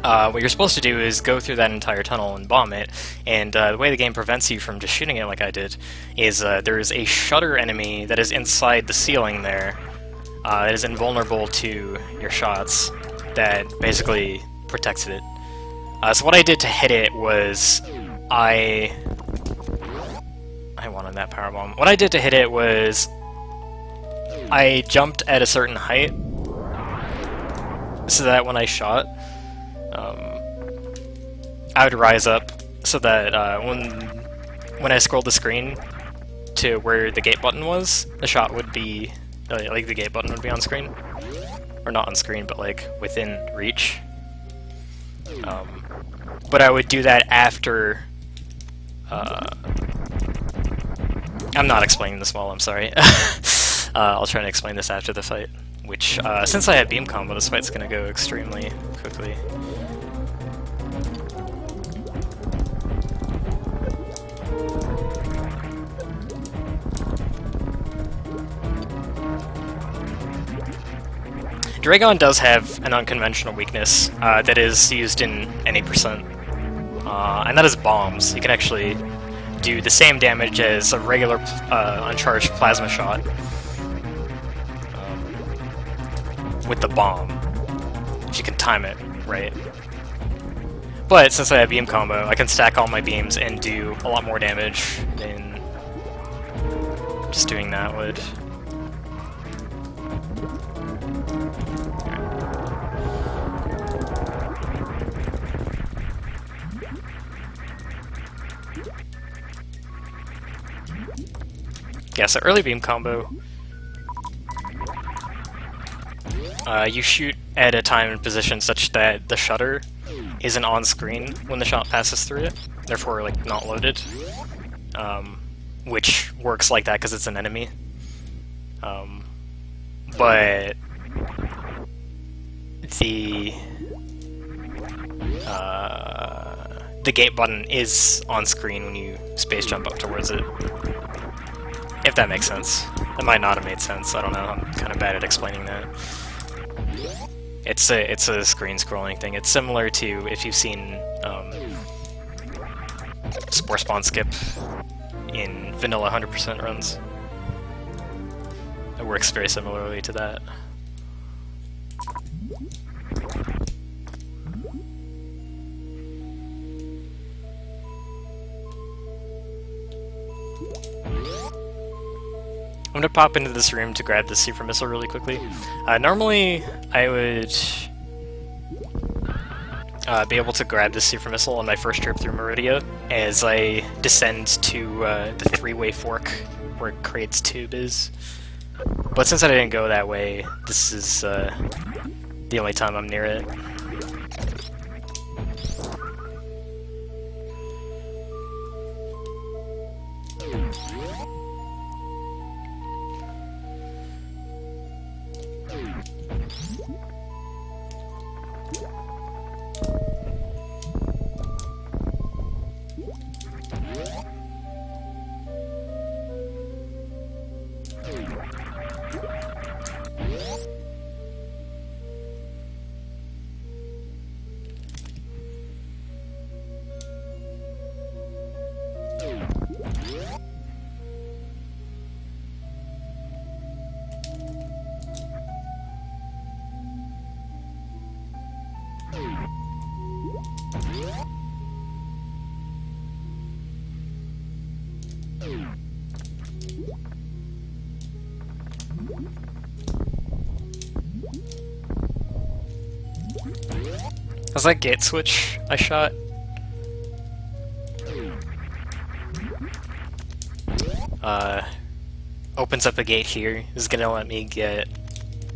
What you're supposed to do is go through that entire tunnel and bomb it, and the way the game prevents you from just shooting it like I did is there is a shutter enemy that is inside the ceiling there that is invulnerable to your shots that basically protects it. So what I did to hit it was I wanted that power bomb. What I did to hit it was I jumped at a certain height so that when I shot, I would rise up so that when I scrolled the screen to where the gate button was, the shot would be, like the gate button would be on screen. Or not on screen, but like within reach. But I would do that after... I'm not explaining this well, I'm sorry. I'll try to explain this after the fight. Which, since I have beam combo, this fight's gonna go extremely quickly. Dragon does have an unconventional weakness that is used in any percent, and that is bombs. You can actually do the same damage as a regular uncharged plasma shot with the bomb, if you can time it right. But since I have beam combo, I can stack all my beams and do a lot more damage than just doing that would. Yeah, so early beam combo, you shoot at a time and position such that the shutter isn't on screen when the shot passes through it, therefore like not loaded, which works like that because it's an enemy. But the gate button is on screen when you space jump up towards it. If that makes sense. That might not have made sense, I don't know, I'm kind of bad at explaining that. It's a screen scrolling thing. It's similar to if you've seen Spore Spawn Skip in vanilla 100% runs. It works very similarly to that. gonna pop into this room to grab the super missile really quickly. Normally, I would be able to grab the super missile on my first trip through Meridia as I descend to the three-way fork where Kraid's tube is. But since I didn't go that way, this is the only time I'm near it. Was that gate switch I shot? Opens up a gate here. This is gonna let me get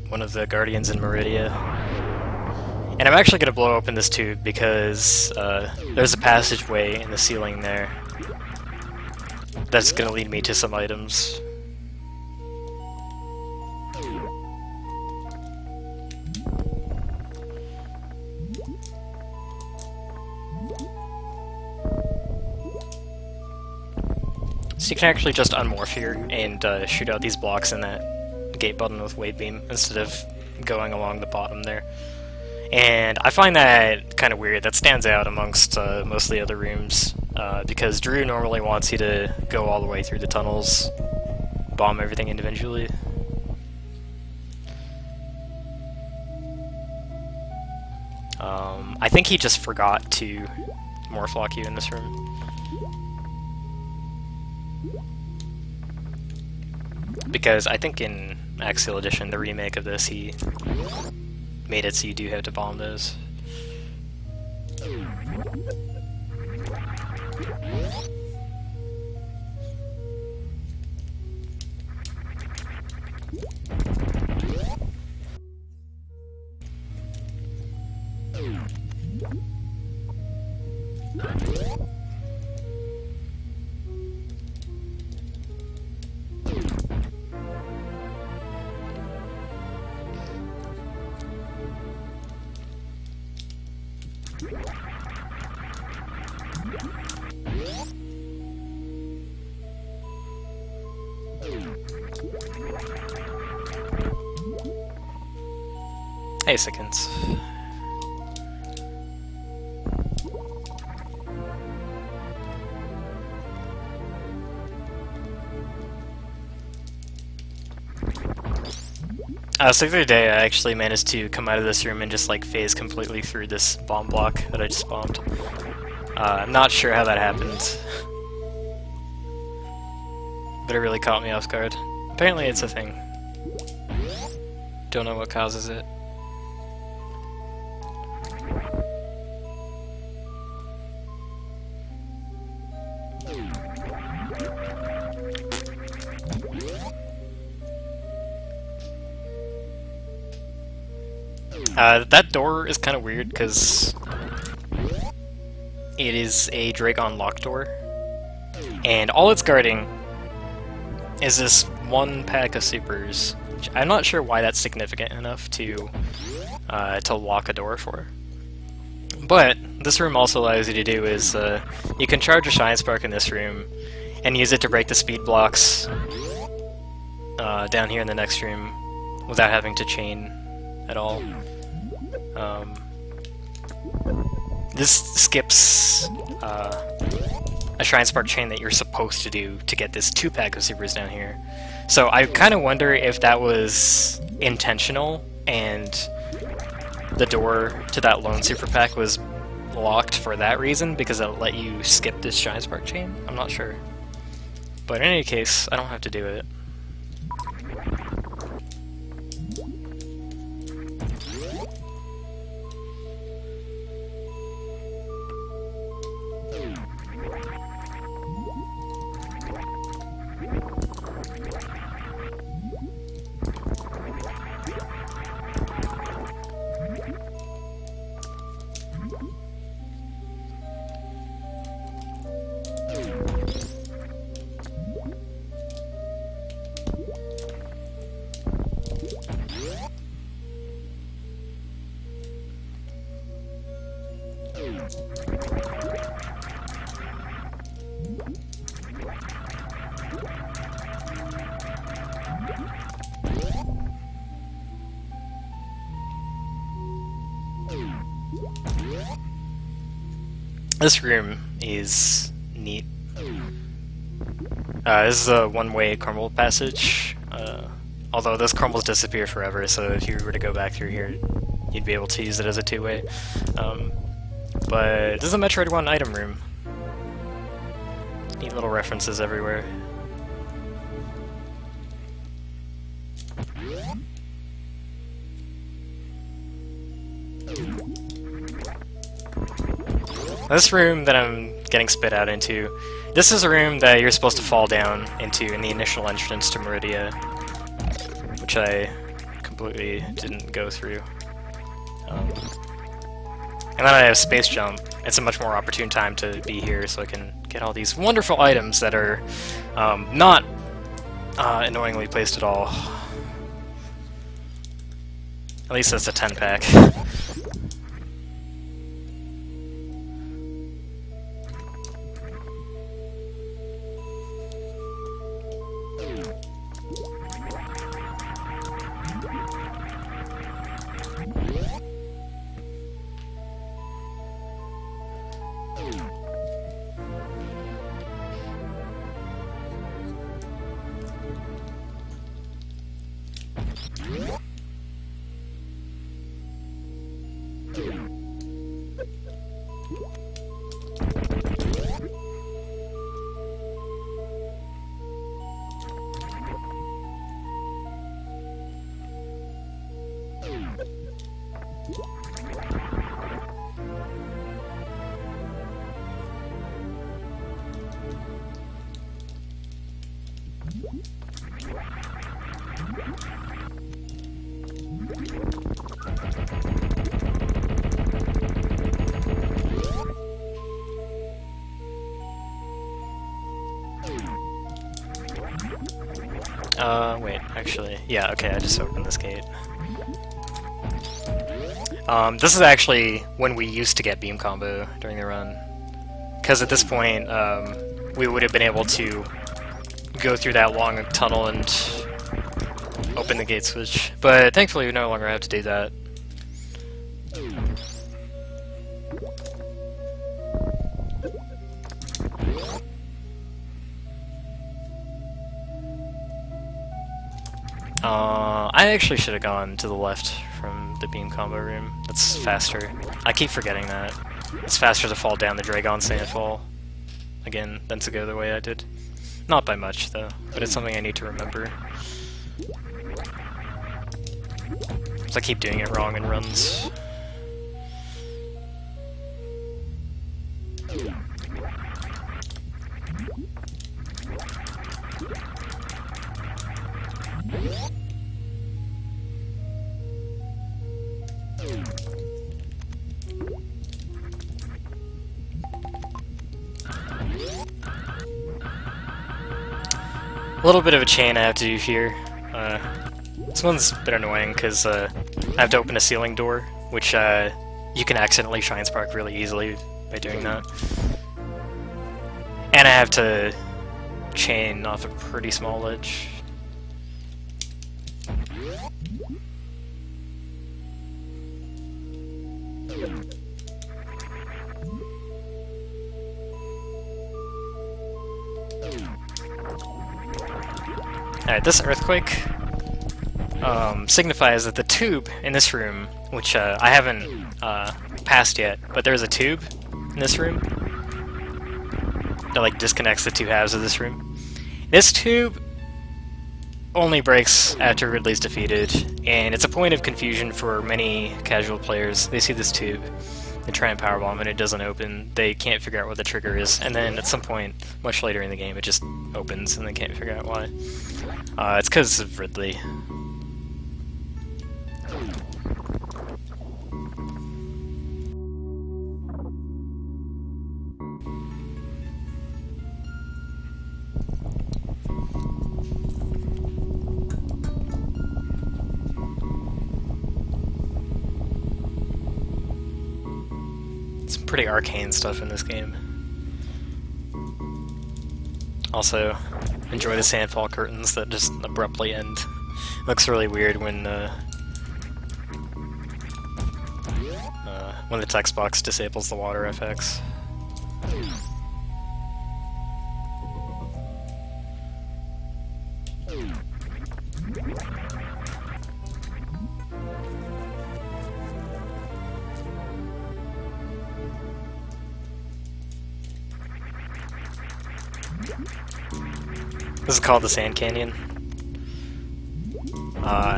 one of the Guardians in Meridia. And I'm actually gonna blow open this tube because there's a passageway in the ceiling there that's gonna lead me to some items. So you can actually just unmorph here and shoot out these blocks in that gate button with Wave Beam instead of going along the bottom there. And I find that kind of weird. That stands out amongst most of the other rooms because Drew normally wants you to go all the way through the tunnels, bomb everything individually. I think he just forgot to morph lock you in this room. Because I think in Axial Edition, the remake of this, he made it so you do have to bomb those. Hey, seconds. So the other day I actually managed to come out of this room and just like phase completely through this bomb block that I just bombed. I'm not sure how that happened, but it really caught me off guard. Apparently it's a thing. Don't know what causes it. That door is kind of weird because it is a Dragon lock door, and all it's guarding is this one pack of supers. Which I'm not sure why that's significant enough to lock a door for. But this room also allows you to do is you can charge a Shine Spark in this room and use it to break the speed blocks down here in the next room without having to chain at all. This skips a Shrine Spark chain that you're supposed to do to get this 2-pack of supers down here. So I kind of wonder if that was intentional and the door to that lone super pack was locked for that reason, because it'll let you skip this Shrine Spark chain. I'm not sure. But in any case, I don't have to do it. This room is neat. This is a one-way crumble passage, although those crumbles disappear forever, so if you were to go back through here, you'd be able to use it as a two-way. But this is a Metroid 1 item room. Neat little references everywhere. This room that I'm getting spit out into, this is a room that you're supposed to fall down into in the initial entrance to Meridia, which I completely didn't go through. And then I have Space Jump. It's a much more opportune time to be here, so I can get all these wonderful items that are not annoyingly placed at all. At least that's a 10-pack. Wait, actually, yeah, okay, I just opened this gate. This is actually when we used to get beam combo during the run. Because at this point, we would have been able to go through that long tunnel and open the gate switch. But thankfully we no longer have to do that. I actually should have gone to the left from the beam combo room. That's faster. I keep forgetting that. It's faster to fall down the Dragon Sandfall again than to go the way I did. Not by much, though, but it's something I need to remember. So I keep doing it wrong in runs. A little bit of a chain I have to do here. This one's a bit annoying because I have to open a ceiling door, which you can accidentally Shine Spark really easily by doing that. And I have to chain off a pretty small ledge. Alright, this earthquake signifies that the tube in this room, which I haven't passed yet, but there's a tube in this room that like disconnects the two halves of this room. This tube only breaks after Ridley's defeated, and it's a point of confusion for many casual players. They see this tube, they try and powerbomb and it doesn't open, they can't figure out what the trigger is, and then at some point, much later in the game, it just opens and they can't figure out why. It's because of Ridley. pretty arcane stuff in this game. Also, enjoy the sandfall curtains that just abruptly end. Looks really weird when the text box disables the water effects. This is called the Sand Canyon.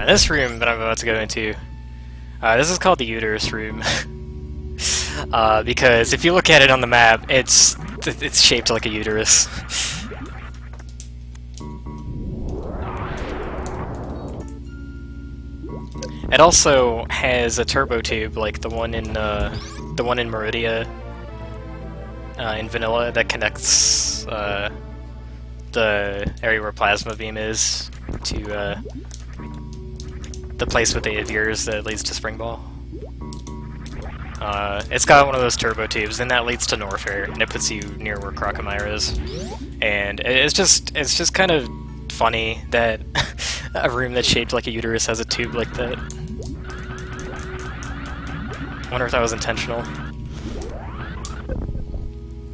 This room that I'm about to go into, this is called the Uterus Room. Because if you look at it on the map, it's shaped like a uterus. It also has a turbo tube like the one in Meridia in Vanilla that connects the area where Plasma Beam is to the place with the Aviers that leads to Spring Ball. It's got one of those turbo tubes, and that leads to Norfair, and it puts you near where Crocomire is. And it's just kind of funny that a room that's shaped like a uterus has a tube like that. I wonder if that was intentional.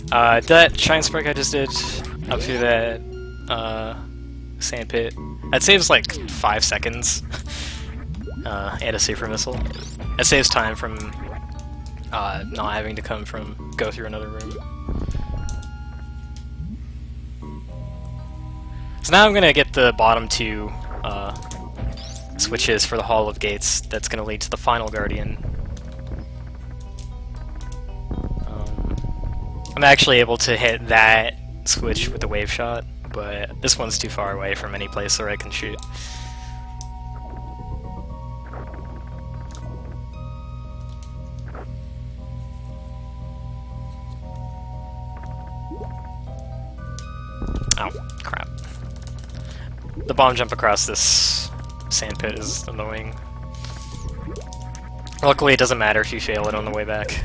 That Shine Spark I just did up through that sand pit, that saves like 5 seconds, and a safer missile. It saves time from not having to go through another room. So now I'm gonna get the bottom 2 switches for the Hall of Gates. That's gonna lead to the final Guardian. I'm actually able to hit that switch with the wave shot, but this one's too far away from any place where I can shoot. Oh, crap. The bomb jump across this sand pit is annoying. Luckily, it doesn't matter if you fail it on the way back.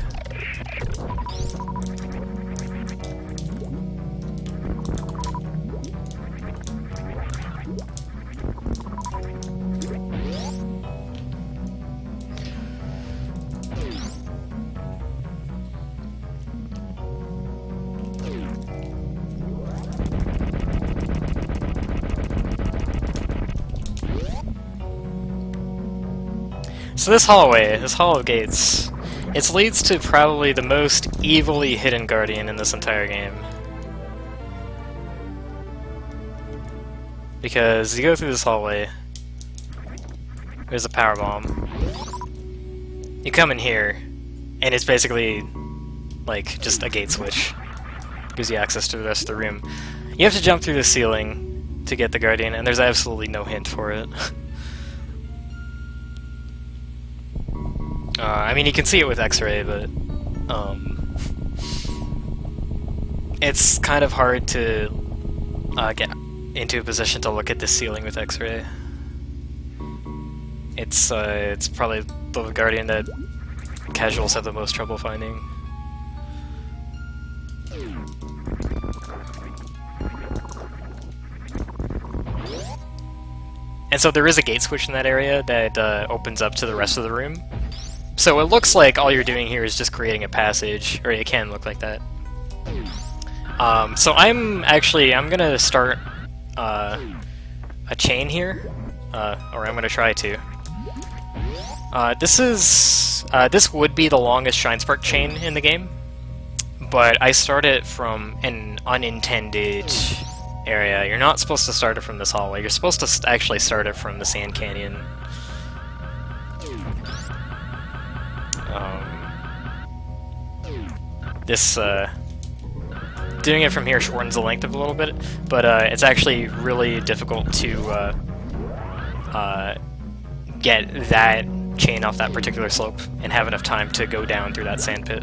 So this hallway, this Hall of Gates, it leads to probably the most evilly hidden Guardian in this entire game. Because you go through this hallway, there's a power bomb. You come in here, and it's basically like just a gate switch. Gives you access to the rest of the room. You have to jump through the ceiling to get the Guardian, and there's absolutely no hint for it. I mean, you can see it with X-ray, but it's kind of hard to get into a position to look at the ceiling with X-ray. It's probably the Guardian that casuals have the most trouble finding. And so there is a gate switch in that area that opens up to the rest of the room. So it looks like all you're doing here is just creating a passage, or it can look like that. So I'm gonna start a chain here, or I'm gonna try to. This would be the longest Shine Spark chain in the game, but I start it from an unintended area. You're not supposed to start it from this hallway. You're supposed to actually start it from the Sand Canyon. Doing it from here shortens the length of a little bit, but it's actually really difficult to get that chain off that particular slope and have enough time to go down through that sand pit.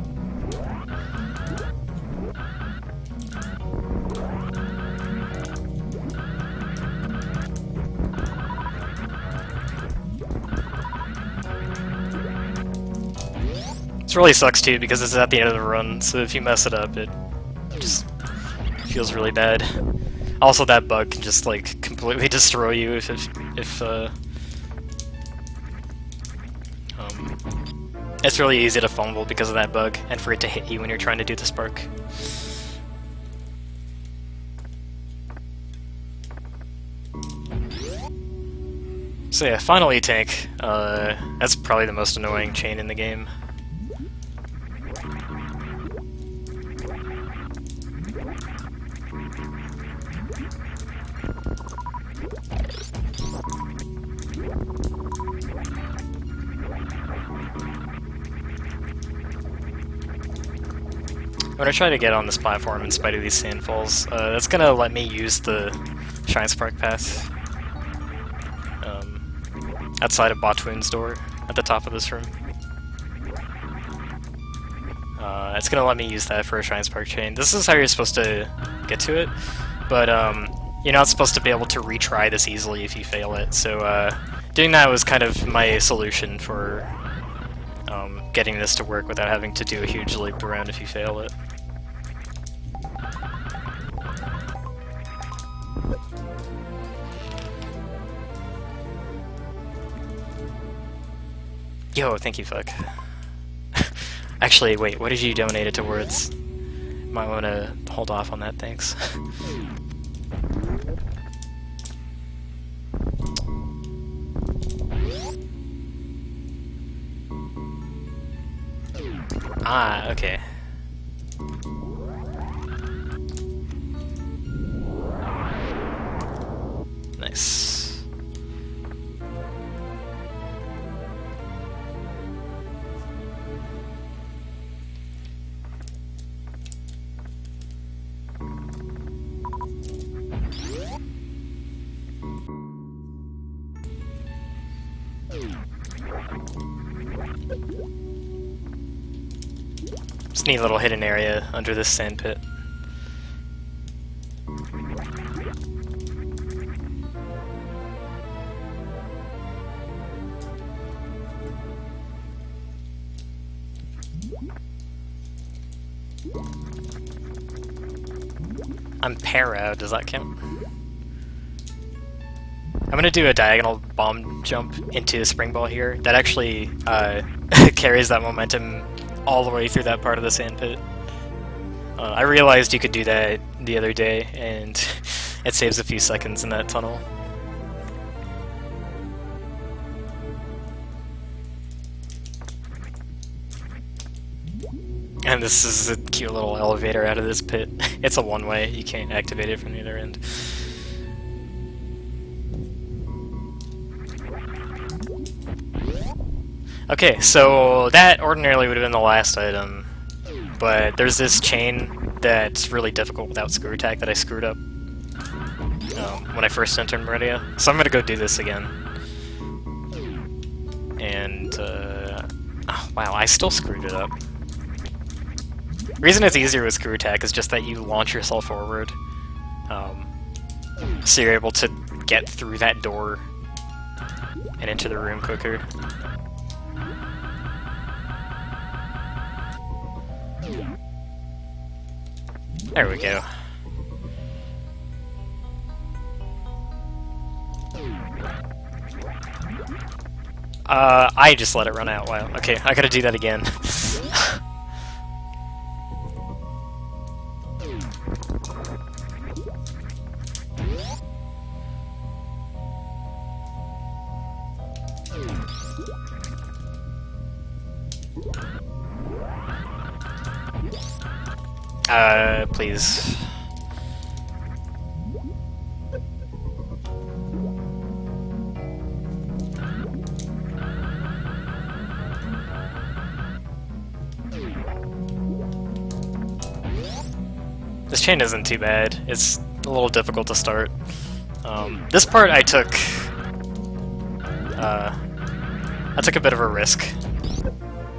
This really sucks too because it's at the end of the run, so if you mess it up, it just feels really bad. Also, that bug can just like completely destroy you if it's really easy to fumble because of that bug, and for it to hit you when you're trying to do the spark. So yeah, final E-Tank. That's probably the most annoying chain in the game. I'm gonna try to get on this platform in spite of these sandfalls. That's gonna let me use the Shine Spark path outside of Botwoon's door at the top of this room. It's gonna let me use that for a Shine Spark chain. This is how you're supposed to get to it, but you're not supposed to be able to retry this easily if you fail it, so doing that was kind of my solution for getting this to work without having to do a huge loop around if you fail it. Yo, thank you, fuck. Actually, wait, what did you donate it towards? Might want to hold off on that, thanks. Ah, okay. Nice. Just neat little hidden area under this sand pit. I'm para, does that count? I'm gonna do a diagonal bomb jump into a spring ball here. That actually carries that momentum all the way through that part of the sand pit. I realized you could do that the other day, and it saves a few seconds in that tunnel. And this is a cute little elevator out of this pit. It's a one-way, you can't activate it from the other end. Okay, so that ordinarily would have been the last item, but there's this chain that's really difficult without screw attack that I screwed up when I first entered Meridia. So I'm gonna go do this again. And, oh, wow, I still screwed it up. The reason it's easier with screw attack is just that you launch yourself forward, so you're able to get through that door and into the room quicker. There we go. I just let it run out. Wow. Okay, I gotta do that again. Please. This chain isn't too bad. It's a little difficult to start. This part I took a bit of a risk,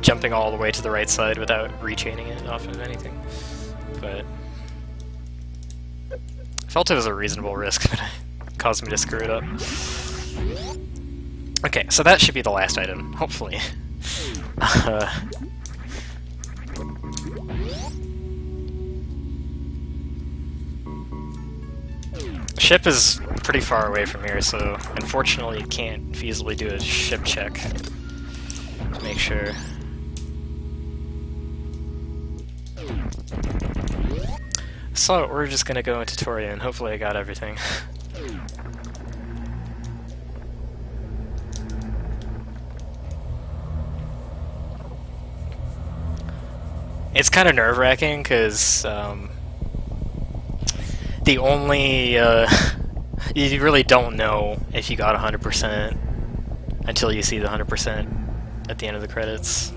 jumping all the way to the right side without rechaining it off of anything. But I felt it was a reasonable risk, but it caused me to screw it up. Okay, so that should be the last item, hopefully. Ship is pretty far away from here, so unfortunately you can't feasibly do a ship check to make sure. So we're just gonna go into Toria and hopefully I got everything. It's kind of nerve-wracking because the only you really don't know if you got 100% until you see the 100% at the end of the credits.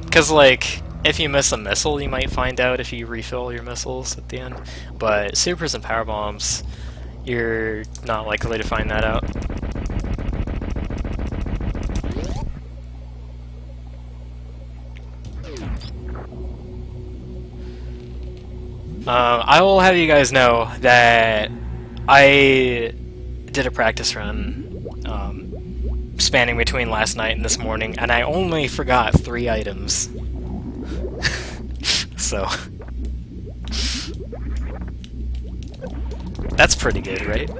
Because like, if you miss a missile, you might find out if you refill your missiles at the end. But supers and power bombs, you're not likely to find that out. I will have you guys know that I did a practice run spanning between last night and this morning, and I only forgot 3 items. So that's pretty good, right?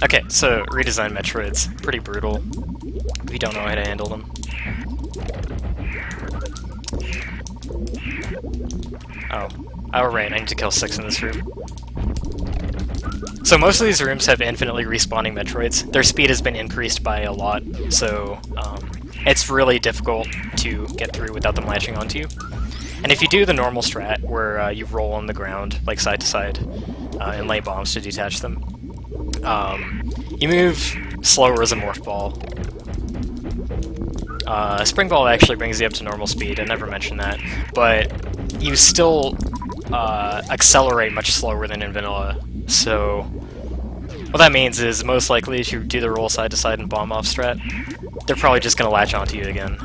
Okay, so redesign Metroids. Pretty brutal if you don't know how to handle them. Oh, right, I need to kill 6 in this room. So most of these rooms have infinitely respawning Metroids. Their speed has been increased by a lot, so it's really difficult to get through without them latching onto you. And if you do the normal strat, where you roll on the ground, like side to side, and lay bombs to detach them, you move slower as a Morph Ball. Spring Ball actually brings you up to normal speed, I never mentioned that, but you still accelerate much slower than in vanilla. So what that means is, most likely, if you do the roll side to side and bomb off strat, they're probably just going to latch onto you again.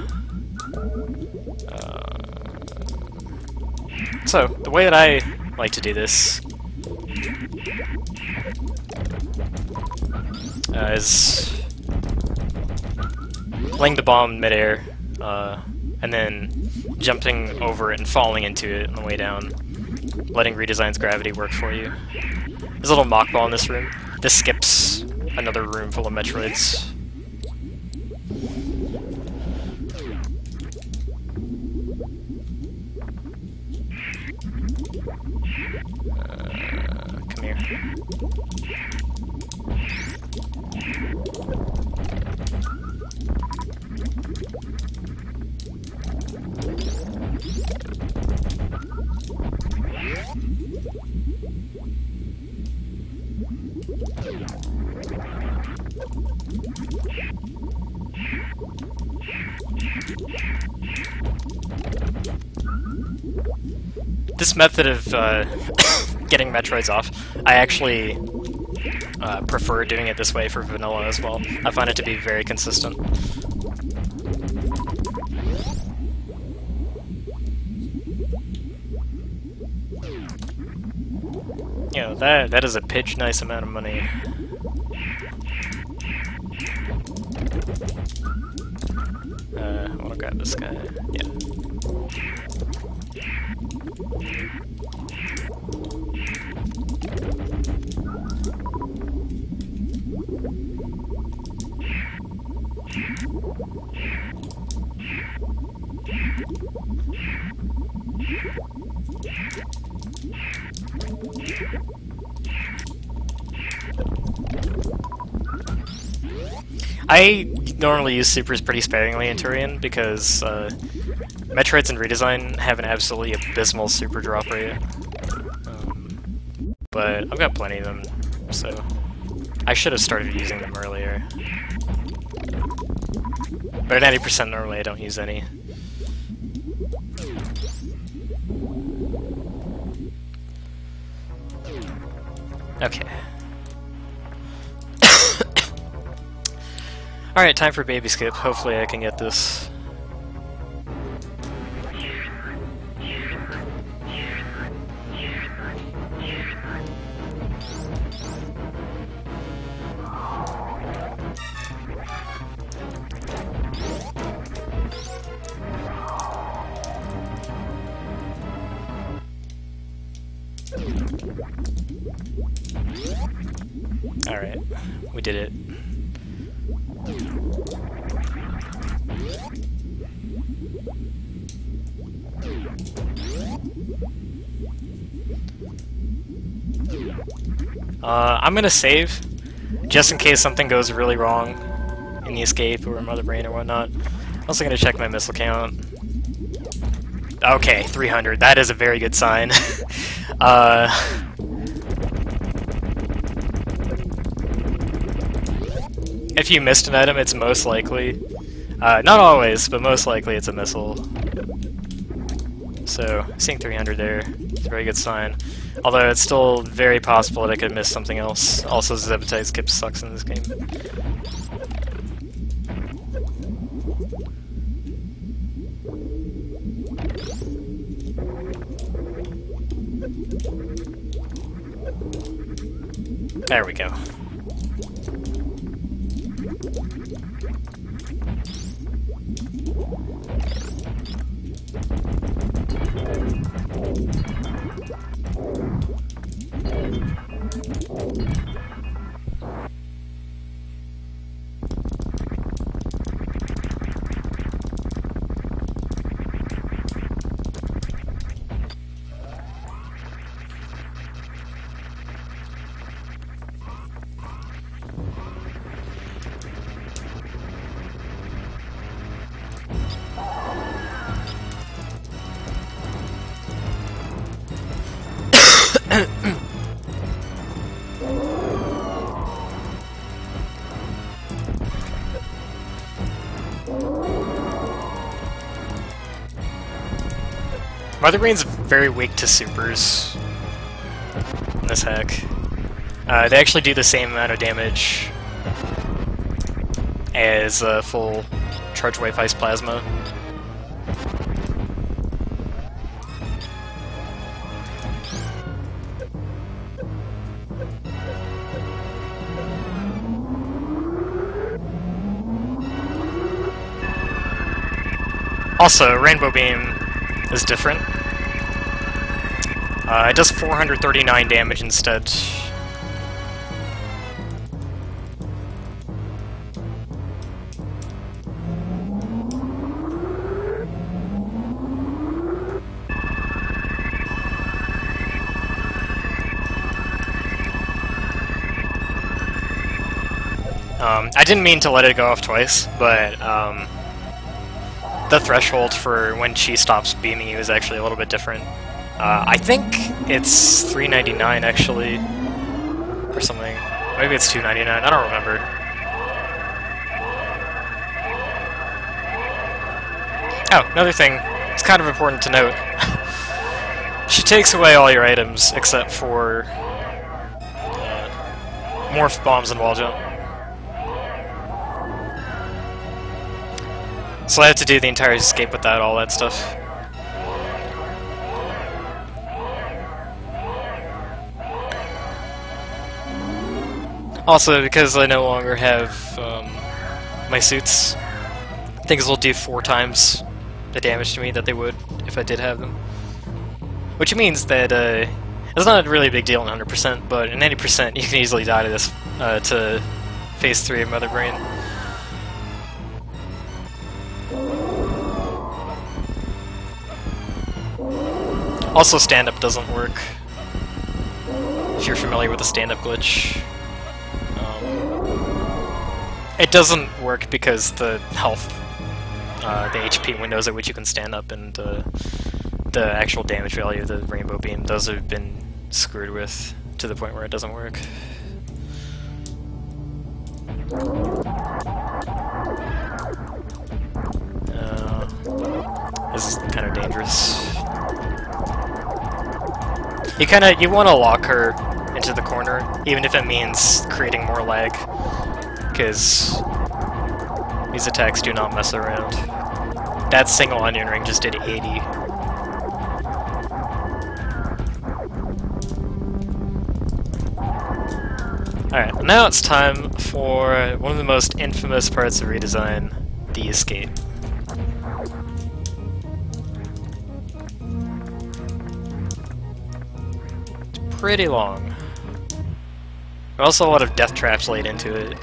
So the way that I like to do this is laying the bomb midair, and then jumping over it and falling into it on the way down, letting Redesign's gravity work for you. There's a little Mach Ball in this room. This skips another room full of Metroids. Come here. This method of getting Metroids off, I actually prefer doing it this way for vanilla as well. I find it to be very consistent. You know, that is a pitch nice amount of money. I want to grab this guy. Yeah. I normally use supers pretty sparingly in Turian because Metroids and Redesign have an absolutely abysmal super drop rate. But I've got plenty of them, so I should have started using them earlier. But at 90% normally I don't use any. Okay. Alright, time for baby skip. Hopefully I can get this. Alright, we did it. I'm gonna save, just in case something goes really wrong in the escape or Mother Brain or whatnot. I'm also gonna check my missile count. Okay, 300. That is a very good sign. If you missed an item, it's most likely, not always, but most likely it's a missile. So, seeing 300 there is a very good sign. Although it's still very possible that I could miss something else. Also, Zebetite skip sucks in this game. There we go. Mother Brain's very weak to supers in this hack. They actually do the same amount of damage as full Charge Wave Ice Plasma. Also, Rainbow Beam is different. It does 439 damage instead. I didn't mean to let it go off twice, but the threshold for when she stops beaming you is actually a little bit different. I think it's 399 actually, or something. Maybe it's 299, I don't remember. Oh, another thing, it's kind of important to note. She takes away all your items except for morph bombs and wall jump. So I have to do the entire escape without all that stuff. Also, because I no longer have my suits, things will do 4 times the damage to me that they would if I did have them. Which means that it's not really a big deal in 100%, but in 80% you can easily die to this, to Phase 3 of Mother Brain. Also, stand-up doesn't work, if you're familiar with the stand-up glitch. It doesn't work because the health, the HP windows at which you can stand up, and the actual damage value of the Rainbow Beam, those have been screwed with to the point where it doesn't work. This is kind of dangerous. You want to lock her into the corner, even if it means creating more lag, because these attacks do not mess around. That single onion ring just did 80. Alright, now it's time for one of the most infamous parts of Redesign, the escape. Pretty long. There are also a lot of death traps laid into it.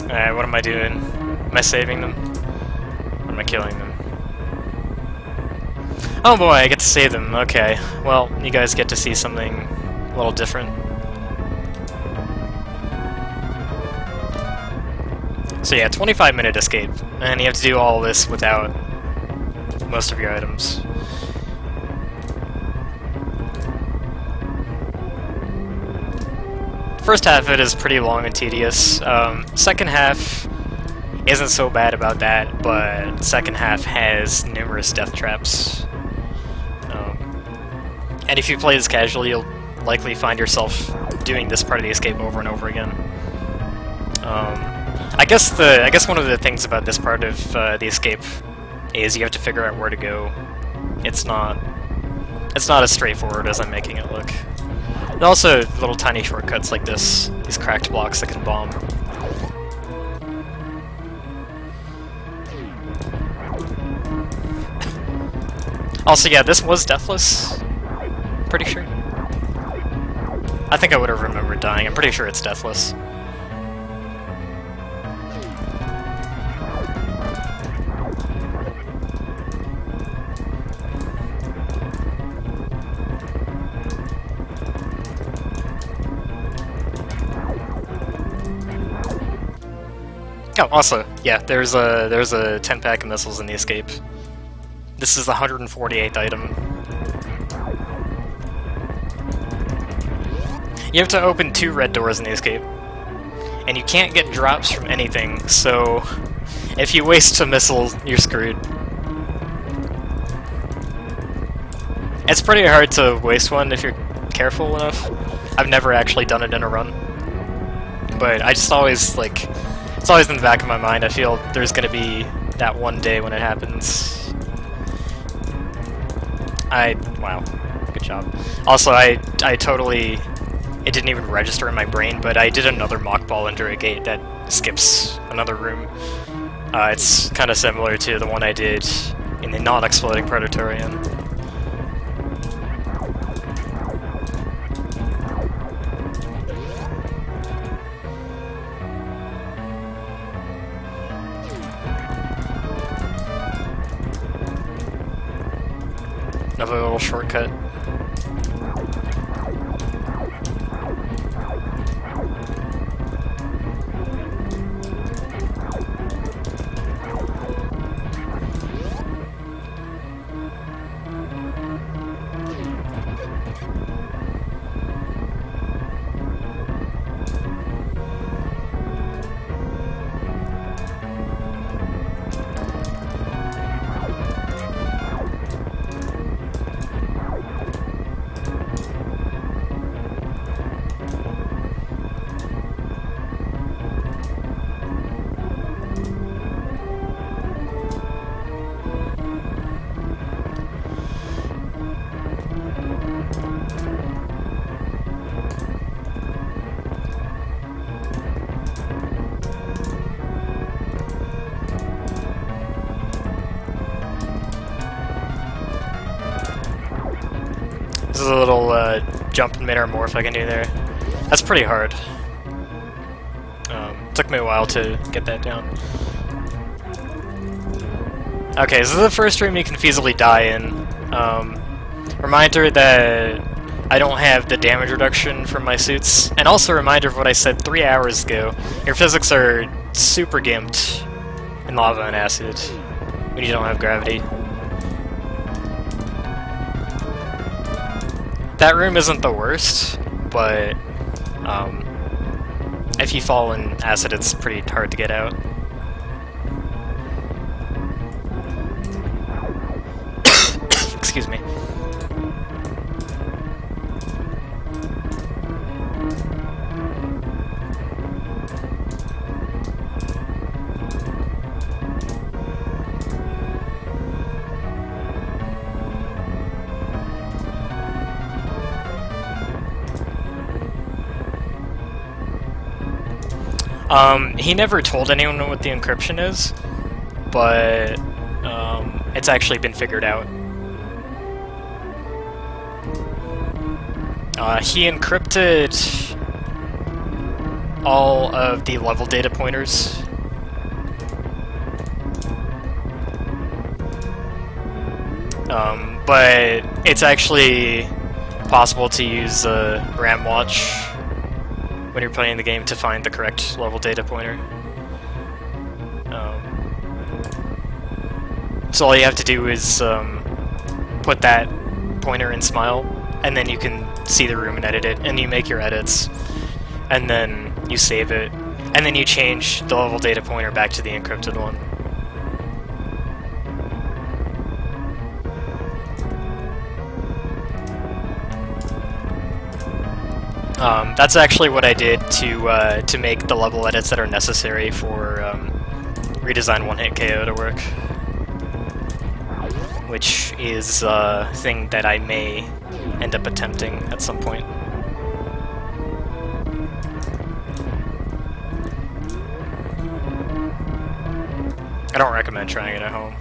Alright, what am I doing? Am I saving them? Or am I killing them? Oh boy, I get to save them. Okay. Well, you guys get to see something a little different. So yeah, 25-minute escape. And you have to do all this without most of your items. First half of it is pretty long and tedious. Second half isn't so bad about that, but second half has numerous death traps. And if you play this casually, you'll likely find yourself doing this part of the escape over and over again. I guess one of the things about this part of the escape is you have to figure out where to go. It's not as straightforward as I'm making it look. And also little tiny shortcuts like this, these cracked blocks that can bomb. Also, yeah, this was deathless. Pretty sure. I think I would have remembered dying. I'm pretty sure it's deathless. Oh, also, yeah, there's a 10-pack of missiles in the escape. This is the 148th item. You have to open 2 red doors in the escape, and you can't get drops from anything, so if you waste a missile, you're screwed. It's pretty hard to waste one if you're careful enough. I've never actually done it in a run, but I just always, like, it's always in the back of my mind. I feel there's gonna be that one day when it happens. Wow, good job. Also, I totally, it didn't even register in my brain, but I did another Mach Ball under a gate that skips another room. It's kind of similar to the one I did in the non-exploding Predatorian. Another little shortcut. This is a little jump and mid-air morph I can do there. That's pretty hard. Took me a while to get that down. Okay, this is the first room you can feasibly die in. Reminder that I don't have the damage reduction from my suits, and also a reminder of what I said 3 hours ago. Your physics are super gimped in lava and acid when you don't have gravity. That room isn't the worst, but if you fall in acid, it's pretty hard to get out. Excuse me. He never told anyone what the encryption is, but it's actually been figured out. He encrypted all of the level data pointers. But it's actually possible to use RAM Watch when you're playing the game to find the correct level data pointer. So all you have to do is put that pointer in Smile, and then you can see the room and edit it, and you make your edits, and then you save it, and then you change the level data pointer back to the encrypted one. That's actually what I did to make the level edits that are necessary for Redesign One-Hit KO to work, which is a thing that I may end up attempting at some point. I don't recommend trying it at home.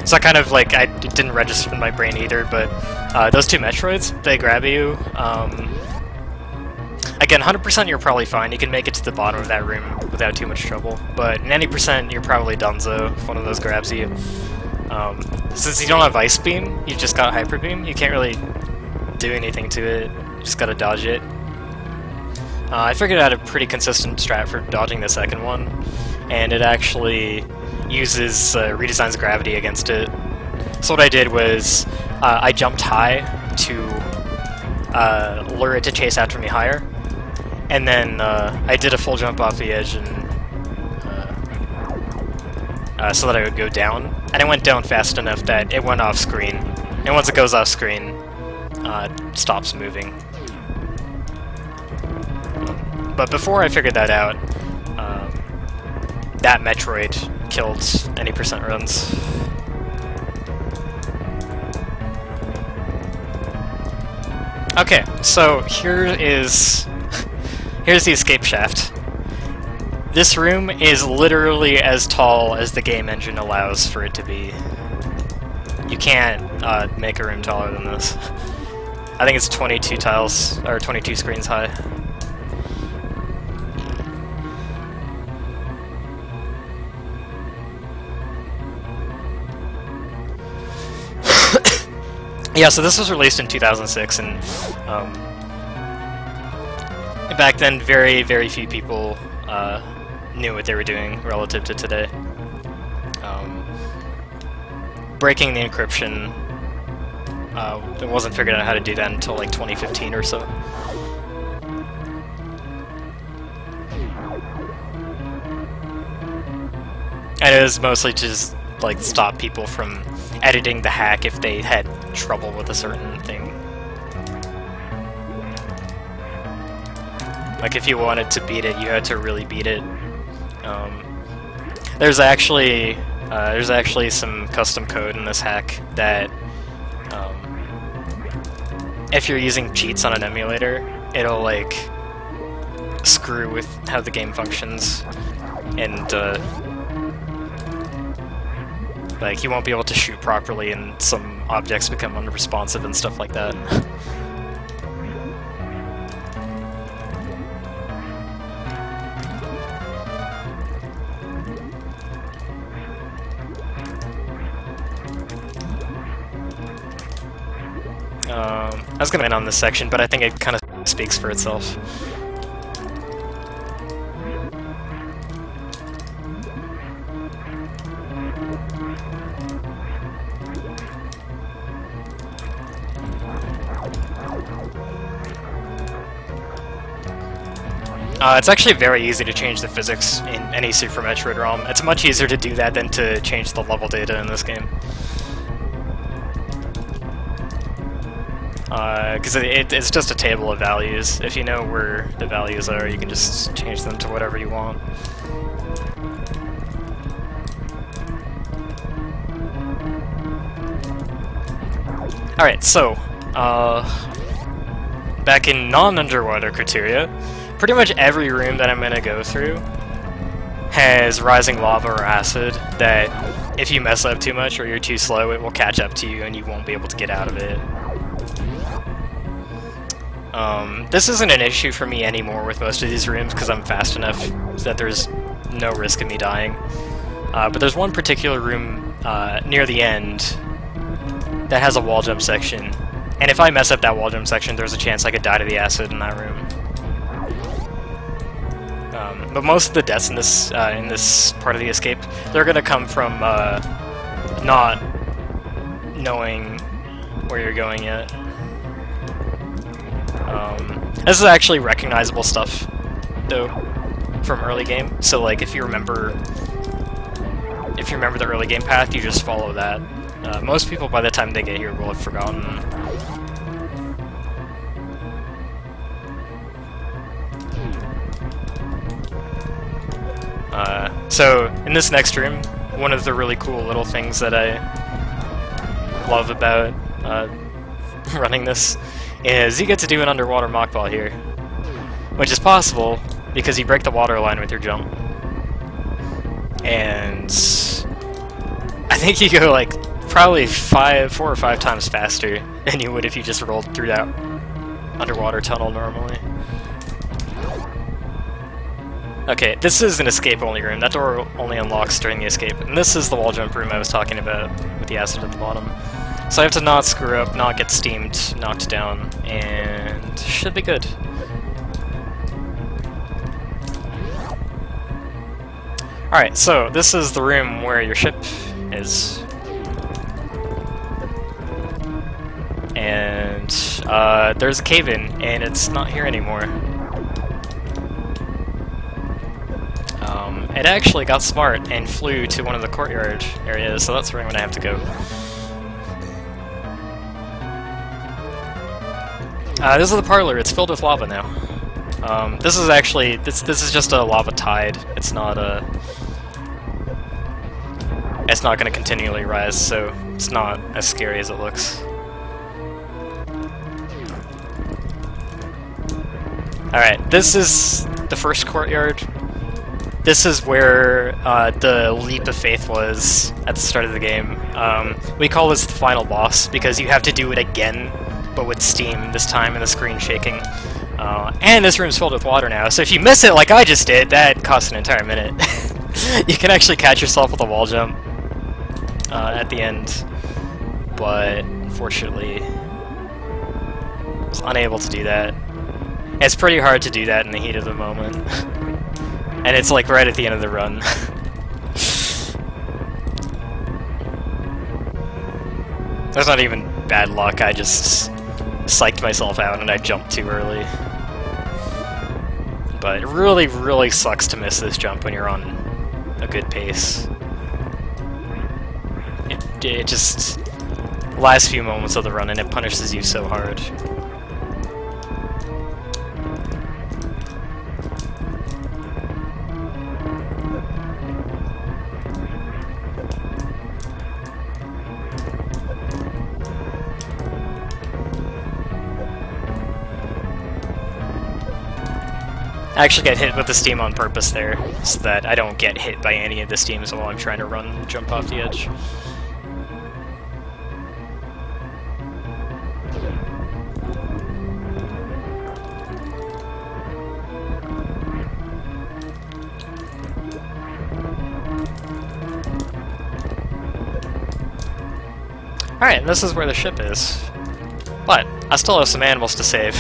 So I kind of like, it didn't register in my brain either, but those two Metroids, they grab you. Again, 100% you're probably fine. You can make it to the bottom of that room without too much trouble, but in any percent you're probably donezo if one of those grabs you. Since you don't have Ice Beam, you've just got Hyper Beam, you can't really do anything to it. You just gotta dodge it. I figured out a pretty consistent strat for dodging the second one, and it actually uses Redesign's gravity against it. So what I did was I jumped high to lure it to chase after me higher, and then I did a full jump off the edge and so that I would go down, and it went down fast enough that it went off screen, and once it goes off screen, it stops moving. But before I figured that out, that Metroid killed any percent runs. Okay, so here's the escape shaft. This room is literally as tall as the game engine allows for it to be. You can't make a room taller than this. I think it's 22 tiles, or 22 screens high. Yeah, so this was released in 2006, and back then very, very few people knew what they were doing relative to today. Breaking the encryption, it wasn't figured out how to do that until like 2015 or so. And it was mostly just like stop people from editing the hack if they had trouble with a certain thing. Like if you wanted to beat it, you had to really beat it. There's actually some custom code in this hack that if you're using cheats on an emulator, it'll like screw with how the game functions, and like you won't be able to shoot properly, and some objects become unresponsive and stuff like that. I was gonna end on this section, but I think it kind of speaks for itself. It's actually very easy to change the physics in any Super Metroid ROM. It's much easier to do that than to change the level data in this game. Because it's just a table of values. If you know where the values are, you can just change them to whatever you want. Alright, so, back in non-underwater criteria, pretty much every room that I'm going to go through has rising lava or acid that if you mess up too much or you're too slow, it will catch up to you and you won't be able to get out of it. This isn't an issue for me anymore with most of these rooms because I'm fast enough that there's no risk of me dying. But there's one particular room near the end that has a wall jump section, and if I mess up that wall jump section, there's a chance I could die to the acid in that room. But most of the deaths in this part of the escape, they're gonna come from not knowing where you're going yet. This is actually recognizable stuff, though, from early game. So, like, if you remember the early game path, you just follow that. Most people, by the time they get here, will have forgotten. So, in this next room, one of the really cool little things that I love about running this is you get to do an underwater Mach Ball here, which is possible because you break the water line with your jump. And I think you go like probably 4 or 5 times faster than you would if you just rolled through that underwater tunnel normally. Okay, this is an escape-only room. That door only unlocks during the escape. And this is the wall jump room I was talking about with the acid at the bottom. So I have to not screw up, not get steamed, knocked down, and should be good. Alright, so this is the room where your ship is. And there's a cave-in, and it's not here anymore. It actually got smart and flew to one of the courtyard areas, so that's where I'm going to have to go. This is the parlor. It's filled with lava now. This is actually this is just a lava tide. It's not going to continually rise, so it's not as scary as it looks. Alright, this is the first courtyard. This is where the leap of faith was at the start of the game. We call this the final boss because you have to do it again, but with steam this time and the screen shaking. And this room's filled with water now, so if you miss it like I just did, that costs an entire minute. You can actually catch yourself with a wall jump at the end, but unfortunately I was unable to do that. It's pretty hard to do that in the heat of the moment. And it's like right at the end of the run. That's not even bad luck, I just psyched myself out and I jumped too early. But it really, really sucks to miss this jump when you're on a good pace. It just... last few moments of the run and it punishes you so hard. I actually get hit with the steam on purpose there, so that I don't get hit by any of the steams while I'm trying to run and jump off the edge. Alright, this is where the ship is. But, I still have some animals to save.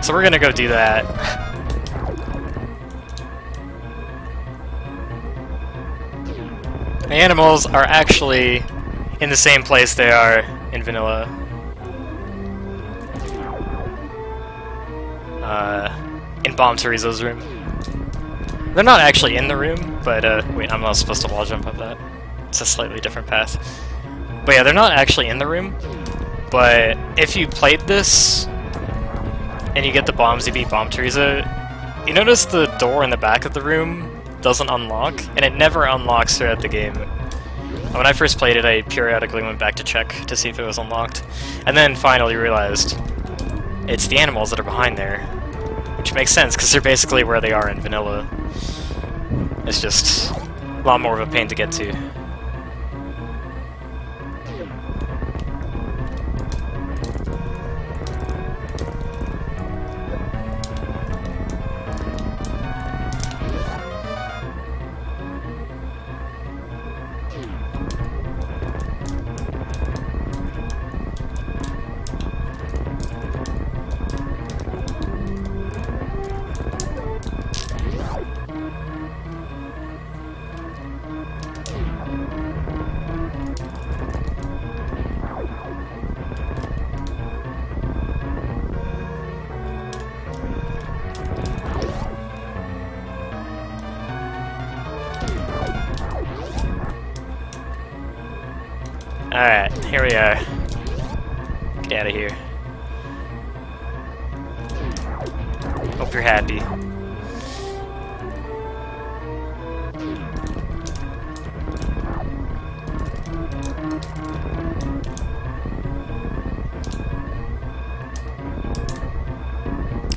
So we're gonna go do that. The animals are actually in the same place they are in vanilla. In Bomb Terizo's room. They're not actually in the room, but wait, I'm not supposed to wall jump up that. It's a slightly different path. But yeah, they're not actually in the room, but if you played this, and you get the bombs, you beat Bomb Terizo, you notice the door in the back of the room doesn't unlock, and it never unlocks throughout the game. When I first played it, I periodically went back to check to see if it was unlocked, and then finally realized it's the animals that are behind there, which makes sense, because they're basically where they are in vanilla. It's just a lot more of a pain to get to. Alright, here we are. Get out of here. Hope you're happy.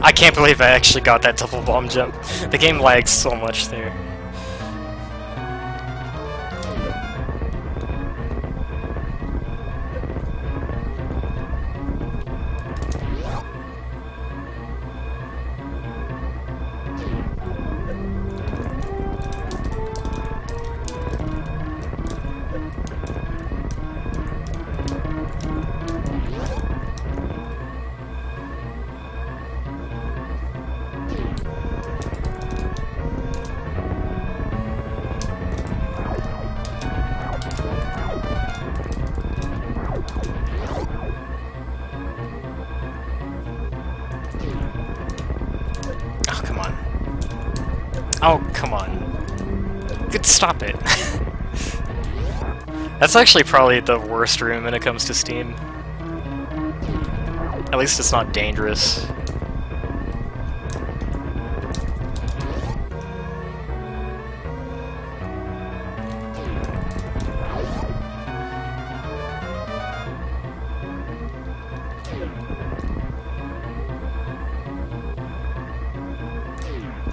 I can't believe I actually got that double bomb jump. The game lags so much there. Oh, come on. Good, stop it. That's actually probably the worst room when it comes to Steam. At least it's not dangerous.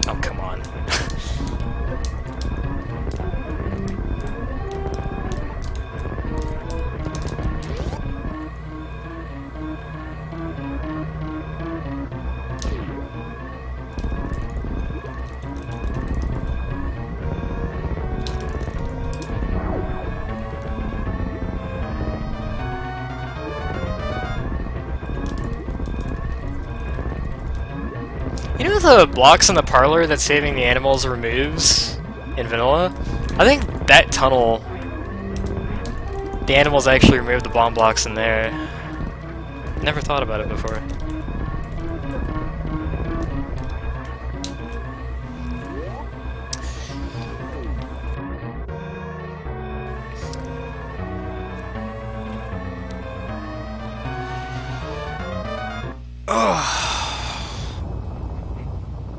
Oh, come on. You know the blocks in the parlor that saving the animals removes in vanilla? I think that tunnel, the animals actually remove the bomb blocks in there. Never thought about it before.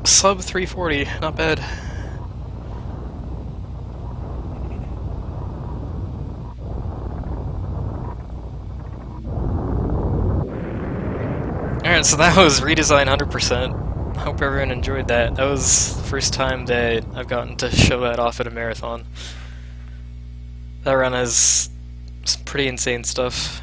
Sub 340, not bad. Alright, so that was Redesign 100%. Hope everyone enjoyed that. That was the first time that I've gotten to show that off at a marathon. That run has some pretty insane stuff.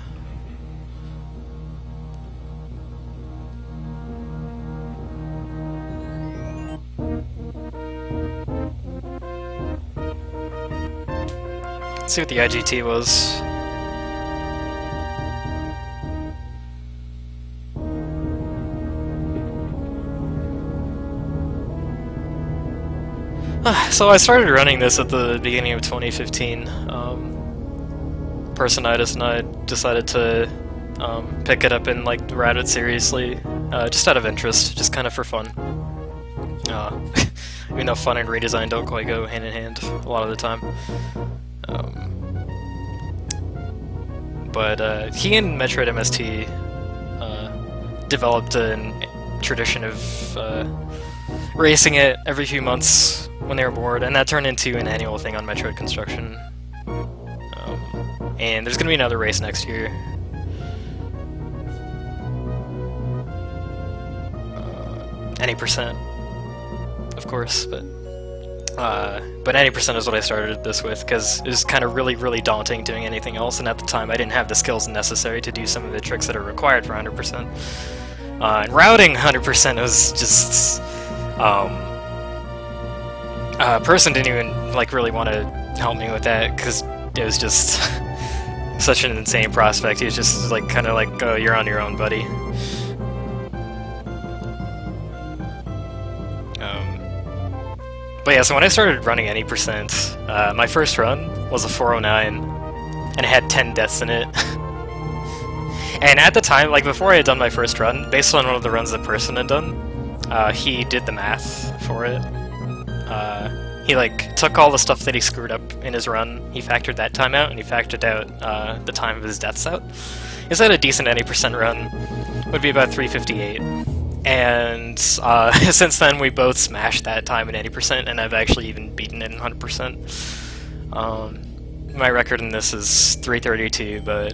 Let's see what the IGT was. So I started running this at the beginning of 2015. Personitis and I decided to pick it up and like ride it seriously, just out of interest, just kind of for fun. Even though fun and redesign don't quite go hand in hand a lot of the time. But he and Metroid MST developed a tradition of racing it every few months when they were bored, and that turned into an annual thing on Metroid Construction. And there's going to be another race next year. Any percent, of course, but any percent is what I started this with, because it was kind of really daunting doing anything else, and at the time I didn't have the skills necessary to do some of the tricks that are required for 100%. And routing 100% was just... a person didn't even like really want to help me with that, because it was just such an insane prospect. He was just like kind of like, oh, you're on your own, buddy. But yeah, so when I started running any percent, my first run was a 409, and it had 10 deaths in it. And at the time, like before I had done my first run, based on one of the runs that person had done, he did the math for it. He like took all the stuff that he screwed up in his run, he factored that time out, and he factored out the time of his deaths out. He said a decent any percent run would be about 358. And since then we both smashed that time in 80%, and I've actually even beaten it in 100%. My record in this is 332, but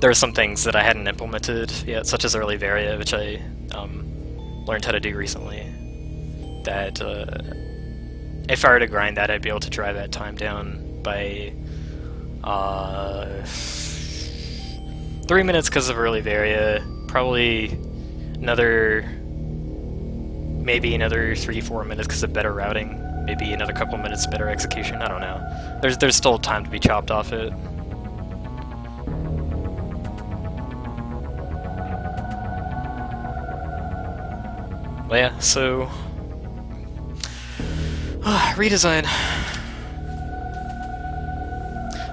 there are some things that I hadn't implemented yet, such as early varia, which I learned how to do recently, that if I were to grind that, I'd be able to drive that time down by 3 minutes because of early varia, probably maybe another 3-4 minutes because of better routing, maybe another couple minutes better execution, I don't know. There's still time to be chopped off it. But yeah, so... Redesign.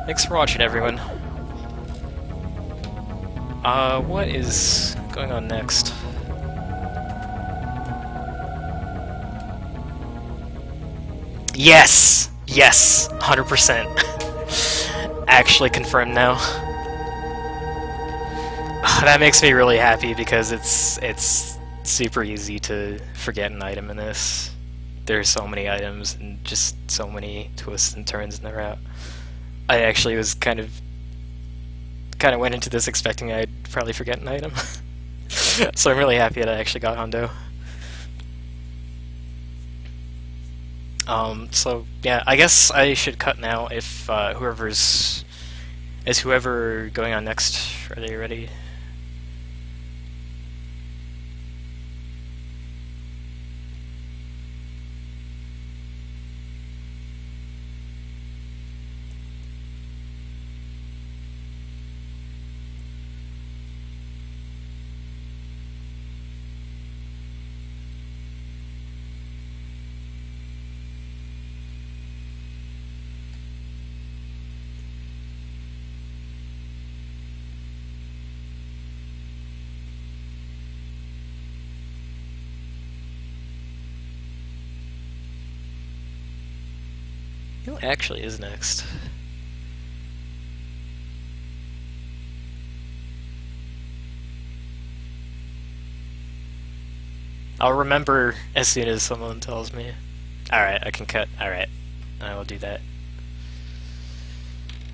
Thanks for watching, everyone. What is going on next? Yes! Yes! 100%. Actually confirmed now. That makes me really happy because it's super easy to forget an item in this. There's so many items and just so many twists and turns in the route. I actually was kind of went into this expecting I'd probably forget an item. So I'm really happy that I actually got Hondo. So yeah, I guess I should cut now if whoever going on next, are they ready? Who actually is next? I'll remember as soon as someone tells me. Alright, I can cut. Alright, I will do that.